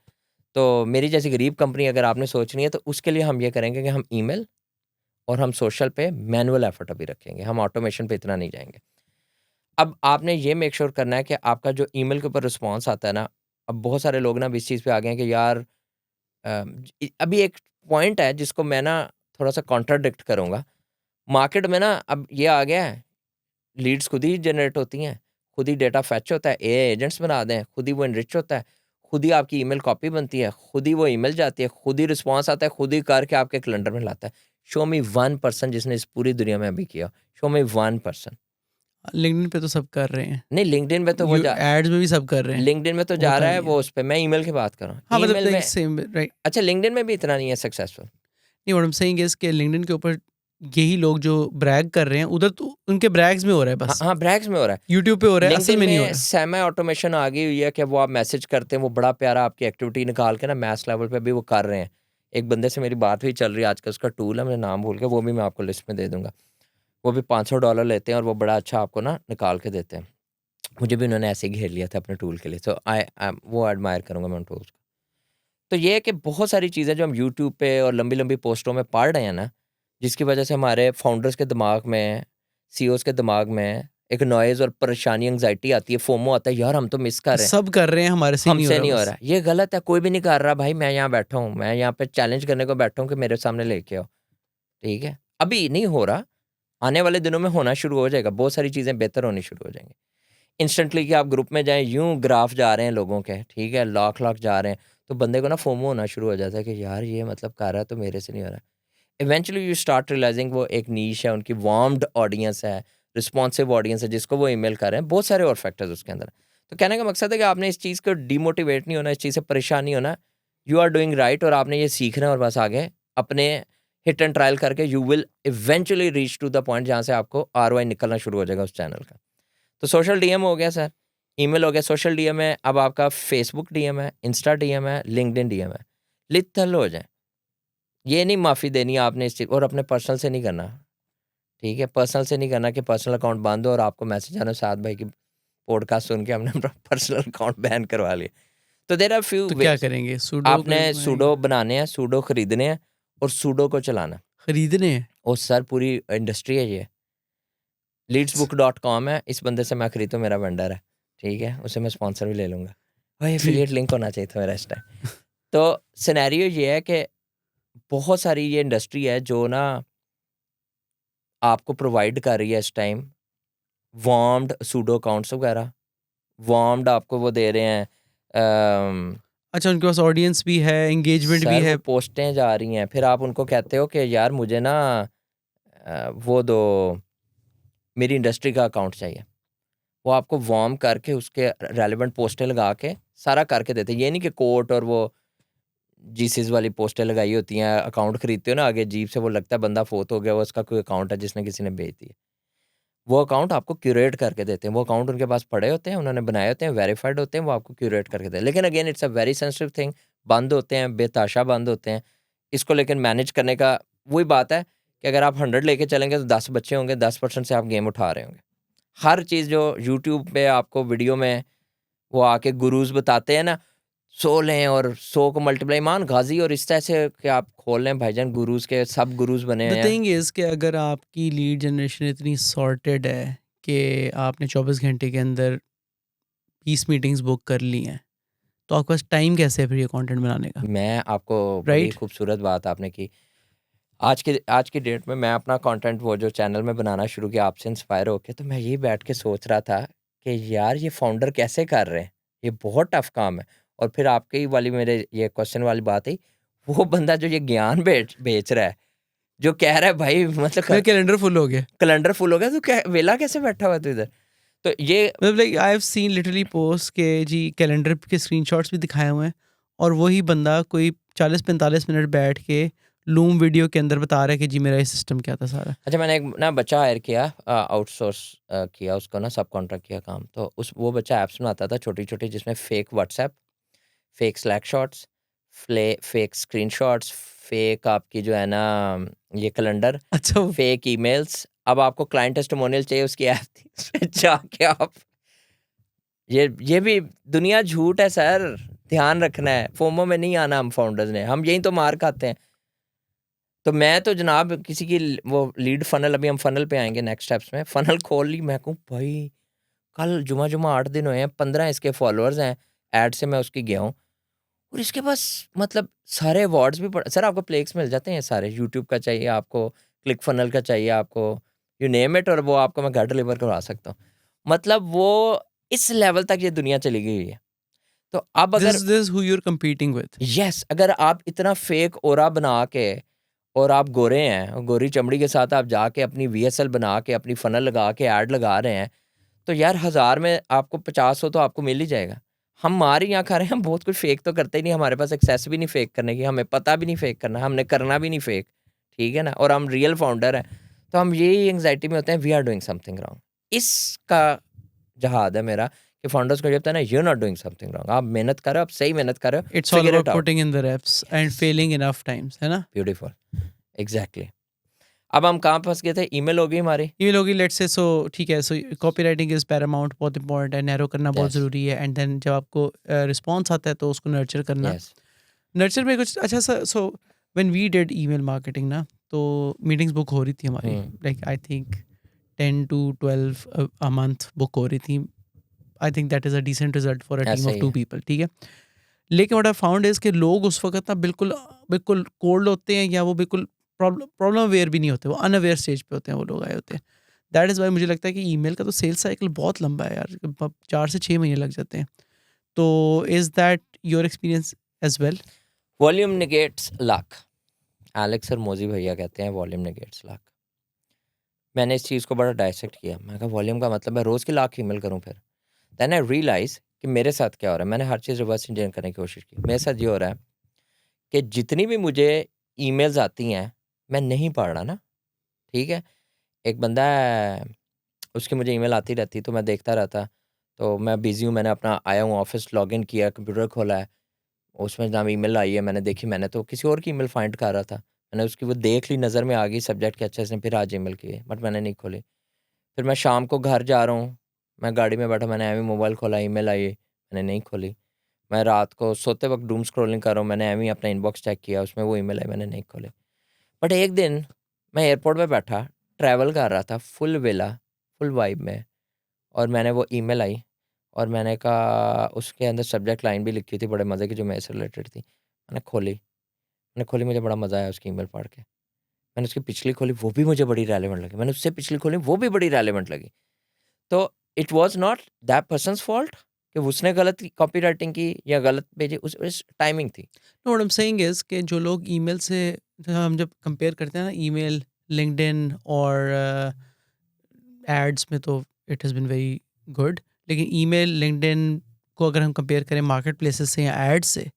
तो मेरी जैसी गरीब कंपनी अगर आपने सोचनी है तो उसके लिए हम ये करेंगे कि हम ईमेल और हम सोशल पे मैनुअल एफ़र्ट अभी रखेंगे, हम ऑटोमेशन पे इतना नहीं जाएँगे। अब आपने ये मेक श्योर करना है कि आपका जो ईमेल के ऊपर रिस्पॉन्स आता है ना, अब बहुत सारे लोग ना अब इस चीज़ पे आ गए हैं कि यार अभी एक पॉइंट है जिसको मैं ना थोड़ा-सा कॉन्ट्राडिक्ट करूँगा। मार्केट में ना अब ये आ गया है, लीड्स खुद ही जनरेट होती हैं, खुद ही डेटा फेच होता है, एआई एजेंट्स बना दें, खुद ही वो एनरिच होता है, खुद ही आपकी ईमेल कॉपी बनती है, खुद ही वो ईमेल जाती है, खुद ही रिस्पॉन्स आता है, खुद ही करके आपके कैलेंडर में लाता है। शो मी वन पर्सन जिसने इस पूरी दुनिया में अभी किया। शो मी वन पर्सन। लिंक्डइन पे तो सब कर रहे हैं, नहीं, लिंक्डइन पे तो वो यू जा एड्स में भी सब कर रहे हैं, लिंक्डइन में तो जा होता रहा है, नहीं है। वो उस पे मैं ईमेल की बात कर रहा हूँ। हाँ, मतलब ईमेल लाइक में सेम, राइट? अच्छा, लिंक्डइन में भी इतना नहीं है सक्सेसफुल। नहीं, what I am saying is कि लिंक्डइन के ऊपर यही लोग जो ब्रैग कर रहे हैं, उधर तो उनके ब्रैग्स में हो रहा है हाँ, बस। हाँ, ब्रैग्स में हो रहा है। यूट्यूब पे हो रहा है, असल लिंक्डइन में नहीं हो में रहा। सेमी ऑटोमेशन आ गई हुई है कि वो आप मैसेज करते हैं, वो बड़ा प्यारा आपकी एक्टिविटी निकाल के ना मैस लेवल पे भी वो कर रहे हैं। एक बंदे से मेरी बात हुई, चल रही है आजकल, उसका टूल है, मैं नाम भूल गया, वो भी मैं आपको लिस्ट में दे दूँगा। वो भी $500 लेते हैं और वो बड़ा अच्छा आपको ना निकाल के देते हैं। मुझे भी उन्होंने ऐसे ही घेर लिया था अपने टूल के लिए, तो वो एडमायर करूँगा मैं उन टूल्स को। तो ये है कि बहुत सारी चीज़ें जो हम यूट्यूब पे और लंबी-लंबी पोस्टों में पढ़ रहे हैं ना, जिसकी वजह से हमारे फाउंडर्स के दिमाग में, सीईओज़ के दिमाग में एक नॉइज़ और परेशानी, एंग्ज़ायटी आती है, फोमो आता है, यार हम तो मिस कर रहे हैं, सब कर रहे हैं, हमारे से ही नहीं हो हमसे रहा नहीं हो बस। रहा। ये गलत है, कोई भी नहीं कर रहा भाई, मैं यहाँ बैठा हूँ, मैं यहाँ पे चैलेंज करने को बैठा हूँ कि मेरे सामने लेके आओ, ठीक है? अभी नहीं हो रहा, आने वाले दिनों में होना शुरू हो जाएगा, बहुत सारी चीज़ें बेहतर होनी शुरू हो जाएँगी। इंस्टेंटली कि आप ग्रुप में जाएँ, यूँ ग्राफ जा रहे हैं लोगों के, ठीक है? लाख-लाख जा रहे हैं, तो बंदे को ना फोमो होना शुरू हो जाता है कि यार ये मतलब कर रहा है तो मेरे से नहीं हो रहा। इवेंचुअली यू स्टार्ट रियलाइजिंग वो एक नीश है, उनकी वार्म्ड ऑडियंस है, रिस्पॉन्सिव ऑडियंस है जिसको वो ईमेल कर रहे हैं, बहुत सारे और फैक्टर्स उसके अंदर। तो कहने का मकसद है कि आपने इस चीज़ को डिमोटिवेट नहीं होना, इस चीज़ से परेशान नहीं होना। यू आर डूइंग राइट और आपने ये सीखना है और बस आगे अपने हिट एंड ट्रायल करके you will eventually reach to the point जहाँ से आपको आरओआई निकलना शुरू हो जाएगा उस चैनल का। तो सोशल डीएम हो गया सर, ईमेल हो गया, सोशल डीएम है, अब आपका फेसबुक डीएम है, इंस्टा डीएम है, लिंक्डइन डीएम है। लिथल हो जाए। ये नहीं माफ़ी देनी है आपने इस चीज़ और अपने पर्सनल से नहीं करना, ठीक है? पर्सनल से नहीं करना कि पर्सनल अकाउंट बंद हो और आपको मैसेज आना साद भाई की पॉडकास्ट सुन के हमने अपना पर्सनल अकाउंट बैन करवा लिया। तो देयर आर फ्यू तो क्या वेज़। करेंगे? सूडो आपने सूडो बनाने हैं, सूडो खरीदने हैं और सूडो को चलाना है। खरीदने हैं? और सर पूरी इंडस्ट्री है ये। leadsbook.com है, इस बंदे से मैं खरीदता हूँ, मेरा वेंडर है, ठीक है? उससे मैं स्पॉन्सर भी ले लूँगा। भाई ठीक। एफिलिएट लिंक होना चाहिए था मेरा इस टाइम। तो सिनेरियो ये है कि बहुत सारी ये इंडस्ट्री है जो ना आपको प्रोवाइड कर रही है इस टाइम वार्म्ड सूडो अकाउंट्स वगैरह, वार्म्ड आपको वो दे रहे हैं। अच्छा, उनके पास ऑडियंस भी है, एंगेजमेंट भी सर वो है। पोस्टें जा रही हैं, फिर आप उनको कहते हो कि यार मुझे ना वो दो, मेरी इंडस्ट्री का अकाउंट चाहिए। वो आपको वार्म करके उसके रेलेवेंट पोस्टें लगा के सारा करके देते हैं। ये नहीं कि कोट और वो जीसीस वाली पोस्टें लगाई होती हैं, अकाउंट खरीदते हो ना, आगे अजीब से वो लगता है बंदा फोत हो गया, वो उसका कोई अकाउंट है जिसने किसी ने बेच दिया। वो अकाउंट आपको क्यूरेट करके देते हैं। वो अकाउंट उनके पास पड़े होते हैं, उन्होंने बनाए होते हैं, वेरीफाइड होते हैं, वो आपको क्यूरेट करके देते हैं। लेकिन again it's a very sensitive thing, बंद होते हैं, बेताशा बंद होते हैं। इसको लेकिन मैनेज करने का वही बात है कि अगर आप 100 लेके चलेंगे तो 10 बच्चे होंगे, 10% से आप गेम उठा रहे होंगे। हर चीज़ जो यूट्यूब पे आपको वीडियो में वो आके गुरुज़ बताते हैं ना, 100 लें और 100 को मल्टीप्लाई, ईमान गाज़ी और इस तरह से कि आप खोल लें भाईजान, गुरुज़ के सब गुरुज़ बने द हैं। थिंग इज़ कि अगर आपकी लीड जनरेशन इतनी सॉर्टेड है कि आपने 24 घंटे के अंदर 20 मीटिंग्स बुक कर ली हैं, तो आपके पास टाइम कैसे है फिर ये कंटेंट बनाने का, मैं आपको बड़ी राइट? खूबसूरत बात आपने की। आज की डेट में मैं अपना कंटेंट वो जो चैनल में बनाना शुरू किया आपसे इंस्पायर होके, तो मैं यही बैठ के सोच रहा था कि यार ये फाउंडर कैसे कर रहे हैं, ये बहुत टफ काम है। और फिर आपकी वाली मेरे ये क्वेश्चन वाली बात आई, वो बंदा जो ये ज्ञान बेच रहा है, जो कह रहा है भाई मतलब मेरा कैलेंडर फुल हो गया। कैलेंडर फुल हो गया, तो क्या वेला कैसे बैठा हुआ है तू इधर? तो ये मतलब like I have seen literally post के जी कैलेंडर के स्क्रीनशॉट्स भी दिखाए हुए हैं, और वही बंदा कोई 40-45 मिनट बैठ के लूम वीडियो के अंदर बता रहा है कि जी मेरा ये सिस्टम क्या था सारा। अच्छा, मैंने एक ना बच्चा हायर किया, आउटसोर्स किया उसको ना, सब कॉन्ट्रैक्ट किया काम। तो उस वो बच्चा ऐप्स बनाता था छोटी-छोटी, जिसमें fake WhatsApp, fake slack shots, fake screenshots, fake आपकी जो है ना ये कैलेंडर, अच्छा वो फेक ईमेल्स। अब आपको क्लाइंट टेस्टिमोनियल चाहिए, उसकी ऐप थी, उसमें जाके आप ये भी दुनिया झूठ है सर, ध्यान रखना है। फोमो में नहीं आना हम फाउंडर्स ने, हम यहीं तो मार खाते हैं। तो मैं तो जनाब किसी की वो लीड फनल, अभी हम फनल पे आएँगे नेक्स्ट स्टेप्स में, फनल खोल ली, मैं कहूँ भाई कल जुमा 8 दिन हुए हैं, 15 इसके फॉलोअर्स हैं, ऐड से मैं उसकी गया हूँ। और इसके पास मतलब सारे अवार्ड्स भी सर आपको प्लेक्स मिल जाते हैं सारे, यूट्यूब का चाहिए आपको, क्लिक फनल का चाहिए आपको, यू नेम इट, और वो आपको मैं घर डिलीवर करवा सकता हूँ। मतलब वो इस लेवल तक ये दुनिया चली गई है। तो अब अगर this who you are competing with. Yes, अगर आप इतना फेक ऑरा बना के और आप गोरे हैं और गोरी चमड़ी के साथ आप जाके अपनी वीएसएल बना के अपनी फनल लगा के ऐड लगा रहे हैं, तो यार 1000 में आपको 50 हो तो आपको मिल ही जाएगा। हम मार ही यहाँ खा रहे हैं, हम बहुत कुछ फेक तो करते ही नहीं, हमारे पास एक्सेस भी नहीं फेक करने की, हमें पता भी नहीं फेक करना, हमने करना भी नहीं फेक, ठीक है ना? और हम रियल फाउंडर हैं, तो हम यही एंग्जाइटी में होते हैं, we are doing something wrong. इसका जहाद है मेरा कि फाउंडर्स को ये होता है ना, you are not doing something wrong, आप मेहनत कर रहे हो, आप सही मेहनत कर रहे हो, it's all figure about it out. Putting in the reps and failing enough times, है ना? Beautiful, exactly. अब हम कहाँ फंस गए थे? ईमेल हो गई हमारी। ईमेल होगी लेट्स से, सो ठीक है, सो कॉपीराइटिंग इज पैरामाउंट, बहुत इंपॉर्टेंट है, नैरो करना बहुत यस, ज़रूरी है, एंड देन जब आपको रिस्पॉन्स आता है तो उसको नर्चर करना। यस, नर्चर में कुछ अच्छा सा, so when we did email marketing ना, तो मीटिंग्स बुक हो रही थी हमारी, like I think 10 to 12 a month book हो रही थी। I think that is a decent result for a team ऐसा ऑफ ही 2 है। पीपल, ठीक है। लेकिन व्हाट आई फाउंड इज़ कि लोग उस वक़्त ना बिल्कुल बिल्कुल कोल्ड होते हैं, या वो बिल्कुल प्रॉब्लम अवेयर भी नहीं होते, वो अनअवेयर स्टेज पे होते हैं, वो लोग आए होते हैं। दैट इज़ व्हाई मुझे लगता है कि ईमेल का तो सेल्स साइकिल बहुत लंबा है यार, 4 से 6 महीने लग जाते हैं। तो is that your experience as well? Volume negates luck. Alex और मोजी भैया कहते हैं वॉल्यूम नेगेट्स लक। मैंने इस चीज़ को बड़ा डायसेक्ट किया। मैं कहा वॉल्यूम का मतलब मैं रोज़ की लाख ईमेल करूँ फिर? देन आई रियलाइज़ कि मेरे साथ क्या हो रहा है। मैंने हर चीज़ रिवर्स इंजीनियर करने की कोशिश की। मेरे साथ ये हो रहा है कि जितनी भी मुझे ईमेल्स आती हैं, मैं नहीं पढ़ रहा ना, ठीक है? एक बंदा है, उसकी मुझे ईमेल आती रहती, तो मैं देखता रहता। तो मैं बिज़ी हूँ, मैंने अपना आया हूँ ऑफ़िस, लॉगिन किया, कंप्यूटर खोला है, उसमें जनाब ईमेल आई है, मैंने देखी, मैंने तो किसी और की ईमेल फाइंड कर रहा था। मैंने उसकी वो देख ली, नज़र में आ गई सब्जेक्ट कि अच्छा इसने फिर आज ईमेल की है, बट मैंने नहीं खोली। फिर मैं शाम को घर जा रहा हूँ, मैं गाड़ी में बैठा, मैंने ऐवें मोबाइल खोला, ईमेल आई, मैंने नहीं खोली। मैं रात को सोते वक़्त डूम स्क्रॉलिंग कर रहा हूँ, मैंने ऐवें ही अपना इनबॉक्स चेक किया, उसमें वो ईमेल आई, मैंने नहीं खोली। बट एक दिन मैं एयरपोर्ट पे बैठा, ट्रैवल कर रहा था, फुल विला, फुल वाइब में, और मैंने वो ईमेल आई और मैंने कहा, उसके अंदर सब्जेक्ट लाइन भी लिखी थी बड़े मज़े की जो मेरे से रिलेटेड थी। मैंने खोली, मुझे बड़ा मज़ा आया उसकी ईमेल पढ़ के। मैंने उसकी पिछली खोली, वो भी मुझे बड़ी रेलेवेंट लगी। मैंने उससे पिछली खोली, वो भी बड़ी रेलेवेंट लगी। तो it was not that persons fault कि उसने गलत कॉपीराइटिंग की या गलत भेजी, उस टाइमिंग थी। No, what I am saying is कि जो लोग ईमेल से, हम जब कंपेयर करते हैं ना ईमेल, लिंक्डइन और एड्स में, तो it has been very good, लेकिन ईमेल, लिंक्डइन को अगर हम कंपेयर करें मार्केट प्लेसेस से या एड्स से,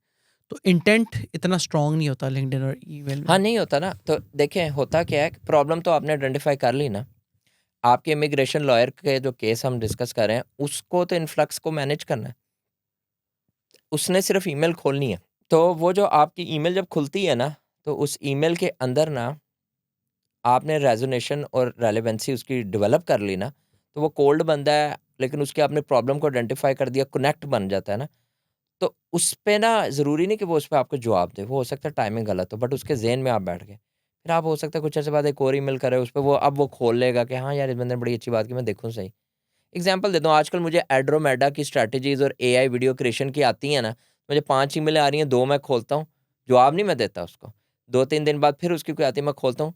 तो इंटेंट इतना स्ट्रांग नहीं होता लिंक्डइन और ईमेल में। हाँ, नहीं होता ना। तो देखें होता क्या है, प्रॉब्लम तो आपने आइडेंटिफाई कर ली ना। आपके इमिग्रेशन लॉयर के जो केस हम डिस्कस कर रहे हैं, उसको तो इन्फ्लक्स को मैनेज करना है। उसने सिर्फ ईमेल खोलनी है। तो वो जो आपकी ईमेल जब खुलती है ना, तो उस ईमेल के अंदर ना आपने रेजोनेशन और रेलेवेंसी उसकी डेवलप कर ली ना, तो वो कोल्ड बंदा है, लेकिन उसके आपने प्रॉब्लम को आइडेंटिफाई कर दिया, कनेक्ट बन जाता है ना। तो उस पे ना ज़रूरी नहीं कि वो उस पे आपको जवाब दे, वो हो सकता है टाइमिंग गलत हो, बट उसके ज़हन में आप बैठ गए। फिर आप हो सकता है कुछ अर्से बाद एक और ईमेल करे उस पे, वो अब वो खोल लेगा कि हाँ यार, इस बंदे ने बड़ी अच्छी बात की, मैं देखूँ सही। एग्जांपल देता हूँ, आजकल मुझे एड्रोमेडा की स्ट्रैटेजीज़ और एआई वीडियो क्रिएशन की आती हैं ना, मुझे 5 ईमेलें आ रही हैं, 2 मैं खोलता हूँ, जवाब नहीं मैं देता उसको। 2-3 दिन बाद फिर उसकी कोई आती है, मैं खोलता हूँ,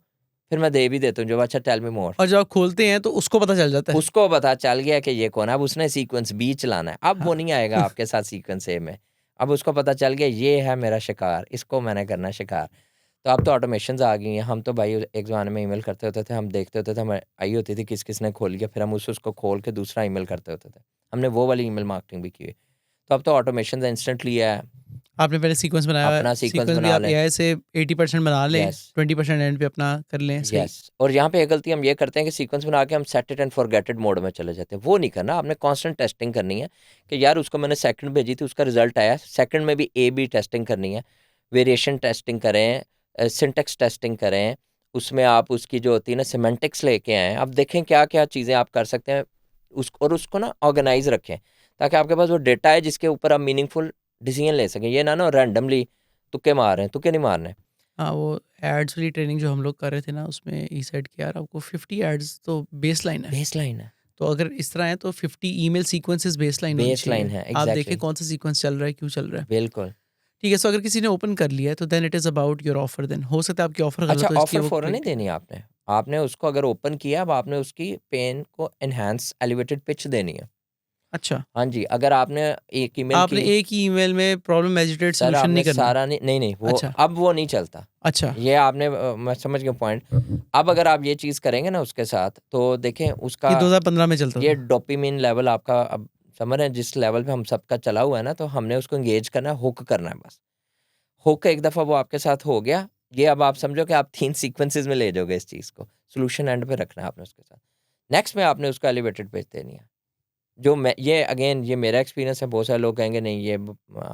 फिर मैं दे भी देता हूँ जवाब, अच्छा टेल मी मोर। और जब आप खोलते हैं तो उसको पता चल जाता है। उसको पता चल गया कि ये कौन है, अब उसने सीक्वेंस बी चलाना है, अब वो हाँ। नहीं आएगा आपके साथ सीक्वेंस ए में। अब उसको पता चल गया ये है मेरा शिकार, इसको मैंने करना है शिकार। तो अब तो ऑटोमेशंस आ गई हैं। हम तो भाई एक ज़माने में ईमेल करते होते थे, हम देखते होते थे, हमें आई होती थी किस-किस ने खोल लिया, फिर हम उसको खोल के दूसरा ईमेल करते होते थे। हमने वो वाली ईमेल मार्केटिंग भी की है। तो अब तो ऑटोमेशंस इंस्टेंटली है, आपने पहले सीक्वेंस बनाया हुआ है, अपना सीक्वेंस सीक्वेंस भी बना आप लें। एआई से 80% बना लें, यस, 20% एंड पे अपना कर लें, सही। यस। और यहाँ पे एक गलती हम ये करते हैं कि सीक्वेंस बना के हम set it and forget it mode में चले जाते हैं। वो नहीं करना, आपने कांस्टेंट टेस्टिंग करनी है कि यार उसको मैंने सेकंड भेजी थी, उसका रिजल्ट आया, सेकंड में भी ए बी टेस्टिंग करनी है, वेरिएशन टेस्टिंग करें, सिंटेक्स टेस्टिंग करें, उसमें आप उसकी जो होती है ना सिमेंटिक्स लेके आएँ। अब देखें क्या-क्या चीज़ें आप कर सकते हैं और उसको ना ऑर्गेनाइज रखें, ताकि आपके पास वो डेटा है जिसके ऊपर आप मीनिंगफुल डिसीजन ले सकें। ये ना रैंडमली तुक्के मार रहे हैं, तुक्के नहीं मारने। हाँ, वो एड्स वाली ट्रेनिंग जो हम लोग कर रहे थे ना, उसमें ई सेड कि यार आपको 50 एड्स तो बेसलाइन है। बेसलाइन है, तो अगर इस तरह है तो 50 ईमेल सीक्वेंसेस बेसलाइन होनी बेसलाइन चाहिए। है, आप देखें एग्ज़ैक्टली, कौन सा सीक्वेंस चल रहा है, क्यों चल रहा है। बिल्कुल। ठीक है, सो अगर किसी ने ओपन कर लिया है तो then it is about your offer, then हो सकता है आपकी ऑफर अच्छा, गलत हो इसलिए ऑफ़र वो फ़ौरन क्लिक नहीं नहीं देनी करें। आपने। आपने उसको अगर ओपन किया, अब आपने उसकी पेन को एनहांस एलिवेटेड पिच देनी है। अच्छा, हाँ जी, अगर आपने एक ईमेल आपने की, एक ही ईमेल में प्रॉब्लम एजिटेट सर सॉल्यूशन आपने नहीं करना। सारा नहीं, वो अच्छा, अब वो नहीं चलता। अच्छा, ये आपने मैं समझ गया पॉइंट। अब अगर आप ये चीज़ करेंगे ना उसके साथ, तो देखें ये उसका 2015 में चलता ये था। डोपामाइन लेवल आपका, अब समझ रहे हैं जिस लेवल पे हम सबका चला हुआ है ना, तो हमने उसको एंगेज करना है, हुक करना है बस। हुक एक दफ़ा वो आपके साथ हो गया, ये अब आप समझो कि आप 3 सीक्वेंसेस में ले जाओगे इस चीज़ को। सॉल्यूशन एंड पे रखना है आपने उसके साथ। नेक्स्ट में आपने उसको एलिवेटेड पेज देनी है। जो मैं ये अगेन ये मेरा एक्सपीरियंस है, बहुत सारे लोग कहेंगे नहीं ये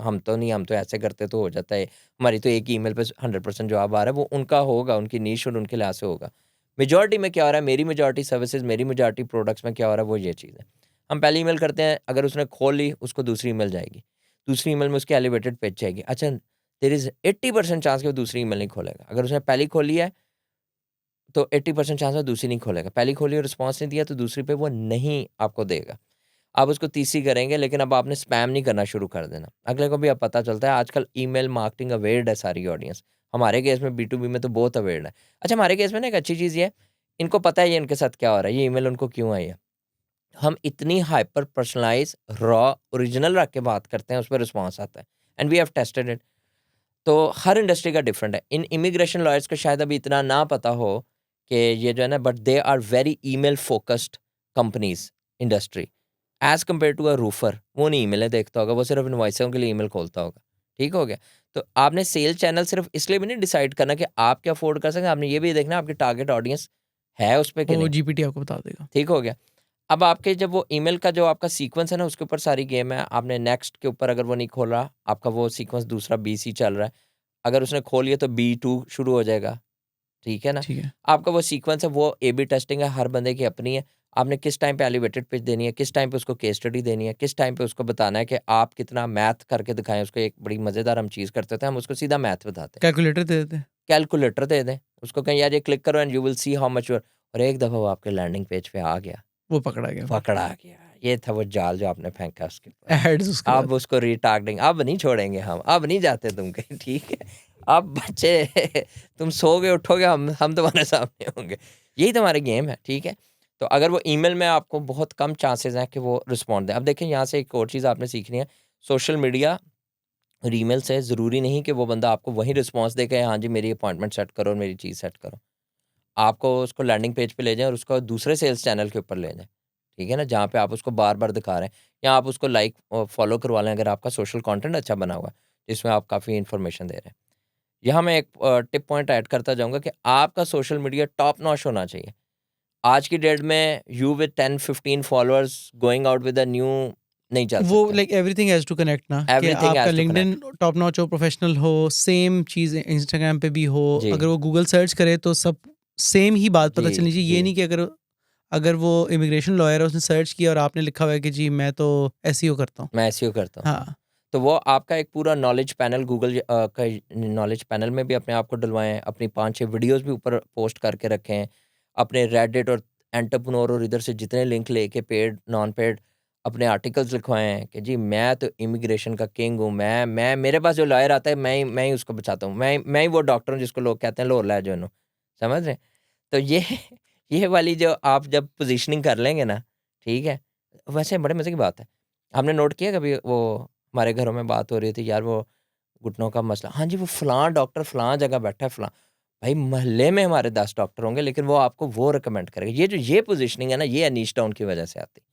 हम तो नहीं, हम तो ऐसे करते तो हो जाता है। हमारी तो एक ही ईमेल पे 100% जवाब आ रहा है, वो उनका होगा, उनकी नीश और उनके लिहाज से होगा। मेजॉरिटी में क्या हो रहा है, मेरी मेजॉरिटी सर्विसेज़, मेरी मेजॉरिटी प्रोडक्ट्स में क्या हो रहा है, वो ये चीज़ है। हम पहली ईमेल करते हैं, अगर उसने खोल ली, उसको दूसरी ईमेल जाएगी। दूसरी ईमेल में उसकी एलिवेटेड पेज जाएगी। अच्छा, देयर इज़ 80% चांस कि वो दूसरी ईमेल नहीं खोलेगा। अगर उसने पहली खोली है, तो 80% चांस है दूसरी नहीं खोलेगा। पहली खोली और रिस्पॉन्स नहीं दिया, तो दूसरी पे वो नहीं आपको देगा। आप उसको तीसरी करेंगे, लेकिन अब आपने स्पैम नहीं करना शुरू कर देना। अगले को भी अब पता चलता है, आजकल ईमेल मार्केटिंग अवेयर्ड है सारी ऑडियंस। हमारे केस में बी2बी में तो बहुत अवेयर्ड है। अच्छा, हमारे केस में ना एक अच्छी चीज़ ये है, इनको पता है ये इनके साथ क्या हो रहा है, ये ईमेल उनको क्यों आई है। हम इतनी हाइपर पर्सनलाइज़, रॉ, ओरिजिनल रख के बात करते हैं, उस पे रिस्पॉन्स आता है and we have tested it. तो हर इंडस्ट्री का डिफरेंट है। इन इमिग्रेशन लॉयर्स को शायद अभी इतना ना पता हो कि ये जो है ना, but they are very email focused companies, industry. As compare to a roofer, वो नहीं ईमेलें देखता होगा, वो सिर्फ़ इनवॉइसों के लिए ईमेल खोलता होगा। ठीक हो गया? तो आपने सेल चैनल सिर्फ़ इसलिए भी नहीं डिसाइड करना कि आप क्या अफ़ोर्ड कर सकते हैं, आपने ये भी देखना है आपकी टारगेट ऑडियंस है उस पे कि वो नहीं। जीपीटी आपको बता देगा। ठीक हो गया? अब आपके जब वो ईमेल का जो आपका सीक्वेंस है ना, उसके ऊपर सारी गेम है। आपने नेक्स्ट के ऊपर अगर वो नहीं खोला, आपका वो सीक्वेंस दूसरा बीसी चल रहा है। अगर उसने खोल लिया तो बी2 शुरू हो जाएगा, ठीक है ना? ठीक है। आपका वो सीक्वेंस है, वो ए-बी टेस्टिंग है, हर बंदे की अपनी है। आपने किस टाइम पे एलिवेटेड पिच देनी है, किस टाइम पे उसको केस स्टडी देनी है, किस टाइम पे उसको बताना है कि आप कितना मैथ करके दिखाएँ उसको। एक बड़ी मज़ेदार हम चीज़ करते थे, हम उसको सीधा मैथ बताते हैं। कैलकुलेटर दे देते हैं। कैलकुलेटर दे दें, उसको कहें यार ये क्लिक करो and you will see how much और एक दफ़ा वो आपके लैंडिंग पेज पे आ गया, वो पकड़ा गया फिर। पकड़ा गया। ये था वो जाल जो आपने फेंका उसके ऊपर। एड्स उसके अब बाद। उसको रीटारगेटिंग अब नहीं छोड़ेंगे हम, अब नहीं जाते तुम कहीं, ठीक है? अब बच्चे तुम सोओगे उठोगे, हम तुम्हारे सामने होंगे। यही तो हमारी गेम है, ठीक है? तो अगर वो ईमेल में आपको बहुत कम चांसेज़ हैं कि वो रिस्पॉन्ड दें। अब देखिए यहाँ से एक और चीज़ आपने सीखनी है, सोशल मीडिया और ईमेल से ज़रूरी नहीं कि वो बंदा आपको वहीं रिस्पॉन्स दे के हाँ जी मेरी अपॉइंटमेंट सेट करो और मेरी चीज़ सेट करो। आपको उसको लैंडिंग पेज पे ले जाएँ और उसको दूसरे सेल्स चैनल के ऊपर ले जाएँ, ठीक है ना, जहाँ पे आप उसको बार बार दिखा रहे हैं या आप उसको लाइक फॉलो करवा लें अगर आपका सोशल कंटेंट अच्छा बना हुआ है जिसमें आप काफ़ी इन्फॉर्मेशन दे रहे हैं। यहाँ मैं एक टिप पॉइंट ऐड करता जाऊँगा कि आपका सोशल मीडिया टॉप नॉच होना चाहिए। आज की डेट में you with 10-15 followers going out with a new नहीं चल वो सकते। Like everything has to connect ना, कि एवरीथिंग आपका has to LinkedIn connect. Top notch हो, प्रोफेशनल हो, सेम चीज़ इंस्टाग्राम पे भी हो। जी, अगर वो गूगल सर्च करे तो सब सेम ही बात पता जी, चलनी चाहिए। जी। ये नहीं कि अगर अगर वो इमिग्रेशन लॉयर है, उसने सर्च किया और आपने लिखा हुआ है कि जी मैं तो एसईओ करता हूँ। मैं एसईओ करता हूँ। हाँ, तो वो आपका एक पूरा नॉलेज पैनल गूगल का नॉलेज पैनल में भी अपने आप को डलवाएँ, अपनी 5-6 वीडियोज़ भी ऊपर पोस्ट करके रखें, अपने रेडिट और एंटरप्रेन्योर और इधर से जितने लिंक लेके पेड, नॉन पेड अपने आर्टिकल्स लिखवाएँ कि जी मैं तो इमिग्रेशन का किंग हूँ, मैं मेरे पास जो लॉयर आता है मैं ही उसको बचाता हूँ, मैं ही वो डॉक्टर हूँ जिसको लोग कहते हैं लाहौर लै जाओ, समझ रहे हैं? तो ये ये वाली जो आप जब पोज़ीशनिंग कर लेंगे ना, ठीक है? वैसे बड़े मज़े की बात है। आपने नोट किया कभी वो हमारे घरों में बात हो रही थी यार वो घुटनों का मसला, हाँ जी वो फलाँ डॉक्टर फलाँ जगह बैठा है फलाँ, भाई मोहल्ले में हमारे 10 डॉक्टर होंगे लेकिन वो आपको वो रिकमेंड करेगा। ये पोज़ीशनिंग है ना ये निश डाउन की वज़ह से आती है।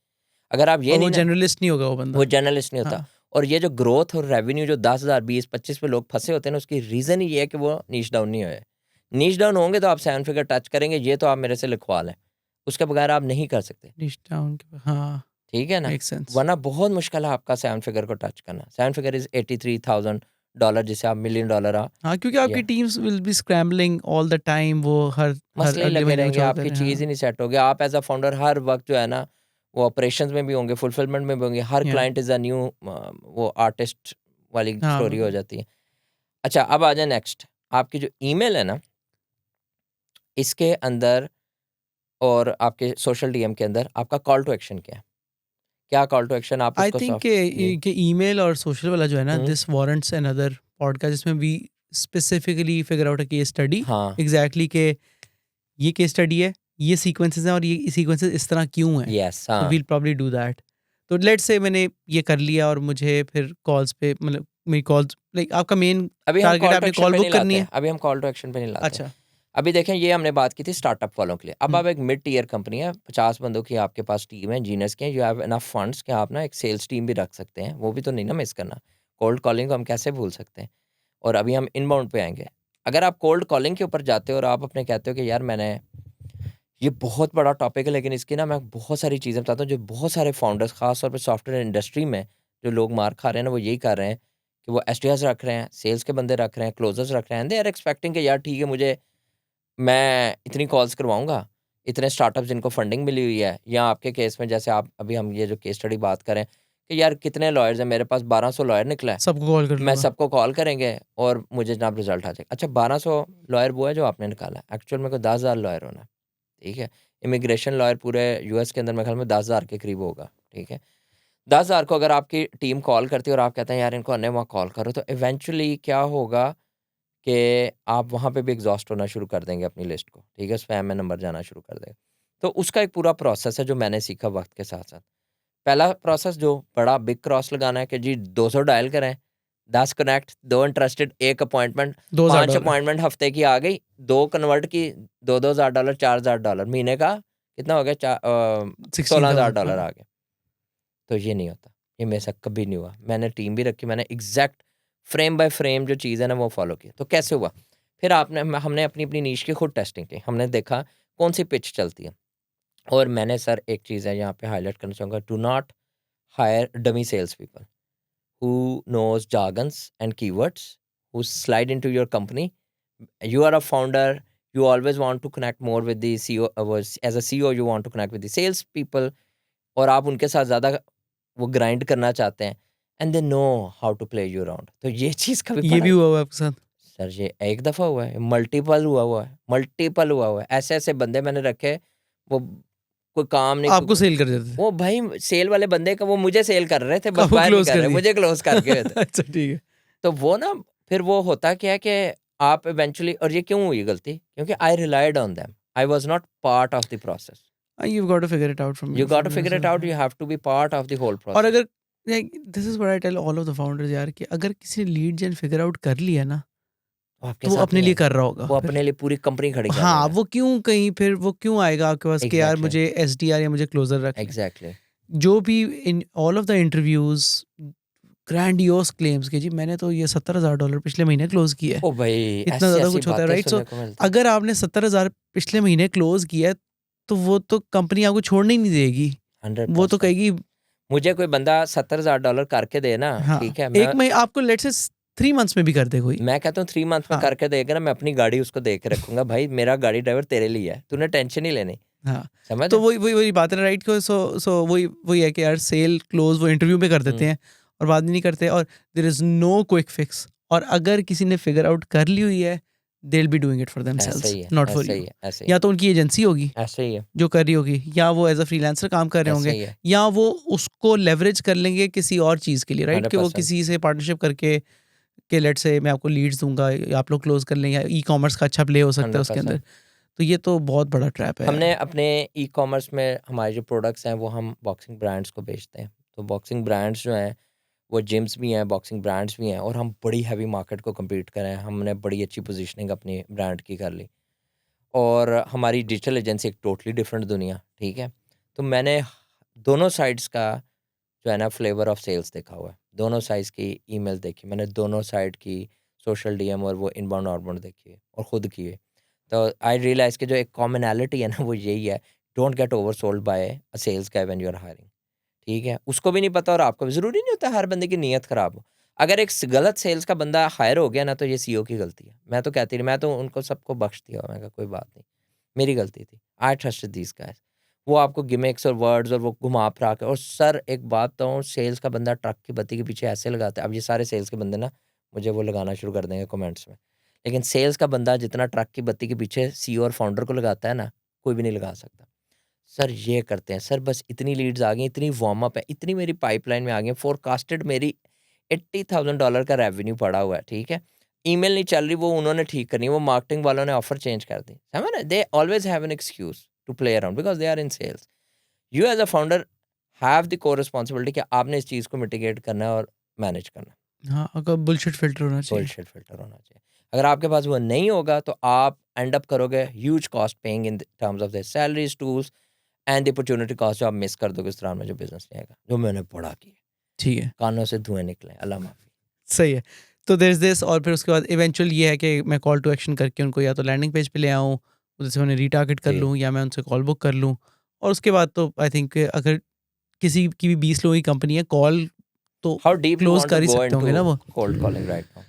अगर आप ये और वो नहीं ना जनरलिस्ट नहीं होगा वो बंदा। वो जर्नलिस्ट नहीं होता हाँ, और ये जो ग्रोथ और रेवेन्यू जो 10,000 20-25 पे लोग फँसे होते हैं ना उसकी रीज़न ही ये है कि वो निश डाउन नहीं हुए। निश डाउन होंगे तो आप 7 फिगर टच करेंगे ये तो आप मेरे से लिखवा लें। उसके बगैर आप नहीं कर सकते। निश डाउन के हाँ, ठीक है ना? Makes sense. वरना बहुत मुश्किल है आपका 7 फिगर को टच करना। 7 फिगर इज़ $83,000 जिसे आप $1,000,000 हाँ, क्योंकि आपकी या teams will be scrambling all the time, वो हर हर मसले ही अगले लगे महीने कुछ रहेंगे, और कर आपकी रहे हैं। चीज़ ही हाँ, नहीं सेट होगी। आप एज़ अ फाउंडर हर वक़्त जो है ना, वो ऑपरेशंस में भी होंगे, फुलफिलमेंट में भी होंगे। हर या क्लाइंट इज़ अ न्यू वो आर्टिस्ट वाली हाँ, स्टोरी हो जाती है। अच्छा, अब आ जाए नेक्स्ट। आपकी जो ईमेल है ना, इसके अंदर और आपके सोशल डीएम के अंदर आपका कॉल टू एक्शन क्या है? क्या कॉल टू एक्शन आप आई उसको थिंक सॉफ्ट जी। कि ईमेल और सोशल वाला जो है ना, हुँ, दिस वारंट्स अनदर पॉडकास्ट जिसमें we specifically figure out a case study हाँ, एग्जैक्टली के ये केस स्टडी है, ये सीक्वेंसेस हैं और ये सीक्वेंसेस इस तरह क्यों हैं। येस, तो हाँ। We'll probably do that. तो लेट्स से मैंने ये कर लिया और मुझे फिर कॉल्स पे मतलब मेरी कॉल्स लाइक आपका मेन अभी हम टारगेट है, कॉल टू आपने एक्शन कॉल पे नहीं बुक करनी लाते है। हैं, अभी हम कॉल टू एक्शन पे नहीं लाते हैं। अच्छा। अभी देखें ये हमने बात की थी स्टार्टअप वालों के लिए। अब हुँ, आप एक मिड टियर कंपनी है, 50 बंदों की आपके पास टीम है, इंजीनियर्स की हैं, यू हैव इनफ फंड्स कि आप ना एक सेल्स टीम भी रख सकते हैं, वो भी तो नहीं ना मिस करना। कोल्ड कॉलिंग को हम कैसे भूल सकते हैं? और अभी हम इनबाउंड पे आएँगे। अगर आप कोल्ड कॉलिंग के ऊपर जाते हो और आप अपने कहते हो कि यार मैंने ये बहुत बड़ा टॉपिक है लेकिन इसकी ना मैं बहुत सारी चीज़ें बताता हूँ, जो बहुत सारे फाउंडर्स ख़ास तौर पे सॉफ्टवेयर इंडस्ट्री में जो लोग मार खा रहे हैं ना, वो यही कर रहे हैं कि वो एसडीआर्स रख रहे हैं, सेल्स के बंदे रख रहे हैं, क्लोजर्स रख रहे हैं, दे आर एक्सपेक्टिंग कि यार ठीक है मुझे मैं इतनी कॉल्स करवाऊँगा, इतने स्टार्टअप्स जिनको फंडिंग मिली हुई है या आपके केस में जैसे आप अभी हम ये जो केस स्टडी बात करें कि यार कितने लॉयर्स हैं, मेरे पास 1200 लॉयर निकला है, सबको कॉल कर मैं लूँगा। सबको कॉल करेंगे और मुझे जनाब रिज़ल्ट आ जाएगा। अच्छा 1200 लॉयर वो है जो आपने निकाला है, एक्चुअल में कोई 10,000 लॉयर होना है, ठीक है? इमिग्रेशन लॉयर पूरे यूएस के अंदर मेरे ख्याल में 10,000 के करीब होगा, ठीक है? 10,000 को अगर आपकी टीम कॉल करती है और आप कहते हैं यार इनको अन्य वहाँ कॉल करो, तो इवेंचुअली क्या होगा कि आप वहाँ पे भी एग्ज़ॉस्ट होना शुरू कर देंगे अपनी लिस्ट को, ठीक है? स्पैम में नंबर जाना शुरू कर देगा। तो उसका एक पूरा प्रोसेस है जो मैंने सीखा वक़्त के साथ-साथ। पहला प्रोसेस जो बड़ा बिग क्रॉस लगाना है कि जी 200 डायल करें, 10 कनेक्ट, 2 इंटरेस्टेड, 1 अपॉइंटमेंट, 5 $2,000 अपॉइंटमेंट हफ़्ते की आ गई, 2 कन्वर्ट की, $2,000 $4,000 महीने का कितना हो गया $16,000 16,000 आ गया। तो ये नहीं होता, ये मेरे साथ कभी नहीं हुआ। मैंने टीम भी रखी, मैंने एग्ज़ैक्ट फ्रेम बाय फ्रेम जो चीज़ है ना वो फ़ॉलो की। तो कैसे हुआ? फिर हमने अपनी-अपनी नीश की खुद टेस्टिंग की। हमने देखा कौन-सी पिच चलती है और मैंने सर एक चीज़ है यहाँ पे हाइलाइट करना चाहूँगा, do not hire dummy sales people who knows jargons and keywords, who slide into your company. You are a founder, you always want to connect more with the CEO, as a CEO you want to connect with the sales people और आप उनके साथ ज़्यादा वो ग्राइंड करना चाहते हैं and they know how to play you around. तो ये चीज़ कभी ये पड़ा भी हुआ आपके साथ? सर ये एक दफ़ा हुआ है, मल्टीपल हुआ हुआ है। ऐसे-ऐसे बंदे मैंने रखे, वो कोई काम नहीं आपको सेल कर देते थे? वो भाई सेल वाले बंदे का वो मुझे सेल कर रहे थे, बस आपको बाहर नहीं क्लोज़ कर कर रहे, दिए? मुझे क्लोज़ कर गए थे। अच्छा ठीक है। तो वो ना फिर वो होता क्या है कि आप इवेंचुअली और ये क्यों हुई गलती? क्योंकि I relied on them. I was not part of the process. You've got to figure it out from You your got to founder as figure it well, out, you हाँ। have to be part of the whole और process. अगर like this is what I tell all of the founders यार, कि अगर किसी ने लीड जेन फिगर आउट कर लिया ना, वो आपके वो साथ अपने नहीं लिए आएगा, कर रहा होगा वो फिर। अपने लिए पूरी कंपनी खड़ी कर हाँ, लेगा। वो क्यों कहीं फिर वो क्यों आएगा आपके पास कि यार एग्जैक्टली, मुझे एसडीआर या मुझे क्लोजर रखना है। एग्जैक्टली। जो भी in all of the interviews grandiose claims के जी मैंने तो ये $70,000 पिछले महीने क्लोज किया है, ओ भाई, इतना ऐसी ज़्यादा ऐसी कुछ होता है, बातें राइट? सो सुनने को मिलती हैं। अगर आपने 70,000 पिछले महीने क्लोज किया है, तो वो तो कंपनी आपको छोड़ने ही नहीं देगी। वो तो 100%। कहेगी मुझे कोई बंदा $70,000 करके दे ना, हाँ, ठीक है, एक महीने आपको लेट्स से 3 मंथ्स में भी कर दे कोई। मैं कहता हूँ 3 मंथ में हाँ, करके देगा ना, मैं अपनी गाड़ी उसको दे के रखूंगा, भाई मेरा गाड़ी ड्राइवर तेरे लिए है, तूने टेंशन नहीं लेनी। हाँ। समझ तो है? वही बात है ना, राइट? को सो वही है कि यार सेल क्लोज वो इंटरव्यू में कर देते हैं और बाद में नहीं करते, और there is no quick fix. और अगर किसी ने फिगर आउट कर ली हुई है, they will be doing it for ऐसा देमसेल्व्स, ही है, नॉट फॉर ऐसा यू। ही है, ऐसा ही या है, तो उनकी एजेंसी होगी ऐसा ही है, जो कर रही होगी, या वो एज अ फ्रीलांसर काम कर रहे ऐसा होंगे, ही है। या वो उसको लेवरेज कर लेंगे किसी और चीज़ के लिए, राइट? कि वो 100%। किसी से पार्टनरशिप करके कि लेट्स से मैं आपको लीड्स दूंगा, या आप लोग क्लोज कर लें, या ई कॉमर्स का अच्छा प्ले हो सकता है उसके अंदर। 100%। तो ये तो बहुत बड़ा ट्रैप है हमने यार। अपने ई कॉमर्स में हमारे जो प्रोडक्ट्स हैं वो हम बॉक्सिंग ब्रांड्स को बेचते हैं। तो बॉक्सिंग ब्रांड्स जो हैं वो जिम्स भी हैं, बॉक्सिंग ब्रांड्स भी हैं, और हम बड़ी हैवी मार्केट को कम्पीट कर रहे हैं। हमने बड़ी अच्छी पोजीशनिंग अपनी ब्रांड की कर ली, और हमारी डिजिटल एजेंसी एक टोटली डिफरेंट दुनिया, ठीक है। तो मैंने दोनों साइड्स का जो है ना फ्लेवर ऑफ सेल्स देखा हुआ है, दोनों साइड्स की ईमेल देखी मैंने, दोनों साइड की सोशल डीएम और वो इनबाउंड आउटबाउंड देखी है और ख़ुद की है। तो आई रियलाइज़ कि जो एक कॉमनैलिटी है ना वो यही है, don't get oversold by a sales guy when you are hiring, ठीक है। उसको भी नहीं पता और आपको भी, ज़रूरी नहीं होता हर बंदे की नीयत ख़राब हो। अगर एक गलत सेल्स का बंदा हायर हो गया ना, तो ये सीईओ की गलती है। मैं तो कहती नहीं, मैं तो उनको सबको बख्श दिया, मैं कहा कोई बात नहीं, मेरी गलती थी। I trusted these guys. वो आपको गिमिक्स और वर्ड्स और वो घुमा फिरा के, और सर एक बात बताऊँ, सेल्स का बंदा ट्रक की बत्ती के पीछे ऐसे लगाता है। अब ये सारे सेल्स के बंदे ना मुझे वो लगाना शुरू कर देंगे कमेंट्स में, लेकिन सेल्स का बंदा जितना ट्रक की बत्ती के पीछे सीईओ और फाउंडर को लगाता है ना, कोई भी नहीं लगा सकता। सर ये करते हैं, सर बस इतनी लीड्स आ गई, इतनी वार्म अप है, इतनी मेरी पाइपलाइन में आ गई, फोरकास्टेड मेरी $80,000 का रेवेन्यू पड़ा हुआ है, ठीक है। ईमेल नहीं चल रही, वो उन्होंने ठीक करनी है, वो मार्केटिंग वालों ने ऑफर चेंज कर दी। समझ ना, they always have an excuse to play around because they are in sales. You as a founder have the co responsibility कि आपने इस चीज़ को मिटिगेट करना है और मैनेज करना है। हाँ, अगर बुलशिट फिल्टर होना चाहिए। बुलशिट फिल्टर होना चाहिए। अगर आपके पास वो नहीं होगा तो आप एंड अप करोगे huge cost paying in terms of the salaries, tools and the opportunity cost, जो आप मिस कर दोगे इस तरह में जो बिजनेस नहीं आएगा, जो मैंने पढ़ा किया। ठीक है, कानों से धुएं निकले, अल्लाह माफी। सही है। तो देयर इज़ दिस, और फिर उसके बाद इवेंचुअल ये है कि मैं कॉल टू एक्शन करके उनको या तो लैंडिंग पेज पे ले आऊँ, उधर से उन्हें रीटारगेट कर जी। लूँ, या मैं उनसे कॉल बुक कर लूँ। और उसके बाद तो आई थिंक अगर किसी की भी 20 लोगों की कंपनी है, कॉल तो how deep you close want to कर ही गो सकते इनटू होंगे ना वो। Cold calling right now?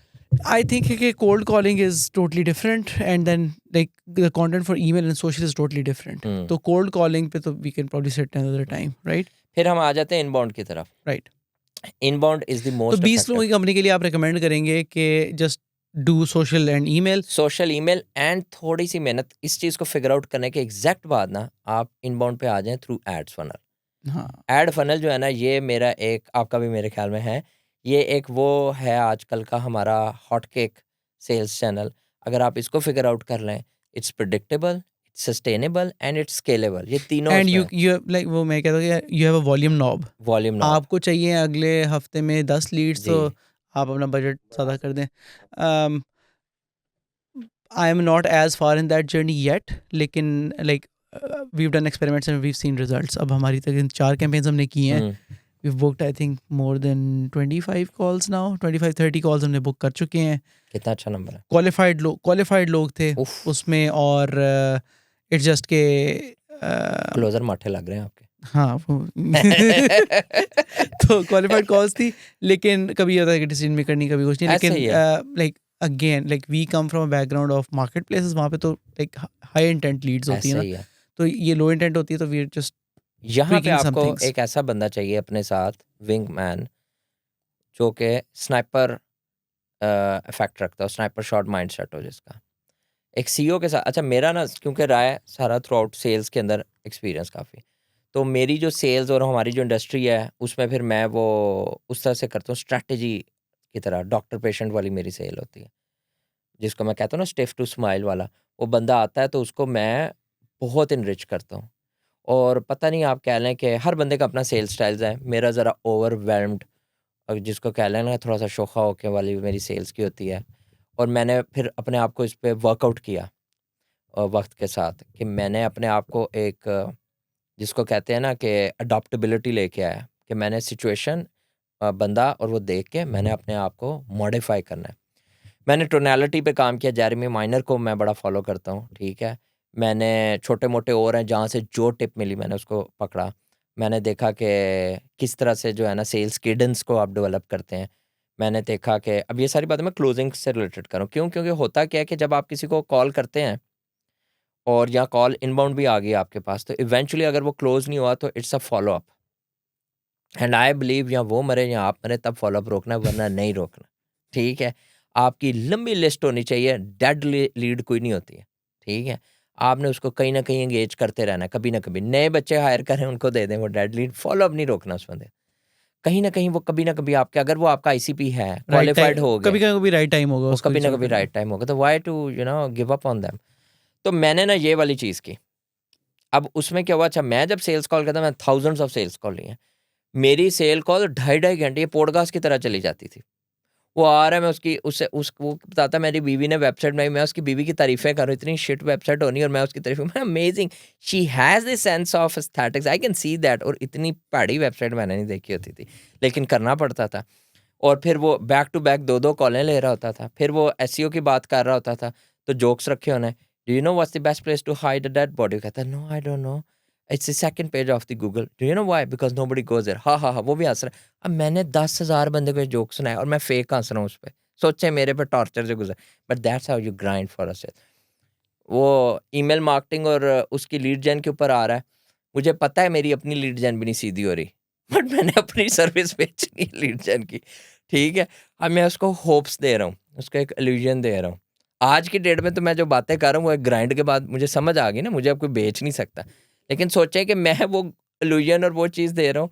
I think कि cold calling is totally different, and then like the content for email and social is totally different. तो कोल्ड कॉलिंग पे तो we can probably set another time, right? फिर हम आ जाते हैं इनबाउंड की तरफ। राइट। इनबाउंड इज द तो मोस्ट 20 लोगों इफेक्टिव। की कंपनी के लिए आप रिकमेंड करेंगे कि just do social and email? Social, email and थोड़ी सी मेहनत इस चीज़ को फिगर आउट करने के एग्जैक्ट बाद ना आप इनबाउंड पे आ जाएं थ्रू एड्स फनल। हाँ, एड फनल जो है ना, ये मेरा एक, आपका भी मेरे ख्याल में है, ये एक वो है आजकल का हमारा हॉट केक सेल्स चैनल। अगर आप इसको फिगर आउट कर लें, it's predictable, it's sustainable and it's scalable, ये तीनों एंड इसमें यू है। यू लाइक वो मैं कहता हूँ कि you have a volume knob. Volume knob. आपको चाहिए अगले हफ्ते में 10 लीड्स, जी। तो आप अपना बजट ज़्यादा कर दें। I am not as far in that journey yet, लेकिन like we've done experiments and we've seen results. अब हमारी तक 4 कैंपेन्स हमने की हैं। We've booked I think more than 25 calls now, 25-30 calls हमने बुक कर चुके हैं। कितना अच्छा नंबर है। क्वालिफाइड लोग थे उफ, उसमें, और इट्स जस्ट के क्लोजर माठे लग रहे हैं आपके। हाँ वो तो क्वालिफाइड कॉल्स थी, लेकिन कभी ये होता है कि डिसीजन मेकर नहीं, कभी कुछ नहीं, ऐसे लेकिन ही है। Like again like we come from a background of marketplaces, वहाँ पे तो लाइक हाई इंटेंट लीड्स होती है ऐसे ना, ही है। तो ये लो इंटेंट होती है, तो वी आर जस्ट यहाँ पे ट्विकिंग सम आपको थिंग्स। एक ऐसा बंदा चाहिए अपने साथ, विंग मैन, जो कि स्नाइपर इफेक्ट रखता हो, स्नाइपर शॉट माइंड सेट हो जिसका। एक सीईओ के साथ, अच्छा मेरा ना क्योंकि रहा है सारा थ्रू आउट सेल्स के अंदर एक्सपीरियंस काफ़ी, तो मेरी जो सेल्स और हमारी जो इंडस्ट्री है उसमें फिर मैं वो उस तरह से करता हूँ, स्ट्रैटेजी की तरह डॉक्टर पेशेंट वाली मेरी सेल होती है, जिसको मैं कहता हूँ ना स्टिफ टू स्माइल वाला। वो बंदा आता है तो उसको मैं बहुत इनरिच करता हूँ, और पता नहीं आप कह लें कि हर बंदे का अपना सेल्स स्टाइल्स है। मेरा ज़रा ओवरवेल्म्ड, जिसको कह लें ना थोड़ा सा शोखा होके वाली मेरी सेल्स की होती है, और मैंने फिर अपने आप को इस पे वर्कआउट किया वक्त के साथ, कि मैंने अपने आप को एक जिसको कहते हैं ना कि अडॉप्टेबिलिटी लेके आया, कि मैंने सिचुएशन बंदा और वो देख के मैंने अपने आप को मॉडिफाई करना है। मैंने टोनैलिटी पे काम किया, जेरेमी माइनर को मैं बड़ा फॉलो करता हूँ, ठीक है। मैंने छोटे मोटे और हैं जहाँ से जो टिप मिली मैंने उसको पकड़ा। मैंने देखा कि किस तरह से जो है ना सेल्स केडेंस को आप डेवलप करते हैं। मैंने देखा कि अब ये सारी बातें मैं क्लोजिंग से रिलेटेड करूँ, क्यों? क्योंकि होता क्या है कि जब आप किसी को कॉल करते हैं और या कॉल इनबाउंड भी आ गई आपके पास, तो इवेंचुअली अगर वो क्लोज नहीं हुआ तो it's a follow up, and I believe या वो मरे या आप मरे तब फॉलो अप रोकना है, वरना नहीं रोकना, ठीक है। आपकी लंबी लिस्ट होनी चाहिए, डेड लीड कोई नहीं होती है, ठीक है। आपने उसको कहीं ना कहीं एंगेज करते रहना है, कभी ना कभी नए बच्चे हायर करें उनको दे दें वो डेड लीड, फॉलो अप नहीं रोकना उस बंदे। कहीं ना कहीं वो कभी ना कभी आपके, अगर वो आपका आईसीपी है, राइट क्वालिफाइड टाइम, हो गया, कभी कभी राइट टाइम होगा वो उसको कभी ना इंस्टॉल कभी करने राइट टाइम होगा, तो why to give up on them. तो मैंने ना ये वाली चीज़ की। अब उसमें क्या हुआ, अच्छा मैं जब सेल्स कॉल करता, मैं थाउजेंड्स ऑफ सेल्स कॉल ली हैं। मेरी सेल कॉल ढाई ढाई घंटे ये पॉडकास्ट की तरह चली जाती थी। वो आ रहा है, मैं उसकी उससे उस वो बताता, मेरी बीवी ने वेबसाइट बनाई, मैं उसकी बीवी की तारीफें करूँ, इतनी शिट वेबसाइट होनी और मैं उसकी तारीफें, मैं amazing, she has the sense of aesthetics, I can see that. और इतनी भैड़ी वेबसाइट मैंने नहीं देखी होती थी, लेकिन करना पड़ता था। और फिर वो बैक टू बैक 2-2 कॉलें ले रहा होता था। फिर वो एसईओ की बात कर रहा होता था, तो जोक्स रखे होने, do you know what's the best place to hide a dead body? कहता है, no I don't know, it's the second page of the Google, do you know why? Because nobody goes there. हाँ, हाँ, हाँ, वो भी हँस रहा है। अब मैंने 10,000 बंदे को ये जोक सुनाए और मैं फेक हँस रहा हूँ उस पे। सोचें मेरे पे टॉर्चर से गुज़र, but that's how you grind for a sale. वो ईमेल मार्केटिंग और उसकी लीड जेन के ऊपर आ रहा है। मुझे पता है मेरी अपनी लीड जेन भी नहीं सीधी हो रही, बट मैंने अपनी सर्विस बेचनी है लीड जेन की, ठीक है। अब मैं उसको होप्स दे रहा हूँ, उसको एक इल्यूजन दे रहा हूँ। आज की डेट में तो मैं जो बातें कर रहा हूँ वो एक ग्राइंड के बाद मुझे समझ आ गई ना, मुझे अब कोई बेच नहीं सकता। लेकिन सोचें कि मैं वो इल्यूजन और वो चीज़ दे रहा हूँ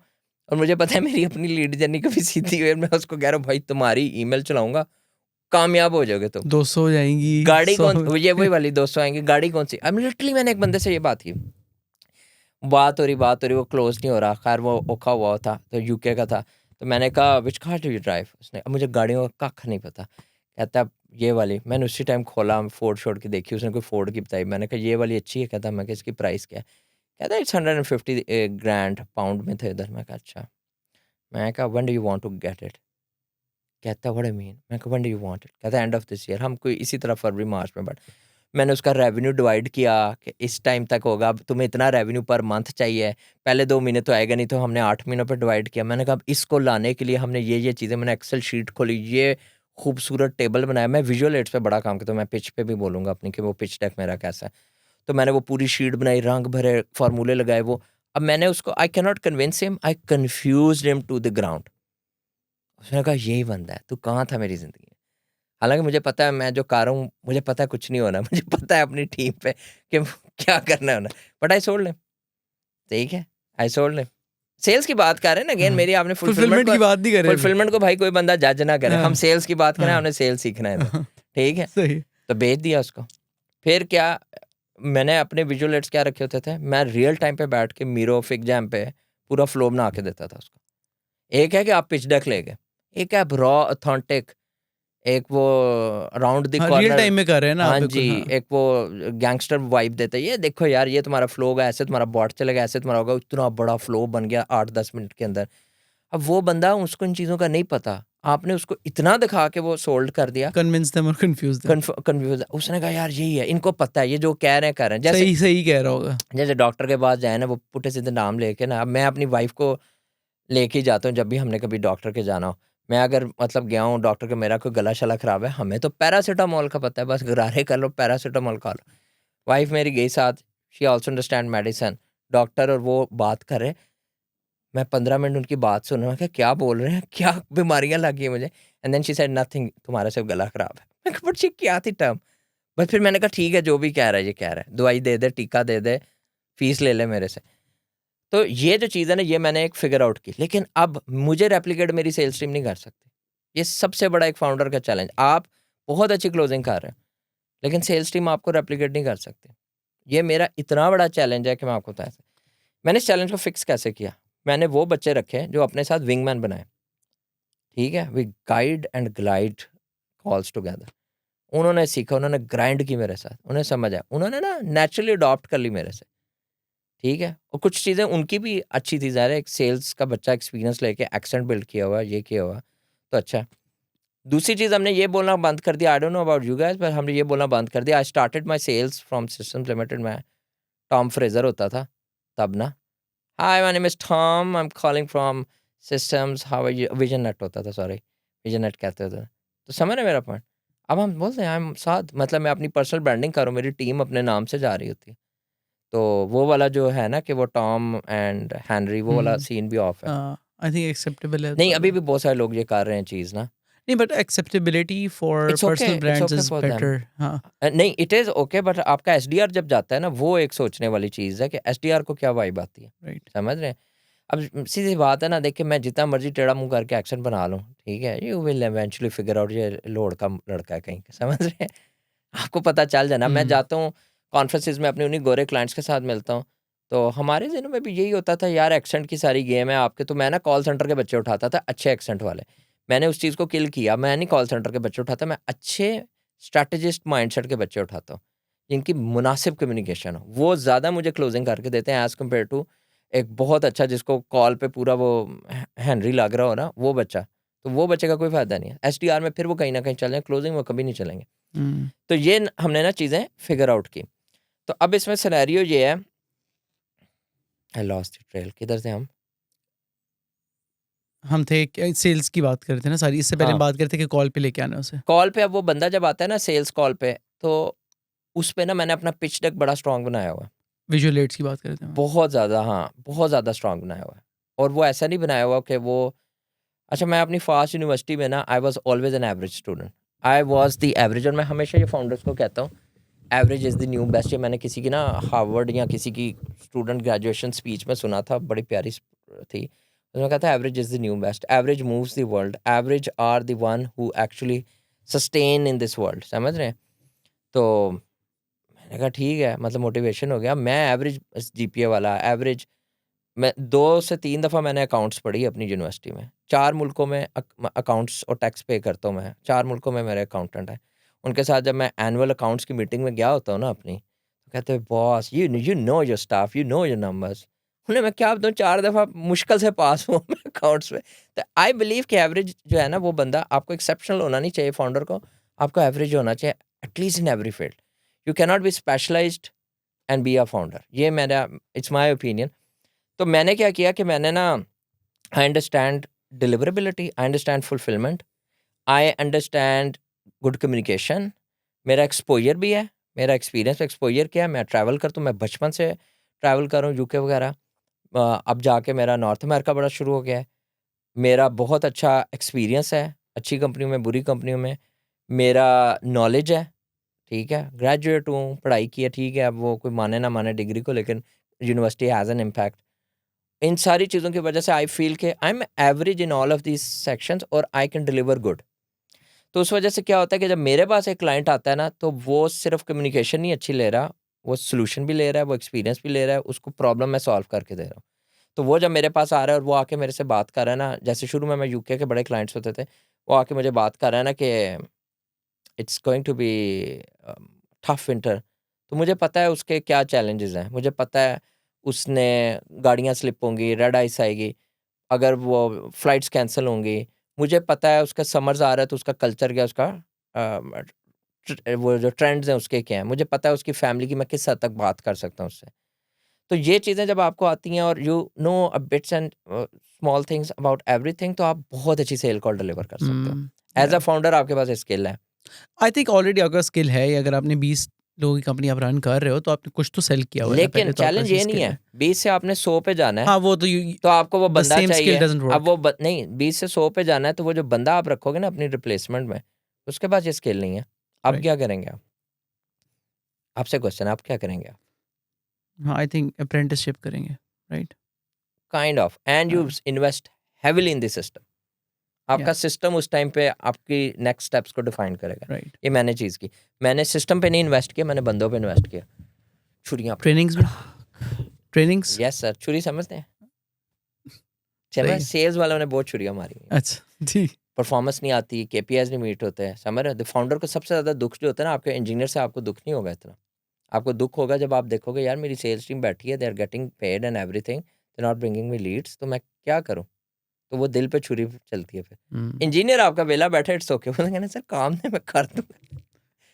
और मुझे पता है मेरी अपनी लीड जेन नहीं कभी सीधी हुई, और मैं उसको कह रहा हूँ भाई तुम्हारी ईमेल चलाऊँगा, कामयाब हो जाओगे तुम। 200 हो जाएंगी, गाड़ी 100 कौन, ये वही वाली 200 आएँगे, गाड़ी कौन-सी? अब लिटरली मैंने एक बंदे से ये बात की। बात हो रही, वो क्लोज़ नहीं हो रहा। ख़ैर वो औखा हुआ था, तो यूके का था। तो मैंने कहा which car do you drive? उसने, अब मुझे गाड़ियों का कख नहीं पता। कहता ये वाली। मैंने उसी टाइम खोला, फोर्ड की देखी, उसने कोई फोर्ड की बताई। मैंने कहा ये वाली अच्छी है? कहता, मैं कहा इसकी प्राइस क्या है? कहता इट्स 150 ग्रैंड, पाउंड में थे इधर। मैं कहा अच्छा। मैं कहा when do you want to get it? कहता व्हाट डू यू मीन? मैं कहा when do you want it? कहता एंड ऑफ दिस ईयर। हम कोई इसी तरह फरवरी मार्च में, बट मैंने उसका रेवेन्यू डिवाइड किया कि इस टाइम तक होगा, अब तुम्हें इतना रेवेन्यू पर मंथ चाहिए, पहले 2 महीने तो आएगा नहीं, तो हमने 8 महीनों पे डिवाइड किया। मैंने कहा अब इसको लाने के लिए हमने ये चीज़ें, मैंने एक्सेल शीट खोली, ये खूबसूरत टेबल बनाया। मैं विजुअल एड्स पे बड़ा काम करता हूँ, मैं पिच पे भी बोलूँगा अपनी कि वो पिच डेक मेरा कैसा है। तो मैंने वो पूरी शीट बनाई, रंग भरे, फार्मूले लगाए वो। अब मैंने उसको, I can not convince him, I confused him to the ground. उसने कहा यही बंदा है, तू कहाँ था मेरी ज़िंदगी में? हालाँकि मुझे पता है मैं जो कर रहा हूँ, मुझे पता है कुछ नहीं होना, मुझे पता है अपनी टीम पे कि क्या करना है होना, बट आई सोल्ड हिम, ठीक है, आई सोल्ड हिम। सेल्स की बात कर रहे हैं ना, अगेन हाँ, मेरी आपने फुलफिलमेंट की बात नहीं कर रहे अभी। फुलफिलमेंट को भाई कोई बंदा जज ना करे, हम हाँ, सेल्स की बात करें, हाँ, हमने सेल्स सीखना है इधर, हाँ, ठीक है? सही। तो बेच दिया उसको। फिर क्या, मैंने अपने विजुअल एड्स क्या रखे होते थे, मैं रियल टाइम पे बैठ के मीरो, फिगजैम पे पूरा फ्लो बना के देता था उसको। एक है कि आप पिच डेक ले गए, एक है रॉ ऑथेंटिक, एक वो राउंड द हाँ, रियल कॉर्नर, टाइम में कर रहे हैं ना आप, हाँ बिल्कुल, जी, हाँ। एक वो गैंगस्टर वाइब देता है, ये देखो यार ये तुम्हारा फ्लो होगा, ऐसे तुम्हारा बॉट चलेगा, ऐसे तुम्हारा होगा, इतना बड़ा फ्लो बन गया 8-10 मिनट के अंदर। अब वो बंदा, उसको इन चीज़ों का नहीं पता, आपने उसको इतना दिखा के वो सोल्ड कर दिया, कन्विंस देम और कंफ्यूज देम। कन्फ्यूज, उसने कहा यार यही है, इनको पता है, ये जो कह रहे हैं कर रहे हैं। जैसे सही सही कह रहा होगा। जैसे डॉक्टर के पास जाए ना, वो पुट्ठे सीधे नाम लेके ना, अब मैं अपनी वाइफ को लेके ही जाता हूँ जब भी हमने कभी डॉक्टर के जाना हो। मैं अगर मतलब गया हूँ डॉक्टर के, मेरा कोई गला-शला खराब है, हमें तो पैरासिटामोल का पता है, बस गरारे कर लो, पैरासिटामोल खा लो। वाइफ मेरी गई साथ, she also understand medicine. Doctor और वो बात कर रहे हैं, मैं 15 मिनट उनकी बात सुन रहा हूँ, मैं कहा क्या बोल रहे हैं? क्या बीमारियाँ लग गई हैं मुझे? And then she said nothing, तुम्हारा सिर्फ गला खराब है। मैं कहा बट ये क्या थी टर्म? बट फिर मैंने कहा ठीक है, जो भी कह रहा है ये कह रहा है। दवाई दे दे, टीका दे दे, फीस ले ले मेरे से। तो ये जो चीज़ है ना, ये मैंने एक फिगर आउट की। लेकिन अब मुझे रेप्लिकेट मेरी सेल्स टीम नहीं कर सकती। ये सबसे बड़ा एक फाउंडर का चैलेंज। आप बहुत अच्छी क्लोजिंग कर रहे हैं, लेकिन सेल्स टीम आपको रेप्लिकेट नहीं कर सकती। ये मेरा इतना बड़ा चैलेंज है कि मैं आपको बता सकता। मैंने इस चैलेंज को फिक्स कैसे किया? मैंने वो बच्चे रखे जो अपने साथ विंगमैन बनाए, ठीक है? We guide and glide calls together. उन्होंने सीखा, उन्होंने ग्राइंड की मेरे साथ, उन्हें समझ आया, उन्होंने ना नेचुरली अडॉप्ट कर ली मेरे से, ठीक है। और कुछ चीज़ें उनकी भी अच्छी थी, ज़ाहिर है एक सेल्स का बच्चा एक्सपीरियंस लेके एक्सेंट बिल्ड किया हुआ, ये किया हुआ, तो अच्छा है। दूसरी चीज़ हमने ये बोलना बंद कर दिया, I don't know about you guys, पर हमने ये बोलना बंद कर दिया। I started my sales from Systems Limited, मैं टॉम फ्रेजर होता था तब ना, hi my name is Tom, I am calling from Systems, how are you, Vision Net होता था, सॉरी विजन नेट कहते थे, तो समझ रहे मेरा पॉइंट। अब हम बोलते हैं आई एम साद, मतलब मैं अपनी पर्सनल ब्रांडिंग करूँ, मेरी टीम अपने नाम से जा रही होती है, तो वो वाला जो है ना कि वो टॉम एंड हेनरी, वो वाला सीन भी ऑफ है। आई थिंक एक्सेप्टेबल है नहीं, अभी भी बहुत सारे लोग ये कर रहे हैं चीज़ ना। नहीं, but acceptability for its okay, personal it's brands okay is for them. Better. हाँ, नहीं, इट इज़ ओके, बट आपका एसडीआर जब जाता है ना, वो एक सोचने वाली चीज़ है कि एसडीआर को क्या वाइब आती है, राइट। समझ रहे हैं? अब सीधी बात है ना, देखिए मैं जितना मर्जी टेढ़ा मुंह करके एक्शन बना लूँ, ठीक है, you will eventually figure out ये लोड का लड़का है कहीं का, समझ रहे हैं? आपको पता चल जाना। मैं जाता हूँ कॉन्फ्रेंसिस में, अपने उन्हीं गोरे क्लाइंट्स के साथ मिलता हूँ, तो हमारे दिनों में भी यही होता था यार, एक्सेंट की सारी गेम है आपके, तो मैं ना कॉल सेंटर के बच्चे उठाता था, अच्छे एक्सेंट वाले। मैंने उस चीज़ को किल किया, मैं नहीं कॉल सेंटर के बच्चे उठाता, मैं अच्छे स्ट्रैटेजिस्ट माइंडसेट के बच्चे उठाता हूँ, जिनकी मुनासिब कम्युनिकेशन हो, वो ज़्यादा मुझे क्लोजिंग करके देते हैं एज़ कम्पेयर टू एक बहुत अच्छा जिसको कॉल पे पूरा वो हेनरी लग रहा हो ना, वो बच्चा, तो वो बच्चे का कोई फ़ायदा नहीं है। एसडीआर में फिर वो कहीं ना कहीं चल रहे हैं, क्लोजिंग में कभी नहीं चलेंगे। तो ये हमने ना चीज़ें फिगर आउट की। तो अब इसमें सिनेरियो ये है, आई लॉस्ट द ट्रेल, किधर थे हम थे सेल्स की बात कर रहे थे ना सारी, इससे पहले हम हाँ, बात करते कि कॉल पे लेके आना उसे। कॉल पे अब वो बंदा जब आता है ना सेल्स कॉल पे, तो उस पे ना मैंने अपना पिच डेक बड़ा स्ट्रॉन्ग बनाया हुआ है। विजुअल एड्स की बात कर रहे थे हम। बहुत ज़्यादा, हाँ, बहुत ज़्यादा स्ट्रॉन्ग बनाया हुआ है। और वो ऐसा नहीं बनाया हुआ कि वो, अच्छा मैं अपनी फास्ट यूनिवर्सिटी में ना I was always an average student. I was the average, और मैं हमेशा ये फाउंडर्स को कहता हूँ, average is the new best. ये मैंने किसी की ना हार्वर्ड या किसी की स्टूडेंट ग्रेजुएशन स्पीच में सुना था, बड़ी प्यारी थी। उसमें कहता है average is the new best, average moves the world, average are the one who actually sustain in this world, समझ रहे हैं? तो मैंने कहा ठीक है, मतलब मोटिवेशन हो गया। मैं एवरेज जीपीए वाला, एवरेज, मैं 2 से 3 दफ़ा मैंने अकाउंट्स पढ़ी अपनी यूनिवर्सिटी में। 4 मुल्कों में अकाउंट्स और टैक्स पे करता हूँ मैं। 4 मुल्कों में मेरे अकाउंटेंट हैं। उनके साथ जब मैं एनुअल अकाउंट्स की मीटिंग में गया होता हूँ ना अपनी, तो कहते हैं boss you know your staff, you know your numbers. उन्हें मैं क्या बताऊँ, 4 दफ़ा मुश्किल से पास हुआ मैं अकाउंट्स में। तो आई बिलीव कि एवरेज जो है ना वो बंदा, आपको एक्सेप्शनल होना नहीं चाहिए फाउंडर को, आपको एवरेज होना चाहिए at least in every field. You can not be specialised and be a founder. ये मेरा, इट्स माय ओपिनियन। तो मैंने क्या किया कि मैंने ना, I understand deliverability, I understand fulfilment, I understand good communication, मेरा एक्सपोजर भी है, मेरा एक्सपीरियंस एक्सपोजर क्या है, मैं ट्रैवल करता हूँ, मैं बचपन से ट्रैवल कर रहा हूँ यूके वगैरह। अब जाके मेरा नॉर्थ अमेरिका बड़ा शुरू हो गया है। मेरा बहुत अच्छा एक्सपीरियंस है, अच्छी कंपनियों में, बुरी कंपनियों में। मेरा नॉलेज है, ठीक है, ग्रेजुएट हूँ, पढ़ाई की है, ठीक है, अब वो कोई माने ना माने डिग्री को, लेकिन यूनिवर्सिटी हैज़ एन इम्पैक्ट। इन सारी चीज़ों की वजह से आई फील कि I am average in all of these sections और आई कैन डिलीवर गुड। तो उस वजह से क्या होता है कि जब मेरे पास एक क्लाइंट आता है ना, तो वो सिर्फ कम्युनिकेशन नहीं अच्छी ले रहा, वो सोल्यूशन भी ले रहा है, वो एक्सपीरियंस भी ले रहा है, उसको प्रॉब्लम मैं सॉल्व करके दे रहा हूँ। तो वो जब मेरे पास आ रहा है और वो आके मेरे से बात कर रहा है ना, जैसे शुरू में मैं यूके के बड़े क्लाइंट्स होते थे, वो आके मुझे बात कर रहा है ना कि it's going to be tough winter, तो मुझे पता है उसके क्या चैलेंजेस हैं, मुझे पता है उसने गाड़ियाँ स्लिप होंगी, रेड आइस आएगी, अगर वो फ्लाइट्स कैंसल होंगी, मुझे पता है उसका समर्स आ रहा है तो उसका कल्चर क्या, उसका वो जो ट्रेंड्स हैं उसके क्या हैं, मुझे पता है उसकी फैमिली की मैं किस हद तक बात कर सकता हूँ उससे। तो ये चीज़ें जब आपको आती हैं और you know a bits and small things about everything, तो आप बहुत अच्छी सेल कॉल डिलीवर कर सकते हो। एज अ फाउंडर आपके पास स्किल है। आई थिंक ऑलरेडी अगर स्किल है, या अगर आपने 20 लोगों की कंपनी आप रन कर रहे हो, तो आपने कुछ तो सेल किया हुआ है ना लेकिन पहले, तो आपके चैलेंज पास ये ये नहीं स्किल है है। 20 से आपने 100 पे जाना है, हाँ, वो तो तो आपको वो द बंदा सेम स्किल चाहिए। डजंट अब वर्क। वो नहीं, 20 से 100 पे जाना है, तो वो जो बंदा आप रखोगे ना अपनी रिप्लेसमेंट में, उसके पास ये स्किल नहीं है। अब राइट। क्या करेंगे आप? आपसे क्वेश्चन, आप क्या करेंगे? हाँ, आई थिंक अप्रेंटिसशिप करेंगे। Right. Kind of, and you invest heavily in this system. या आपका सिस्टम उस टाइम पे आपकी नेक्स्ट स्टेप्स को डिफाइन करेगा। राइट। ये मैंने चीज़ की, मैंने सिस्टम पे नहीं इन्वेस्ट किया, मैंने बंदों पे इन्वेस्ट किया। छुरियाँ पे। ट्रेनिंग्स में, ट्रेनिंग्स। यस सर, छुरी समझते हैं? समझ, सही है। सेल्स वालों ने बहुत छुरियाँ मारी हैं। अच्छा जी। परफॉर्मेंस नहीं आती, केपीआईज नहीं मीट होते हैं, समझ रहे हो? फाउंडर को सबसे ज़्यादा दुख जो होता है ना, आपके इंजीनियर से आपको दुख नहीं होगा इतना। आपको दुख होगा जब आप देखोगे यार मेरी सेल्स टीम बैठी है, they are getting paid and everything, they are not bringing me leads, तो मैं क्या करूँ? तो वो दिल पे छुरी चलती है फिर। हम्म, इंजीनियर आपका वेला बैठा है, इट्स ओके, वो कहना सर काम है मैं कर दूँगा।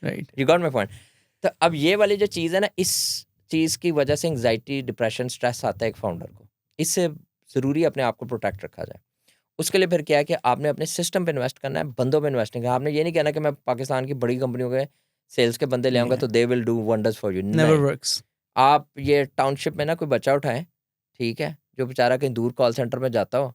Right. You got my point? तो अब ये वाली जो चीज़ है ना, इस चीज़ की वजह से एंग्जायटी, डिप्रेशन, स्ट्रेस आता है एक फाउंडर को। इससे ज़रूरी अपने आप को प्रोटेक्ट रखा जाए। उसके लिए फिर क्या है कि आपने अपने सिस्टम पे इन्वेस्ट करना है, बंदों पे इन्वेस्ट नहीं करना। आपने ये नहीं कहना कि मैं पाकिस्तान की बड़ी कंपनियों के सेल्स के बंदे ले आऊँगा Yeah, तो they will do wonders for you. never नहीं, works. आप ये टाउनशिप में ना कोई बच्चा उठाएँ, ठीक है? जो बेचारा कहीं दूर कॉल सेंटर में जाता हो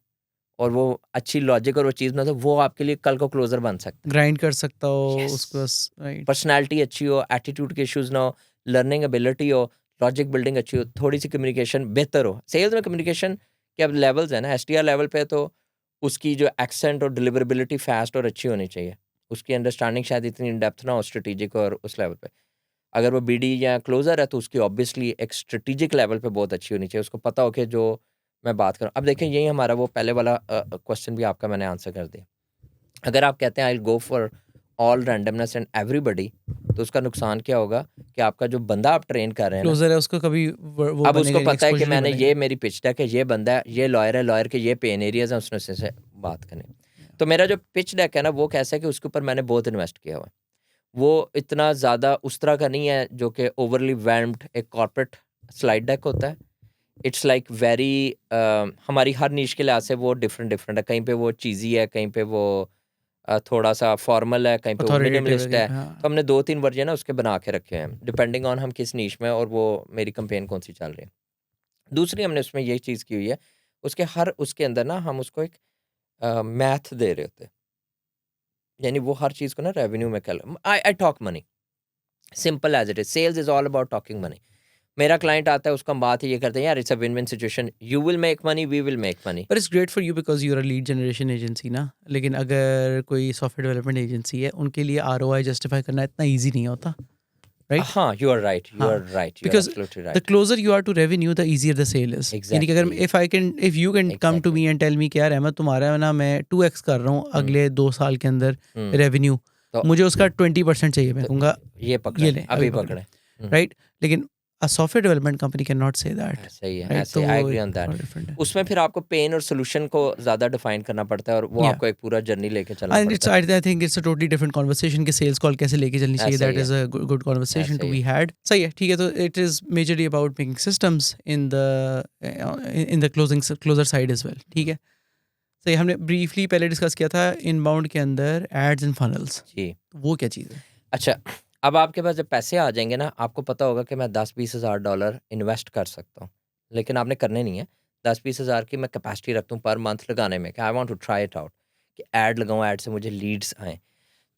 और वो अच्छी लॉजिक और वो चीज़ ना, तो वो आपके लिए कल को क्लोज़र बन सकता ग्राइंड कर सकता हो है। उसको बस, राइट। पर्सनैलिटी अच्छी हो, एटीट्यूड के इश्यूज़ ना हो, लर्निंग एबिलिटी हो, लॉजिक बिल्डिंग अच्छी हो, थोड़ी-सी कम्युनिकेशन बेहतर हो। सेल्स में कम्युनिकेशन के अब लेवल्स हैं ना, एसडीआर लेवल पे तो उसकी जो एक्सेंट और डिलीवरेबिलिटी फ़ास्ट और अच्छी होनी चाहिए। उसकी अंडरस्टैंडिंग शायद इतनी इन डेप्थ ना हो स्ट्रैटेजिक और उस लेवल पे। अगर वो बीडी या क्लोज़र है तो उसकी ऑब्वियसली एक स्ट्रैटेजिक लेवल पे बहुत अच्छी होनी चाहिए। उसको पता हो कि जो मैं बात कर रहा हूँ, अब देखिए यही हमारा वो पहले वाला क्वेश्चन भी आपका मैंने आंसर कर दिया। अगर आप कहते हैं I will go for all randomness and everybody, तो उसका नुकसान क्या होगा कि आपका जो बंदा आप ट्रेन कर रहे हैं ना, क्लोजर है उसको कभी वो अब उसको बनेगा नहीं, पता है कि एक्सपोजर नहीं मैंने बनेगा। ये मेरी पिच डेक है, ये बंदा है, ये लॉयर है, लॉयर के ये पेन एरियाज हैं, उसने से बात करनी। तो मेरा जो पिच डेक है ना, वो कैसा है कि उसके ऊपर मैंने बहुत इन्वेस्ट किया हुआ है। वो इतना ज़्यादा उस तरह का नहीं है जो कि ओवरली वेल्म्ड एक कॉर्पोरेट स्लाइड डेक होता है। इट्स लाइक वेरी हमारी हर नीश के लिहाज से वो डिफरेंट डिफरेंट है। कहीं पे वो चीज़ी है, कहीं पे वो थोड़ा-सा फॉर्मल है, कहीं पे वो अथॉरिटेटिव है मिनिमलिस्ट कहीं है। पे, तो हाँ। हमने 2-3 वर्जन है उसके बना के रखे हैं, डिपेंडिंग ऑन हम किस नीश में और वो मेरी कैंपेन कौन-सी चल रही है। दूसरी हमने उसमें ये चीज़ की हुई है, उसके हर उसके अंदर ना हम उसको एक मैथ दे रहे होते हैं। यानी वो हर चीज़ को ना रेवेन्यू में I I talk money, simple as it is. Sales is all about talking money. मेरा क्लाइंट आता है, उसको हम बात ही ये करते हैं, यार it's a win-win situation, you will make money, we will make money. पर it's great for you because you are a lead generation agency ना। लेकिन अगर कोई सॉफ्टवेयर डेवलपमेंट एजेंसी है, उनके लिए आरओआई जस्टिफाई करना इतना ईजी नहीं होता, राइट? हाँ, यू आर राइट, यू हाँ, are right, you are because absolutely the right. Closer you are to revenue the easier the sale is. यानी कि अगर exactly, if you can come to exactly. Me and tell me कि यार अहमद तुम्हारा है ना, मैं 2x कर रहा हूँ हुँ, अगले 2 साल के अंदर हुँ। रेवेन्यू, तो मुझे उसका 20% चाहिए, मैं तो कहूँगा ये ये पकड़ें, लें, अभी अभी पकड़ें, पकड़ें। हुँ, राइट? लेकिन a software development company can not say that, ऐसे ही है, राइट? ऐसे तो आई वो एग्री ऑन दैट। थोड़ा डिफरेंट है। उसमें फिर आपको पेन और सॉल्यूशन को ज़्यादा डिफाइन करना पड़ता है और वो या आपको एक पूरा जर्नी लेके चलना एंड पड़ता इट्स है। I think it's a totally different conversation कि सेल्स कॉल कैसे लेके चलनी चाहिए। ऐसे दैट ही है, इज अ गुड कन्वर्सेशन ऐसे टू ही बी है। हैड। सही है, ठीक है। तो it is majorly about making systems in the closer side as well, ठीक है। सही, हमने ब्रीफली पहले डिस्कस किया था इनबाउंड के अंदर एड्स एंड फनल्स। जी। वो क्या चीज़ है? अच्छा, अब आपके पास जब पैसे आ जाएँगे ना, आपको पता होगा कि मैं 10-20 हज़ार डॉलर इन्वेस्ट कर सकता हूँ। लेकिन आपने करने नहीं है। 10-20 हज़ार की मैं कैपेसिटी रखता हूँ पर मंथ लगाने में कि I want to try it out, कि ऐड लगाऊँ, ऐड से मुझे लीड्स आएँ।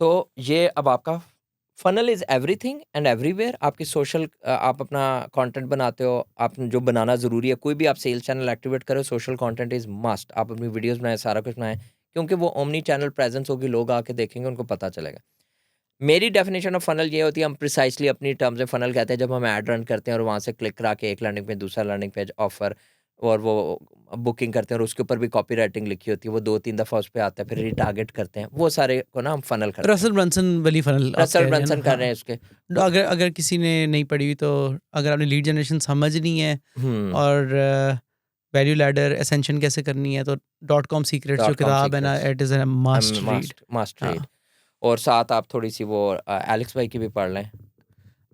तो ये अब आपका funnel is everything and everywhere. आपकी सोशल आप अपना कंटेंट बनाते हो, आप जो बनाना ज़रूरी है, कोई भी आप सेल्स चैनल एक्टिवेट करो, सोशल कंटेंट इज़ मस्ट। आप अपनी वीडियोज़ बनाएँ, सारा कुछ बनाएँ, क्योंकि वो ओमनी चैनल प्रेज़ेंस होगी, लोग आके देखेंगे, उनको पता चलेगा। मेरी डेफिनेशन ऑफ फनल ये होती है, हम प्रिसाइजली अपनी टर्म्स में फनल कहते हैं, जब हम ऐड रन करते हैं और वहाँ से क्लिक करा के एक लैंडिंग पेज, दूसरा लैंडिंग पेज, ऑफर और वो बुकिंग करते हैं और उसके ऊपर भी कॉपी राइटिंग लिखी होती है, वो 2-3 दफ़ा उस पे आता है, फिर रिटारगेट करते हैं, वो सारे को ना हम फनल करते हैं। रसल ब्रंसन वाली फनल आप रसल कह रहे हैं ना? ब्रंसन कर रहे हाँ। हैं उसके। तो अगर अगर किसी ने नहीं पढ़ी हुई, तो अगर आपने लीड जनरेशन समझनी है हुँ, और वैल्यू लैडर एसेंशन कैसे करनी है, तो डॉट कॉम सीक्रेट्स जो डॉट कॉम किताब है ना, secrets, it is a must read. Must must हाँ, रीड। और साथ आप थोड़ी-सी वो एलेक्स भाई की भी पढ़ लें।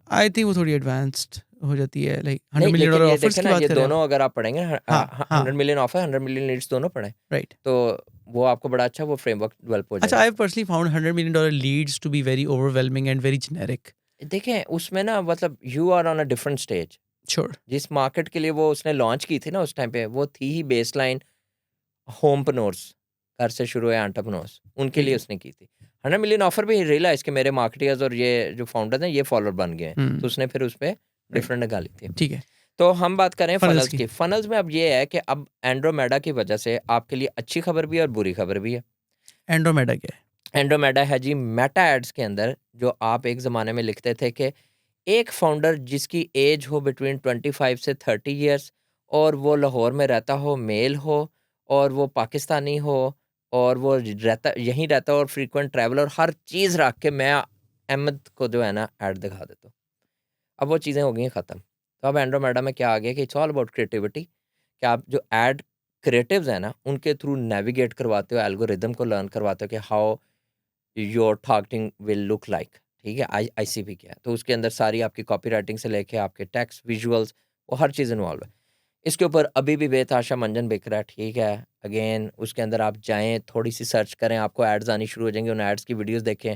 आई थिंक वो थोड़ी एडवांस्ड हो जाती है, लाइक 100 नहीं, मिलियन लेकिन डॉलर ये ऑफर्स देखें की ना, बात ये कर रहे हैं आप? दोनों अगर आप पढ़ेंगे ना, हाँ, हाँ, 100 मिलियन ऑफर, 100 मिलियन लीड्स दोनों पढ़ें, राइट। तो वो आपको बड़ा अच्छा वो फ्रेमवर्क डेवलप हो अच्छा, जाएगा। I have personally found 100 million dollar leads to be very overwhelming and very generic. देखें, उसमें ना मतलब you are on a different stage. Sure. जिस मार्केट के लिए वो उसने लॉन्च की थी ना उस टाइम पे, वो थी ही बेसलाइन होमप्रेन्योर्स, घर से शुरू है एंटरप्रेन्योर्स, उनके ठीक लिए है। उसने की थी। 100 मिलियन ऑफर भी रियलाइज़ कि मेरे मार्केटियर्स और ये जो फाउंडर्स हैं, ये फॉलोअर बन गए हैं। तो उसने फिर उस पे राइट, डिफरेंट निकाली थी। ठीक है। तो हम बात करें फनल्स फनल्स की। की। फनल्स में अब ये है कि अब एंड्रोमेडा की वजह से आपके लिए अच्छी खबर भी है और बुरी खबर भी है। एंड्रोमेडा क्या है? एंड्रोमेडा है जी मेटा एड्स के अंदर, जो आप एक ज़माने में लिखते थे कि एक फाउंडर जिसकी एज हो बिटवीन 25 से 30 इयर्स और वो लाहौर में रहता हो, मेल हो और वो पाकिस्तानी हो और वो यहीं रहता है और फ्रीक्वेंट ट्रैवल और हर चीज़ रख के मैं अहमद को जो है ना ऐड दिखा देता हूँ। अब वो चीज़ें हो गई हैं ख़त्म। तो अब एंड्रोमेडा में क्या आ गया कि इट्स ऑल अबाउट क्रिएटिविटी, कि आप जो ऐड क्रिएटिव्स हैं ना उनके थ्रू नेविगेट करवाते हो, एल्गोरिदम को लर्न करवाते हो कि how your targeting will look like. ठीक है, आईसीपी क्या है, तो उसके अंदर सारी आपकी कॉपी राइटिंग से लेके आपके टेक्स्ट, विजुअल्स, वो हर चीज़ इन्वॉल्व है। इसके ऊपर अभी भी बेतहाशा मंजन बिक रहा है। ठीक है, अगेन उसके अंदर आप जाएँ, थोड़ी सी सर्च करें, आपको एड्स आनी शुरू हो जाएंगी, उन एड्स की वीडियोस देखें,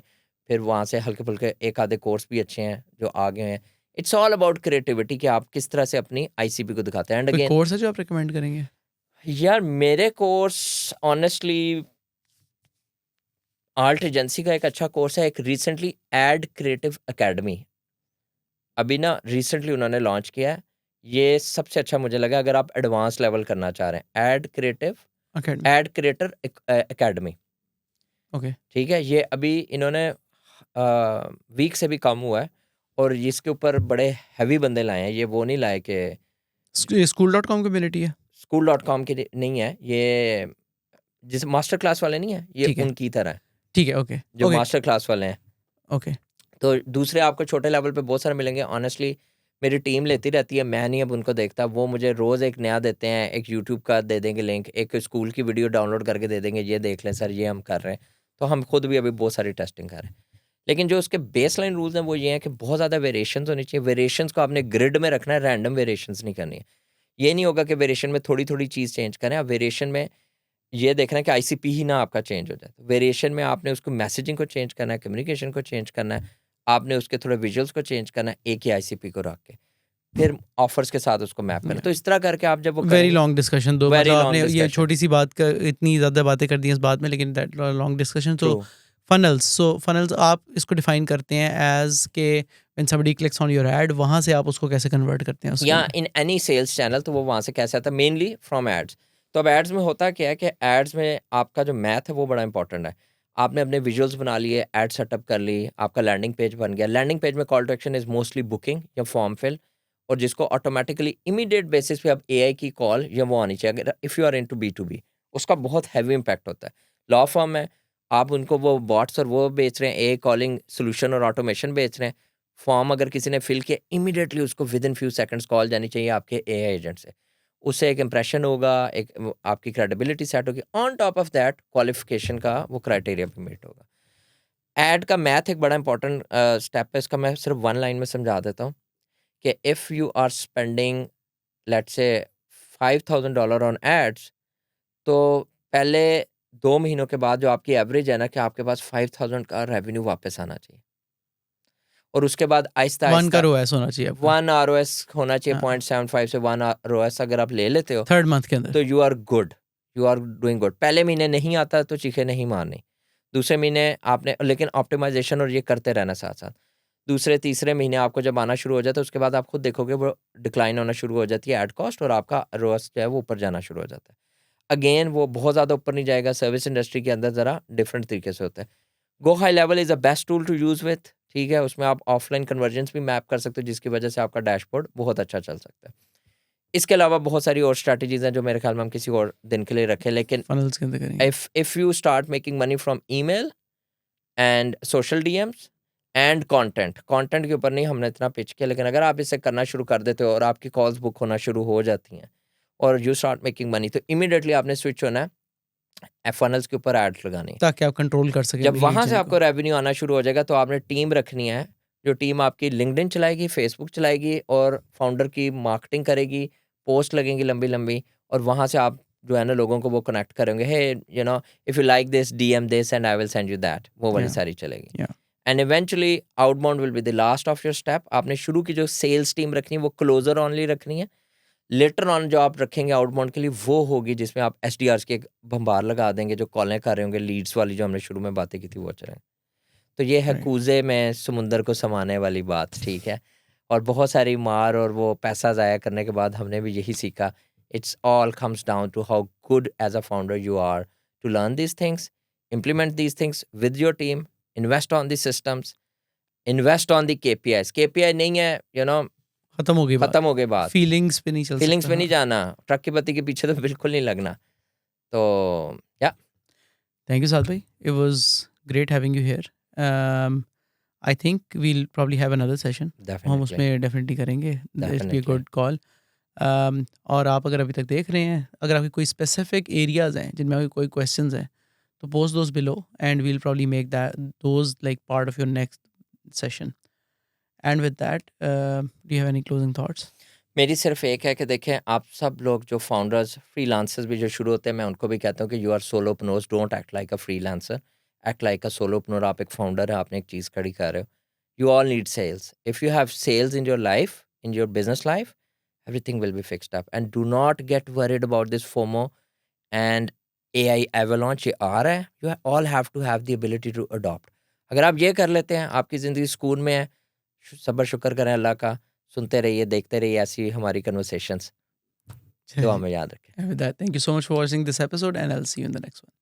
फिर वहाँ से हल्के फुल्के एक आधे कोर्स भी अच्छे हैं जो आ गए हैं। इट्स ऑल अबाउट क्रिएटिविटी कि आप किस तरह से अपनी आईसीपी को दिखाते हैं। एंड कोई अगेन कोर्स है जो आप रिकमेंड करेंगे? यार मेरे कोर्स ऑनेस्टली आर्ट एजेंसी का एक अच्छा कोर्स है, एक रिसेंटली एड क्रिएटिव एकेडमी अभी ना रिसेंटली उन्होंने लॉन्च किया है। ये सबसे अच्छा मुझे लगा अगर आप एडवांस लेवल करना चाह रहे हैं, ad academy. Creator academy. Okay. ठीक है, ये अभी इन्होंने वीक से भी कम हुआ है और इसके ऊपर बड़े हैवी बंदे लाए हैं। ये वो नहीं लाए कि school.com कम्युनिटी है? school.com के नहीं है, ये जिस मास्टर क्लास वाले नहीं है, ये ठीक है, उनकी तरह है, ठीक है। ओके, जो ओके, मास्टर क्लास वाले हैं। ओके। तो दूसरे आपको छोटे लेवल पे बहुत सारे मिलेंगे। ऑनेस्टली मेरी टीम लेती रहती है, मैं नहीं अब उनको देखता। वो मुझे रोज़ एक नया देते हैं, एक यूट्यूब का दे देंगे लिंक, एक स्कूल की वीडियो डाउनलोड करके दे देंगे, ये देख लें सर, ये हम कर रहे हैं। तो हम खुद भी अभी बहुत सारी टेस्टिंग कर रहे हैं। लेकिन जो उसके बेसलाइन रूल्स हैं वो ये हैं कि बहुत ज़्यादा वेरिएशंस होनी चाहिए। वेरिएशंस को आपने ग्रिड में रखना है, रैंडम वेरिएशंस नहीं करनी है। ये नहीं होगा कि वेरिएशन में थोड़ी-थोड़ी चीज़ चेंज करें। आप वेरिएशन में ये देखना है कि आईसीपी ही ना आपका चेंज हो जाए। वेरिएशन में आपने उसको मैसेजिंग को चेंज करना है, कम्युनिकेशन को चेंज करना है, आपने उसके थोड़े विजुअल्स को चेंज करना है, एक ही आईसीपी को रख के, फिर ऑफर्स के साथ उसको मैप करना है। तो इस तरह करके आप जब वो वेरी करेंगे, लॉन्ग डिस्कशन दो, वेरी मतलब लॉन्ग आपने ये डिस्कशन। छोटी सी बात का इतनी ज़्यादा बातें कर दी हैं इस बात में, लेकिन दैट लॉन्ग डिस्कशन। तो ट्रू। फनल्स आप इसको डिफाइन करते हैं एज के when somebody clicks on your add, वहाँ से आप उसको कैसे कन्वर्ट करते हैं उसके या अंदर? इन एनी सेल्स चैनल, तो वो वहाँ से कैसे आता है, मेनली फ्रॉम एड्स। तो अब एड्स में होता क्या है कि एड्स में आपका जो मैथ है वो बड़ा इंपॉर्टेंट है। आपने अपने विजुअल्स बना लिए, एड सेटअप कर ली, आपका लैंडिंग पेज बन गया। लैंडिंग पेज में call to action is mostly booking या फॉर्म फिल, और जिसको ऑटोमेटिकली इमीडिएट बेसिस पे अब एआई की कॉल या वो आनी चाहिए। अगर इफ़ यू आर इनटू बी2बी, उसका बहुत हैवी इम्पैक्ट होता है। लॉ फर्म में आप उनको वो बॉट्स और वो बेच रहे हैं, एआई कॉलिंग सोल्यूशन और ऑटोमेशन बेच रहे हैं। फॉर्म अगर किसी ने फिल किया, इमीडिएटली उसको with in few seconds call जानी चाहिए आपके एआई एजेंट से। उससे एक इंप्रेशन होगा, एक आपकी क्रेडिबिलिटी सेट होगी। On top of that qualification का वो क्राइटेरिया भी मीट होगा। एड का मैथ एक बड़ा इंपॉर्टेंट स्टेप है। इसका मैं सिर्फ वन लाइन में समझा देता हूँ कि if you are spending let's say $5,000 on ads, तो पहले 2 महीनों के बाद जो आपकी एवरेज है ना, कि आपके पास 5,000 का रेवेन्यू वापस आना चाहिए, और उसके बाद आहिस्ता 1 का आहिस्ता ROAS होना चाहिए आपका। 1 आरओएस होना चाहिए। हाँ, 0.75 से 1 आरओएस अगर आप ले लेते हो, थर्ड मंथ के अंदर। तो you are good, you are doing good. पहले महीने नहीं आता तो चीखें नहीं मारनी। दूसरे महीने आपने लेकिन ऑप्टिमाइजेशन और ये करते रहना साथ साथ। दूसरे तीसरे महीने आपको जब आना शुरू हो जाता है, उसके बाद आप खुद देखोगे वो डिक्लाइन होना शुरू हो जाती है एड कॉस्ट, और आपका रोएस जो है वो ऊपर जाना शुरू हो जाता है। अगेन वो बहुत ज़्यादा ऊपर नहीं जाएगा। सर्विस इंडस्ट्री के अंदर ज़रा डिफरेंट तरीके से होता है। Go High Level is the best tool to use with. ठीक है, उसमें आप ऑफलाइन कन्वर्जेंस भी मैप कर सकते हो, जिसकी वजह से आपका डैशबोर्ड बहुत अच्छा चल सकता है। इसके अलावा बहुत सारी और स्ट्रैटेजीज हैं जो मेरे ख्याल में हम किसी और दिन के लिए रखें। लेकिन फनल्स के अंदर करेंगे। If you start making money from email and social DMs and content के ऊपर नहीं हमने इतना पिच किया, लेकिन अगर आप इसे करना शुरू कर देते हो और आपकी कॉल्स बुक होना शुरू हो जाती हैं और यू स्टार्ट मेकिंग मनी, तो इमीडिएटली आपने स्विच होना है फनल्स के ऊपर एड्स लगानी है। ताकि आप कंट्रोल कर सकें जब अपनी लीड वहाँ से जेन आपको को। रेवेन्यू आना शुरू हो जाएगा, तो आपने टीम रखनी है, जो टीम आपकी लिंक्डइन चलाएगी, फेसबुक चलाएगी, और फाउंडर की मार्केटिंग करेगी, पोस्ट लगेंगी लंबी-लंबी, और वहाँ से आप जो है ना लोगों को वो कनेक्ट करेंगे। Hey you know if you like this DM this and I will send you that, वो वाली या, सारी चलेगी। या। And eventually outbound will be the last of your step. आपने शुरू की जो सेल्स टीम रखनी है वो क्लोजर ओनली रखनी है। लेटर ऑन जो आप रखेंगे आउटबाउंड के लिए, वो होगी जिसमें आप एसडीआर्स की एक भंबार लगा देंगे, जो कॉलें कर रहे होंगे, लीड्स वाली जो हमने शुरू में बातें की थी वो चलें। तो ये है राइट। कूज़े में समुंदर को समाने वाली बात। ठीक है, और बहुत सारी मार और वो पैसा ज़ाया करने के बाद हमने भी यही सीखा। It's all comes down to how good as a founder you are to learn these things, implement these things with your team, invest on the systems, invest on the KPIs. KPI नहीं है खत्म हो गई बात। खत्म हो गई बात। फीलिंग्स पे नहीं चल फीलिंग्स सकता। पे हाँ। नहीं जाना, ट्रक की बत्ती के पीछे तो बिल्कुल नहीं लगना। तो या Thank you, Saad bhai. It was great having you here. I think we'll probably have another session. हम डेफिनेटली उसमें definitely करेंगे. It'll be a definitely good call. और आप अगर अभी तक देख रहे हैं, अगर आपके कोई specific areas हैं जिनमें आपके कोई questions हैं, तो post those below and we'll probably make those like part of your next session. And with that, do you have any closing thoughts? मेरी सिर्फ एक है कि देखें आप सब लोग जो फाउंडर्स फ्रीलांसर्स भी जो शुरू होते हैं मैं उनको भी कहता हूँ कि you are solopreneurs, don't act like a freelancer, act like a solopreneur. आप एक फाउंडर है, आपने एक चीज़ खड़ी कर रहे हो। You all need sales. If you have sales in your life, in your business life, everything will be fixed up, and do not get worried about this FOMO and AI avalanche ये आ रहा है। You all have to have the ability to adopt। अगर आप ये कर लेते हैं, आपकी ज़िंदगी सुकून में है। सब्र शुक्र करें अल्लाह का, सुनते रहिए, देखते रहिए ऐसी हमारी कन्वर्सेशंस। दुआ में याद रखें। And with that, thank you so much for watching this episode and I'll see you in the next one.